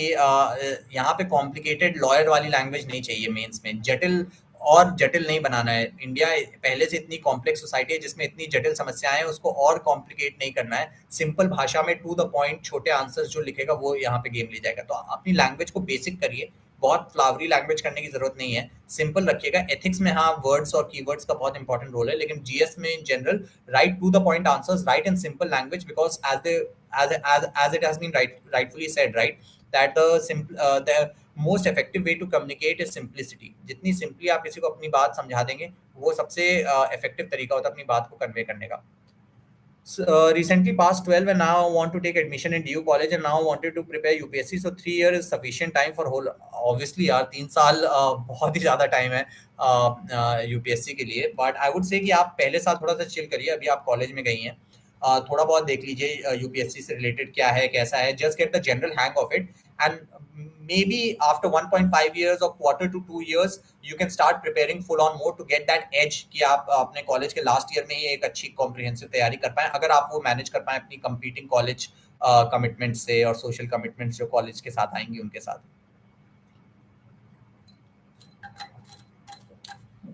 A: यहाँ पे कॉम्प्लिकेटेड लॉयर वाली लैंग्वेज नहीं चाहिए. मेंस में जटिल और जटिल नहीं बनाना है. इंडिया पहले से इतनी कॉम्प्लेक्स सोसाइटी है जिसमें इतनी जटिल समस्याएं हैं, उसको और कॉम्प्लिकेट नहीं करना है. सिंपल भाषा में टू द पॉइंट छोटे आंसर्स जो लिखेगा वो यहाँ पे गेम ले जाएगा. तो अपनी लैंग्वेज को बेसिक करिए, बहुत फ्लावरी लैंग्वेज करने की जरूरत नहीं है, सिंपल रखिएगा. एथिक्स में हाँ वर्ड्स और कीवर्ड्स का बहुत इंपॉर्टेंट रोल है, लेकिन जीएस में in general write to the point answers, write in simple language, because as it has been rightfully said, right, that the most effective way to communicate is simplicity. जितनी simply आप किसी को अपनी बात समझा देंगे, वो सबसे इफेक्टिव तरीका होता है अपनी बात को कन्वे करने का. Recently passed 12 and now want to take admission in DU college and now wanted to prepare UPSC. So 3 years is sufficient time for whole. Obviously यार 3 साल बहुत ही ज़्यादा टाइम है UPSC के लिए. But I would say कि आप पहले साल थोड़ा सा चिल करिए. अभी आप कॉलेज में गई हैं, थोड़ा बहुत देख लीजिए UPSC से रिलेटेड क्या है कैसा है. Just get the general hang of it and maybe after 1.5 years or quarter to 2 years you can start preparing full on more to get that edge कि आप अपने कॉलेज के लास्ट ईयर में ही एक अच्छी कॉम्प्रिहेंसिव तैयारी कर पाएं, अगर आप वो मैनेज कर पाएं अपनी कंपीटिंग कॉलेज कमिटमेंट से और सोशल कमिटमेंट्स जो कॉलेज के साथ आएंगी उनके साथ.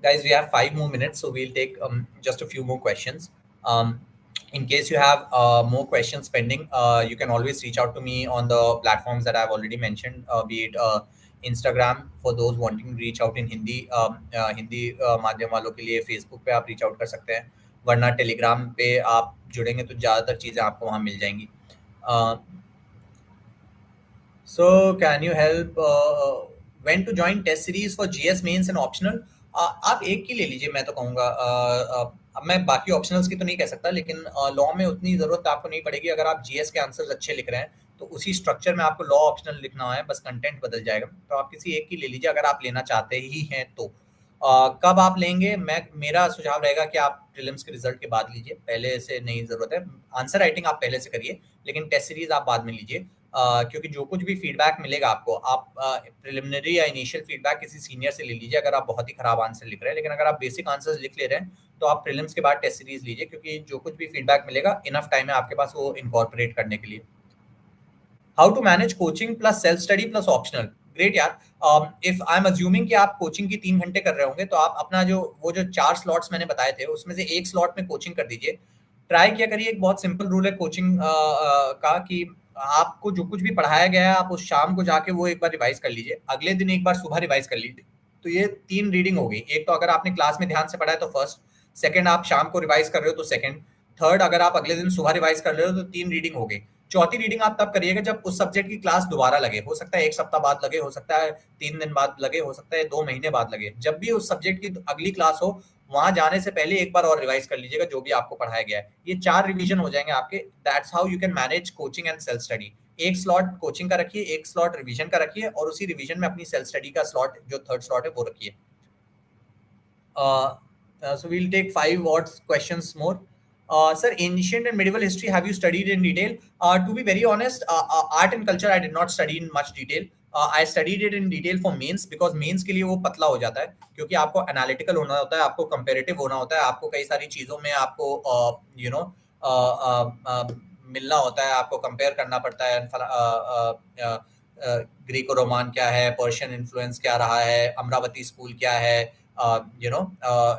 A: Guys, we have 5 more minutes, so we'll take just a few more questions. In case you have more questions pending, you can always reach out to me on the platforms that I've already mentioned, be it Instagram for those wanting to reach out in Hindi, Hindi माध्यम वालों के लिए Facebook पे आप reach out कर सकते हैं, वरना Telegram पे आप जुड़ेंगे तो ज़्यादातर चीज़ें आपको वहाँ मिल जाएंगी. So can you help when to join test series for GS mains and optional? आप एक की ले लीजिए, मैं तो कहूँगा. अब मैं बाकी ऑप्शनल्स की तो नहीं कह सकता, लेकिन लॉ में उतनी ज़रूरत आपको नहीं पड़ेगी. अगर आप जीएस के आंसर्स अच्छे लिख रहे हैं तो उसी स्ट्रक्चर में आपको लॉ ऑप्शनल लिखना है, बस कंटेंट बदल जाएगा. तो आप किसी एक की ले लीजिए अगर आप लेना चाहते ही हैं तो. कब आप लेंगे? मेरा सुझाव रहेगा कि आप प्रीलिम्स के रिजल्ट के बाद लीजिए, पहले से नहीं ज़रूरत है. आंसर राइटिंग आप पहले से करिए, लेकिन टेस्ट सीरीज आप बाद में लीजिए. क्योंकि जो कुछ भी फीडबैक मिलेगा आपको, आप प्रिलिमिनरी या इनिशियल फीडबैक किसी सीनियर से ले लीजिए अगर आप बहुत ही खराब आंसर लिख रहे हैं. लेकिन अगर आप बेसिक आंसर्स लिख ले रहे हैं तो आप प्रीलिम्स के बाद टेस्ट सीरीज लीजिए, क्योंकि जो कुछ भी फीडबैक मिलेगा इनफ टाइम है आपके पास वो इनकॉर्पोरेट करने के लिए. How to manage coaching plus self study plus optional? Great यार. इफ आई एम अज्यूमिंग कि आप कोचिंग की 3 घंटे कर रहे होंगे, तो आप अपना जो 4 स्लॉट्स मैंने बताए थे उसमें से एक स्लॉट में कोचिंग कर दीजिए. ट्राई किया करिए, एक बहुत सिंपल रूल है कोचिंग का कि आपको जो कुछ भी पढ़ाया गया है आप उस शाम को जाके वो एक बार रिवाइज कर लीजिए, अगले दिन एक बार सुबह रिवाइज कर लीजिए. तो ये 3 रीडिंग हो गई. एक तो अगर आपने क्लास में ध्यान से पढ़ा है तो फर्स्ट, सेकंड आप शाम को रिवाइज कर रहे हो तो सेकंड, थर्ड अगर आप अगले दिन सुबह रिवाइज कर रहे हो तो 3 रीडिंग हो गई. चौथी रीडिंग आप तब करिएगा जब उस सब्जेक्ट की क्लास दोबारा लगे. हो सकता है 1 सप्ताह बाद लगे, हो सकता है 3 दिन बाद लगे, हो सकता है 2 महीने बाद लगे. जब भी उस सब्जेक्ट की अगली क्लास हो, वहां जाने से पहले एक बार और रिवाइज कर लीजिएगा जो भी आपको पढ़ाया गया है. ये 4 रिवीजन हो जाएंगे आपके. That's how you can manage coaching and self study. एक स्लॉट कोचिंग का रखिए, एक स्लॉट रिवीजन का रखिए, और उसी रिवीजन में अपनी सेल्फ स्टडी का स्लॉट जो थर्ड स्लॉट है वो रखिए. So we'll take 5 odd questions more. Sir, ancient and medieval history, have you studied in detail? To be very honest, art and culture I did not study in much detail. I studied it in detail for mains, because mains के लिए वो पतला हो जाता है, क्योंकि आपको analytical होना होता है, आपको कंपेरेटिव होना होता है, आपको कई सारी चीज़ों में आपको मिलना होता है, आपको कंपेयर करना पड़ता है, ग्रीको रोमान क्या है, पर्शियन इन्फ्लुएंस क्या रहा है, अमरावती स्कूल क्या है,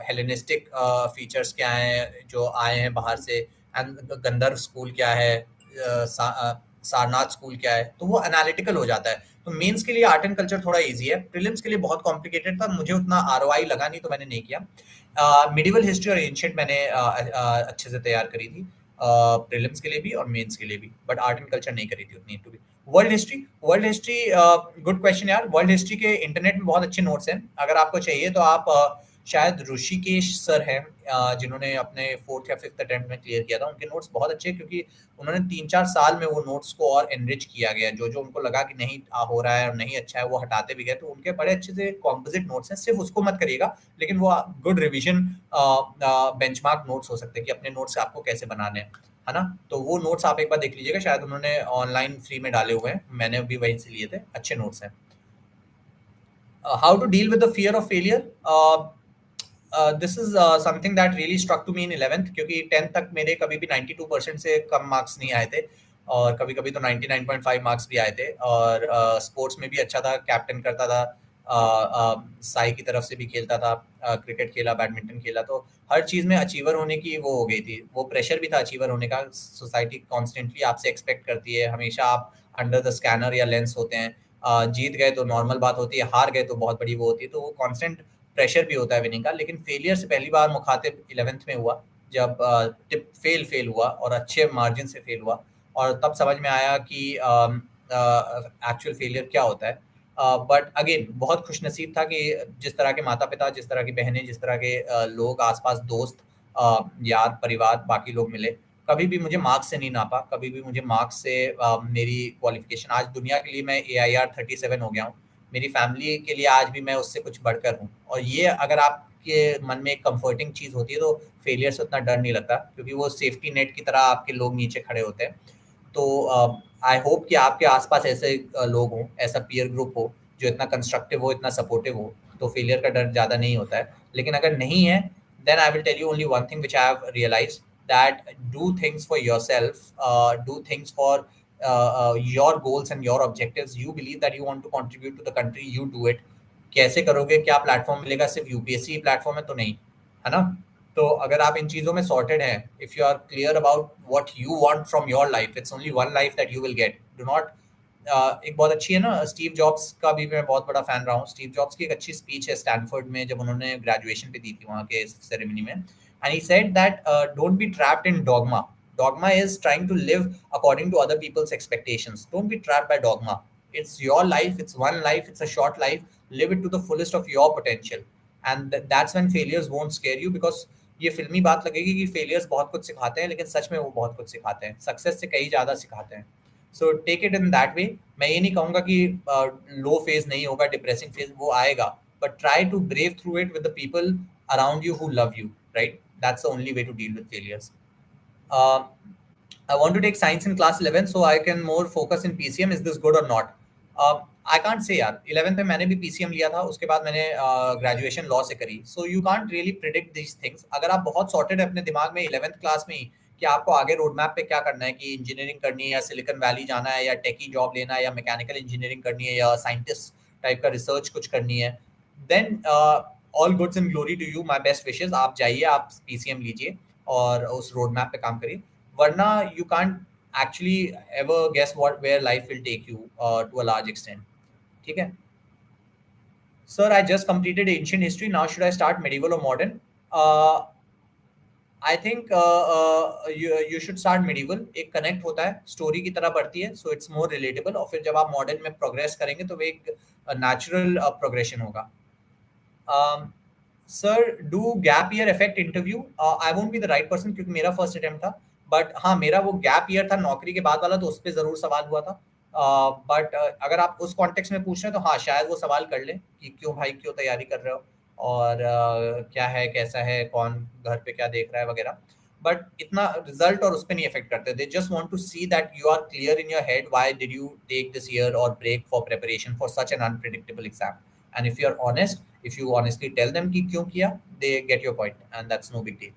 A: हेलेनिस्टिक फीचर्स क्या हैं जो आए हैं बाहर से, एंड गंधर्व स्कूल क्या है, सारनाथ स्कूल क्या है, तो वो एनालिटिकल हो जाता है। तो मेंस के लिए आर्ट एंड कल्चर थोड़ा इजी है, प्रीलिम्स के लिए बहुत कॉम्प्लिकेटेड था, मुझे उतना आरओआई लगा नहीं तो मैंने नहीं किया। मिडिवल हिस्ट्री और एंशिएंट मैंने अच्छे से तैयार करी थी, प्रीलिम्स के लिए भी और मेंस के लिए भी, बट आर्ट एंड कल्चर नहीं करी थी उतनी to be. World history good question यार। वर्ल्ड हिस्ट्री के इंटरनेट में बहुत अच्छे नोट्स हैं, अगर आपको चाहिए तो आप शायद ऋषिकेश सर हैं जिन्होंने अपने 4th या 5th अटेम्प्ट में क्लियर किया था, उनके नोट्स बहुत अच्छे हैं क्योंकि उन्होंने 3-4 साल में वो नोट्स को और एनरिच किया गया, जो जो उनको लगा कि नहीं हो रहा है और नहीं अच्छा है वो हटाते भी गए, तो उनके बड़े अच्छे से कॉम्पोजिट नोट्स हैं। सिर्फ उसको मत करिएगा, लेकिन वो गुड रिविजन बेंचमार्क नोट्स हो सकते हैं कि अपने नोट्स आपको कैसे बनाने हैं, है ना? तो वो नोट्स आप एक बार देख लीजिएगा, शायद उन्होंने ऑनलाइन फ्री में डाले हुए हैं, मैंने भी वहीं से लिए थे, अच्छे नोट्स हैं। How to deal with the fear of failure? This is something that really struck to me in 11th, क्योंकि 10th तक मेरे कभी भी 92% से कम मार्क्स नहीं आए थे, और कभी कभी तो 99.5 मार्क्स भी आए थे, और स्पोर्ट्स में भी अच्छा था, कैप्टन करता था, साई की तरफ से भी खेलता था, क्रिकेट खेला, बैडमिंटन खेला, तो हर चीज़ में अचीवर होने की वो हो गई थी, वो प्रेशर भी था अचीवर होने का। सोसाइटी कॉन्स्टेंटली आपसे एक्सपेक्ट करती है, हमेशा आप अंडर द स्कैनर या लेंस होते हैं, जीत गए तो नॉर्मल बात होती है, हार गए तो बहुत बड़ी वो होती है, तो वो कांस्टेंट प्रेशर भी होता है विनिंग का। लेकिन फेलियर से पहली बार मुखातिब 11th में हुआ, जब टिप फेल हुआ और अच्छे मार्जिन से फेल हुआ, और तब समझ में आया कि एक्चुअल फेलियर क्या होता है। बट अगेन बहुत खुशनसीब था कि जिस तरह के माता पिता, जिस तरह की बहनें, जिस तरह के लोग आसपास, दोस्त, यार, परिवार, बाकी लोग मिले, कभी भी मुझे मार्क्स से नहीं नापा, कभी भी मुझे मार्क्स से मेरी क्वालिफिकेशन, आज दुनिया के लिए मैं AIR 37 हो गया हूँ, मेरी फैमिली के लिए आज भी मैं उससे कुछ बढ़कर हूँ, और ये अगर आपके मन में एक कंफर्टिंग चीज़ होती है तो फेलियर से उतना डर नहीं लगता, क्योंकि वो सेफ्टी नेट की तरह आपके लोग नीचे खड़े होते हैं। तो आई होप कि आपके आसपास ऐसे लोग हों, ऐसा पीयर ग्रुप हो जो इतना कंस्ट्रक्टिव हो, इतना सपोर्टिव हो, तो फेलियर का डर ज़्यादा नहीं होता है। लेकिन अगर नहीं है, then I will tell you only one thing which I have realised, that do things for yourself, do things for your goals and your objectives. You believe that you want to contribute to the country, you do it. कैसे करोगे, क्या platform मिलेगा, सिर्फ UPSC platform है तो नहीं, है ना? तो अगर आप इन चीज़ों में सॉर्टेड हैं, if you are clear about what you want from your life, it's only one life that you will get, do not. एक बहुत अच्छी है ना, स्टीव जॉब्स का भी मैं बहुत बड़ा फैन रहा हूँ। स्टीव जॉब्स की एक अच्छी स्पीच है स्टैनफोर्ड में, जब उन्होंने ग्रेजुएशन पे दी थी वहाँ के सेरेमनी में, and he said that don't be trapped in dogma is trying to live according to other people's expectations. Don't be trapped by dogma. It's your life, it's one life, it's a short life. Live it to the fullest of your potential, and that's when failures won't scare you, because ये फिल्मी बात लगेगी कि failures बहुत कुछ सिखाते हैं, लेकिन सच में वो बहुत कुछ सिखाते हैं, सक्सेस से कहीं ज़्यादा सिखाते हैं। So take it in that way. मैं ये नहीं कहूँगा कि लो फेज नहीं होगा, डिप्रेसिंग फेज वो आएगा, but try to brave through it with the people around you who love you, right? That's the only way to deal with failures. Uh, I want to take science in class 11 so I can more focus in PCM. Is this good or not? I can't say यार। 11th में मैंने भी PCM लिया था, उसके बाद मैंने graduation law से करी, so you can't really predict these things। अगर आप बहुत सॉर्टेड है अपने दिमाग में 11th क्लास में ही कि आपको आगे रोड मैप पे क्या करना है, कि इंजीनियरिंग करनी है या सिलिकॉन वैली जाना है या टेकी जॉब लेना है या मैकेनिकल इंजीनियरिंग करनी है या साइंटिस्ट टाइप का रिसर्च कुछ करनी है, then all goods and glory to you, my best wishes. आप जाइए, आप PCM लीजिए और उस रोड मैप पे काम करिए, वरना you can't actually ever guess what where life will take you to a large extent. ठीक है? Sir, I just completed ancient history. Now should I start medieval or modern? I think you should start medieval. एक connect होता है, story की तरह बढ़ती है, so it's more relatable, और फिर जब आप मॉडर्न में प्रोग्रेस करेंगे तो वो एक नेचुरल प्रोग्रेशन होगा। Sir, do gap year affect interview? I won't be the right person क्योंकि मेरा फर्स्ट अटेम्प्ट था, बट हाँ, मेरा वो गैप ईयर था नौकरी के बाद वाला, तो उस पर ज़रूर सवाल हुआ था। बट अगर आप उस कॉन्टेक्स्ट में पूछ रहे हैं तो हाँ, शायद वो सवाल कर लें कि क्यों भाई, क्यों तैयारी कर रहे हो, और क्या है, कैसा है, कौन घर पे क्या देख रहा है वगैरह। बट इतना रिजल्ट और उस पर नहीं इफेक्ट करते, they just want to see that you are clear in your head why did you take this year और break for preparation for such an unpredictable exam. And if you're honest, if you honestly tell them कि क्यों किया, they get your point, and that's no big deal.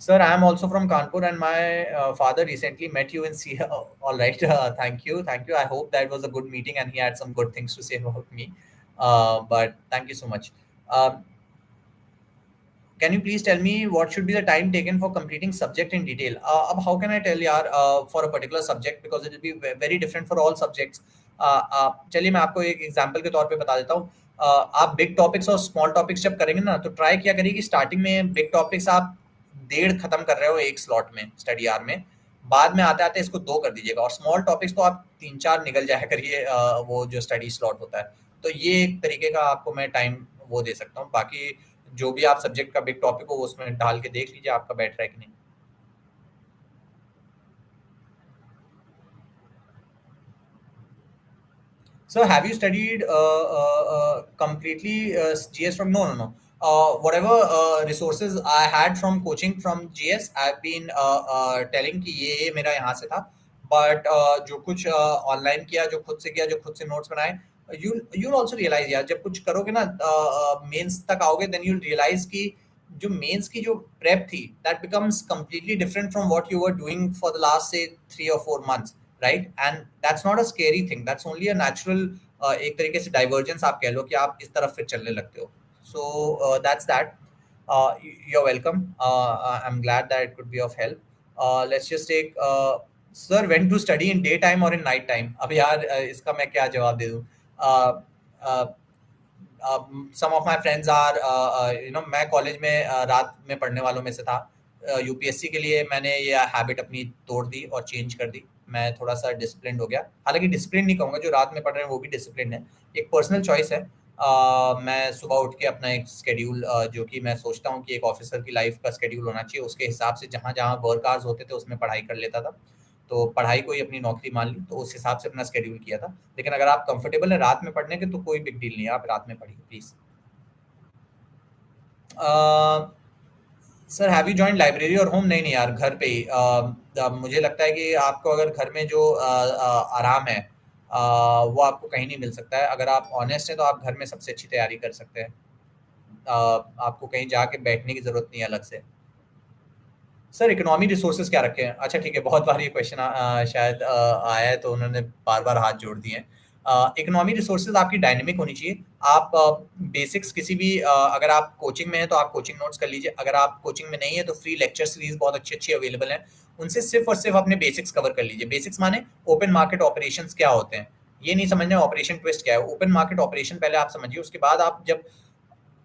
A: Sir, I am also from Kanpur, and my father recently met you in C. All right, thank you, thank you. I hope that was a good meeting, and he had some good things to say about me. But thank you so much. Um, can you please tell me what should be the time taken for completing subject in detail? अब how can I tell यार for a particular subject because it will be very different for all subjects. चलिए मैं आपको एक example के तौर पे बता देता हूँ. आप बिग टॉपिक्स और स्मॉल टॉपिक्स जब करेंगे ना तो ट्राई किया करिए कि स्टार्टिंग में बिग टॉपिक्स आप 1.5 खत्म कर रहे हो एक स्लॉट में स्टडी आवर में. बाद में आते आते इसको 2 कर दीजिएगा और स्मॉल टॉपिक्स तो आप 3-4 निकल जाया करिए वो जो स्टडी स्लॉट होता है. तो ये एक तरीके का आपको मैं टाइम वो दे सकता हूँ. बाकी जो भी आप सब्जेक्ट का बिग टॉपिक हो वो उसमें डाल के देख लीजिए आपका बैठ रहा है कि नहीं. So have you studied completely GS from? No, no, no. Whatever resources I had from coaching from GS, I've been telling कि ये मेरा यहाँ से था. But जो कुछ ऑनलाइन किया, जो खुद से किया, जो खुद से नोट्स बनाए, you'll also realize यार जब कुछ करोगे ना मेंस तक आओगे, then you'll realize कि जो मेंस की जो प्रेप थी, that becomes completely different from what you were doing for the last say 3 or 4 months. Right. And that's not a scary thing, that's only a natural एक तरीके से divergence आप कह लो कि आप इस तरफ फिर चलने लगते हो. So that's that. You are welcome. I am glad that it could be of help. Let's just take sir when to study in day time और इन नाइट टाइम. अब यार इसका मैं क्या जवाब दे दूं. सम ऑफ माय फ्रेंड्स आर मैं college में रात में पढ़ने वालों में से था. यूपीएससी के लिए मैंने ये हैबिट अपनी तोड़ दी और चेंज कर दी. मैं थोड़ा सा डिसिप्लिन हो गया. हालांकि डिसिप्लिन नहीं कहूँगा, जो रात में पढ़ रहे हैं वो भी डिसिप्लिन है. एक पर्सनल चॉइस है. मैं सुबह उठ के अपना एक स्केड्यूल जो कि मैं सोचता हूँ कि एक ऑफिसर की लाइफ का स्केड्यूल होना चाहिए उसके हिसाब से जहाँ जहाँ वर्क आवर्स होते थे उसमें पढ़ाई कर लेता था. तो पढ़ाई को ही अपनी नौकरी मान ली तो उस हिसाब से अपना स्केड्यूल किया था. लेकिन अगर आप कंफर्टेबल है रात में पढ़ने के तो कोई बिग डील नहीं है, आप रात में पढ़िए please. Sir have you join library और होम? नहीं नहीं यार, घर पे ही. मुझे लगता है कि आपको अगर घर में जो आराम है वो आपको कहीं नहीं मिल सकता है. अगर आप ऑनेस्ट हैं तो आप घर में सबसे अच्छी तैयारी कर सकते हैं. आपको कहीं जाके बैठने की जरूरत नहीं है अलग से. सर इकोनॉमी रिसोर्सेज क्या रखे हैं? अच्छा ठीक है, बहुत बार ये क्वेश्चन शायद आया है तो उन्होंने बार बार हाथ जोड़ दिए हैं. इकोनॉमी रिसोर्सेज आपकी डायनेमिक होनी चाहिए. आप बेसिक्स किसी भी अगर आप कोचिंग में हैं तो आप कोचिंग नोट्स कर लीजिए. अगर आप कोचिंग में नहीं है तो फ्री लेक्चर सीरीज बहुत अच्छी अच्छी अवेलेबल हैं. उनसे सिर्फ और सिर्फ अपने बेसिक्स कवर कर लीजिए. बेसिक्स माने ओपन मार्केट ऑपरेशंस क्या होते हैं, ये नहीं समझना ऑपरेशन ट्विस्ट क्या है. ओपन मार्केट ऑपरेशन पहले आप समझिए, उसके बाद आप जब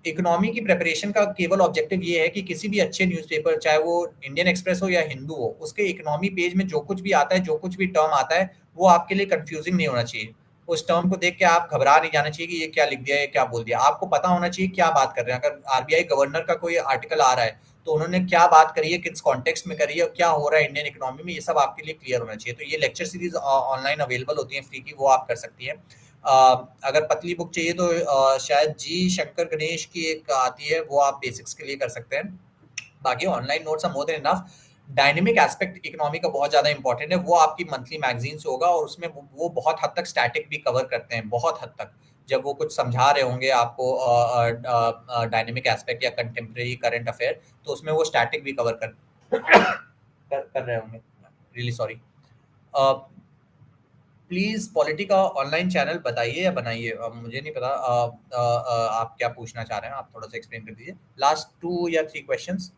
A: इकोनॉमी की प्रिपरेशन का केवल ऑब्जेक्टिव ये है कि किसी भी अच्छे न्यूज़पेपर चाहे वो इंडियन एक्सप्रेस हो या हिंदू हो उसके इकोनॉमी पेज में जो कुछ भी आता है, जो कुछ भी टर्म आता है वो आपके लिए कंफ्यूजिंग नहीं होना चाहिए. उस टर्म को देख के आप घबरा नहीं जाना चाहिए कि ये क्या लिख दिया, ये क्या बोल दिया. आपको पता होना चाहिए क्या बात कर रहे हैं. अगर आरबीआई गवर्नर का कोई आर्टिकल आ रहा है तो उन्होंने क्या बात करी है, किस कॉन्टेक्स्ट में करी है, क्या हो रहा है इंडियन इकोनॉमी में, ये सब आपके लिए क्लियर होना चाहिए. तो ये लेक्चर सीरीज ऑनलाइन अवेलेबल होती है फ्री की, वो आप कर सकती है. अगर पतली बुक चाहिए तो शायद जी शंकर गणेश की एक आती है, वो आप बेसिक्स के लिए कर सकते हैं. बाकी online notes are more than enough. Dynamic aspect economy का बहुत ज़्यादा इंपॉर्टेंट है, वो आपकी मंथली मैगजीन से होगा और उसमें वो बहुत हद तक स्टैटिक भी कवर करते हैं, बहुत हद तक. जब वो कुछ समझा रहे होंगे आपको डायनेमिक एस्पेक्ट या कंटेम्प्रेरी करंट अफेयर तो उसमें वो स्टैटिक भी कवर कर रहे होंगे. Really sorry. प्लीज पॉलिटी का ऑनलाइन चैनल बताइए या बनाइए. मुझे नहीं पता आप क्या पूछना चाह रहे हैं, आप थोड़ा सा एक्सप्लेन कर दीजिए. लास्ट 2 या 3 questions.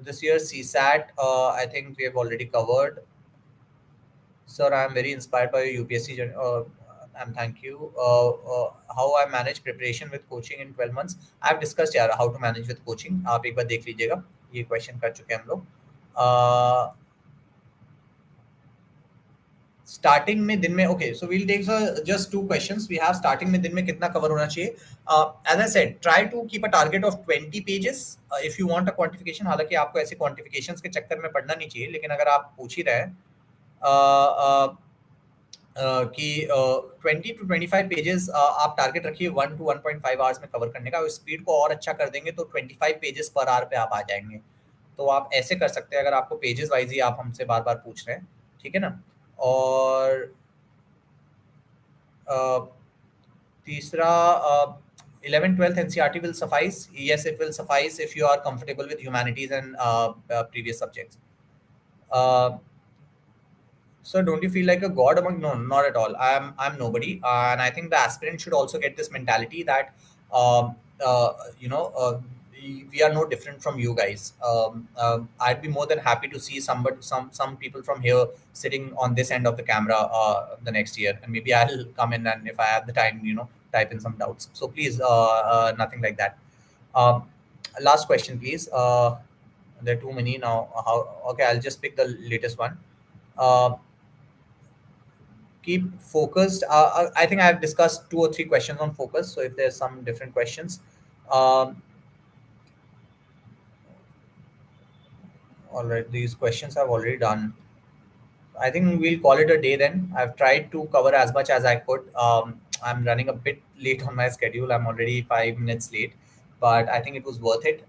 A: This year CSAT I think we have already covered. Sir, I am very inspired by your UPSC journey. And thank you. How I manage preparation with coaching in 12 months. I have discussed यार how to manage with coaching. आप एक बार देख लीजिएगा, ये question कर चुके हैं हम लोग. स्टार्टिंग में दिन में okay so we'll take just 2 questions we have. Starting में दिन में कितना कवर होना चाहिए? As I said try to keep a target of 20 pages if you want a quantification. हालांकि आपको ऐसे क्वांटिफिकेशंस के चक्कर में पढ़ना नहीं चाहिए, लेकिन अगर आप पूछ ही रहे हैं कि 20 to 25 पेजेस आप टारगेट रखिए 1 to 1.5 आवर्स में कवर करने का. स्पीड को और अच्छा कर देंगे तो 25 पेजेस पर आवर पे आप आ जाएंगे. तो आप ऐसे कर सकते हैं अगर आपको पेजेस वाइज ही आप हमसे बार बार पूछ रहे हैं, ठीक है ना. और तीसरा 11th 12th NCRT will suffice. Yes, it will suffice if you are comfortable with humanities and previous subjects. uh, So don't you feel like a god among? No, not at all. I'm nobody, and I think the aspirant should also get this mentality that um, uh, you know we are no different from you guys. I'd be more than happy to see some people from here sitting on this end of the camera the next year, and maybe I'll come in, and if I have the time, type in some doubts. So please, nothing like that. Um, Last question, please. There are too many now. How? Okay, I'll just pick the latest one. Uh, Keep focused. I think I've discussed two or three questions on focus. So if there's some different questions, um, all right, these questions I've already done. I think we'll call it a day then. I've tried to cover as much as I could. I'm running a bit late on my schedule. I'm already 5 minutes late, but I think it was worth it.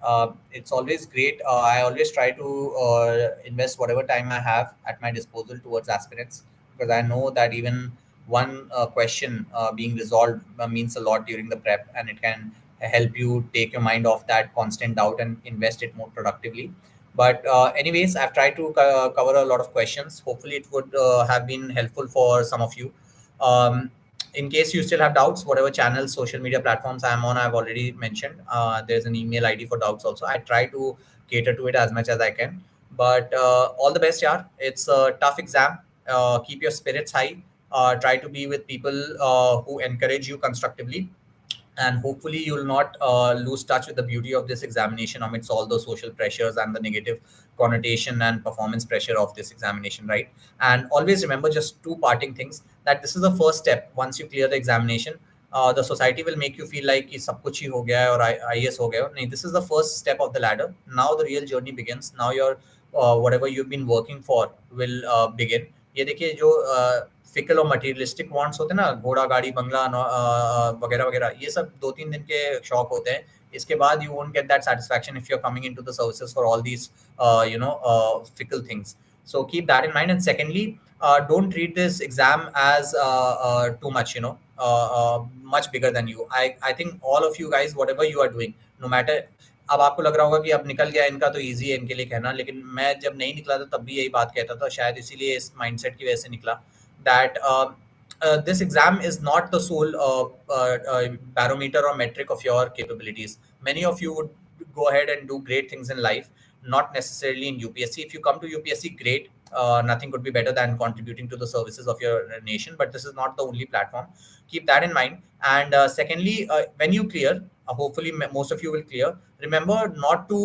A: It's always great. I always try to invest whatever time I have at my disposal towards aspirants, because I know that even one question being resolved means a lot during the prep, and it can help you take your mind off that constant doubt and invest it more productively. But anyways, I've tried to cover a lot of questions. Hopefully, it would have been helpful for some of you. Um, in case you still have doubts, whatever channels, social media platforms I'm on, I've already mentioned. There's an email ID for doubts also. I try to cater to it as much as I can. But all the best, yeah. It's a tough exam. Keep your spirits high. Try to be with people who encourage you constructively, and hopefully you'll not lose touch with the beauty of this examination amidst all the social pressures and the negative connotation and performance pressure of this examination, right? And always remember just two parting things, that this is the first step. Once you clear the examination, the society will make you feel like कि सब कुछ ही हो गया है और IAS हो गया हो. नहीं, this is the first step of the ladder. Now the real journey begins. Now your whatever you've been working for will begin. ये देखिए जो फिकल और मटेरियलिस्टिक वांट्स होते हैं ना, घोड़ा गाड़ी बंगला वगैरह वगैरह, ये सब 2-3 दिन के शौक होते हैं. इसके बाद you won't get that satisfaction if you are coming into the services for all these fickle things. So keep that in mind. And secondly, don't treat this exam as too much, much bigger than you. I think all of you guys, whatever you are doing, no matter, अब आपको लग रहा होगा कि अब निकल गया इनका तो इजी है इनके लिए कहना, लेकिन मैं जब नहीं निकला था तब भी यही बात कहता था, शायद इसीलिए इस माइंडसेट की वजह से निकला, that this exam is not the sole barometer or metric of your capabilities. Many of you would go ahead and do great things in life, not necessarily in UPSC. If you come to UPSC, great. Nothing could be better than contributing to the services of your nation, but this is not the only platform. Keep that in mind. And secondly, when you clear, hopefully most of you will clear. Remember not to,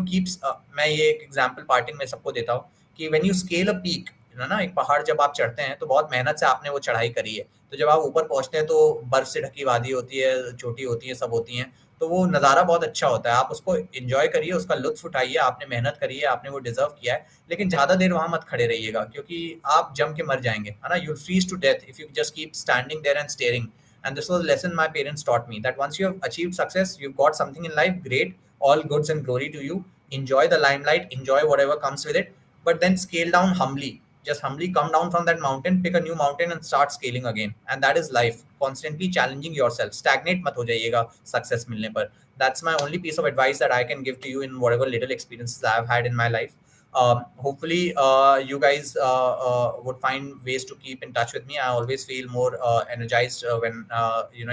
A: keep. मैं ये एक example parting में सबको देता हूँ कि when you scale a peak, ना एक पहाड़ जब आप चढ़ते हैं तो बहुत मेहनत से आपने वो चढ़ाई करी है, तो जब आप ऊपर पहुंचते हैं तो बर्फ से ढकी वादी होती है, चोटी होती है, सब होती हैं, तो वो नज़ारा बहुत अच्छा होता है. आप उसको एंजॉय करिए, उसका लुत्फ उठाइए. आपने मेहनत करी है, आपने वो डिजर्व किया है, लेकिन ज़्यादा देर वहाँ मत खड़े रहिएगा, क्योंकि आप जम के मर जाएंगे, है ना. You freeze to death if you just keep standing there and staring. And this was a lesson my parents taught me, that once you have achieved success, you've got something in life, great, all goods and glory to you. Enjoy the limelight, enjoy whatever comes with it, but then scale down humbly. Just humbly come down from that mountain, pick a new mountain and start scaling again. And that is life, constantly challenging yourself. Stagnate mat ho jayega success milne par. That's my only piece of advice that I can give to you in whatever little experiences I've had in my life. Hopefully you guys would find ways to keep in touch with me. I always feel more energized when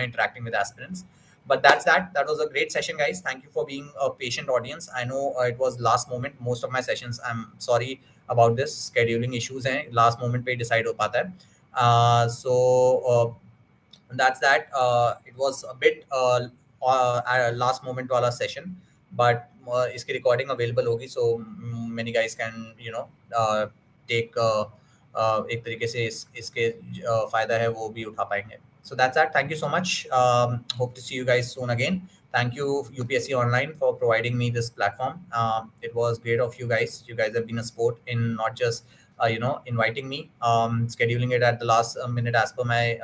A: interacting with aspirants. But that was a great session, guys. Thank you for being a patient audience. I know it was last moment most of my sessions. I'm sorry about this, scheduling issues hain, last moment pe decide ho pata hai. So that's that. It was a bit last moment wala session, but इसकी recording available होगी, so many guys can take एक तरीके से इसके फायदा है वो भी उठा पाएंगे. So that's that. Thank you so much. Hope to see you guys soon again. Thank you UPSC Online for providing me this platform. It was great of you guys. You guys have been a sport in not just inviting me, scheduling it at the last minute as per my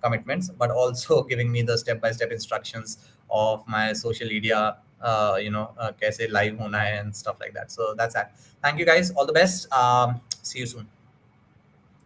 A: commitments, but also giving me the step-by-step instructions of my social media, kaise live hona hai and stuff like that. So that's that. Thank you guys. All the best. See you soon.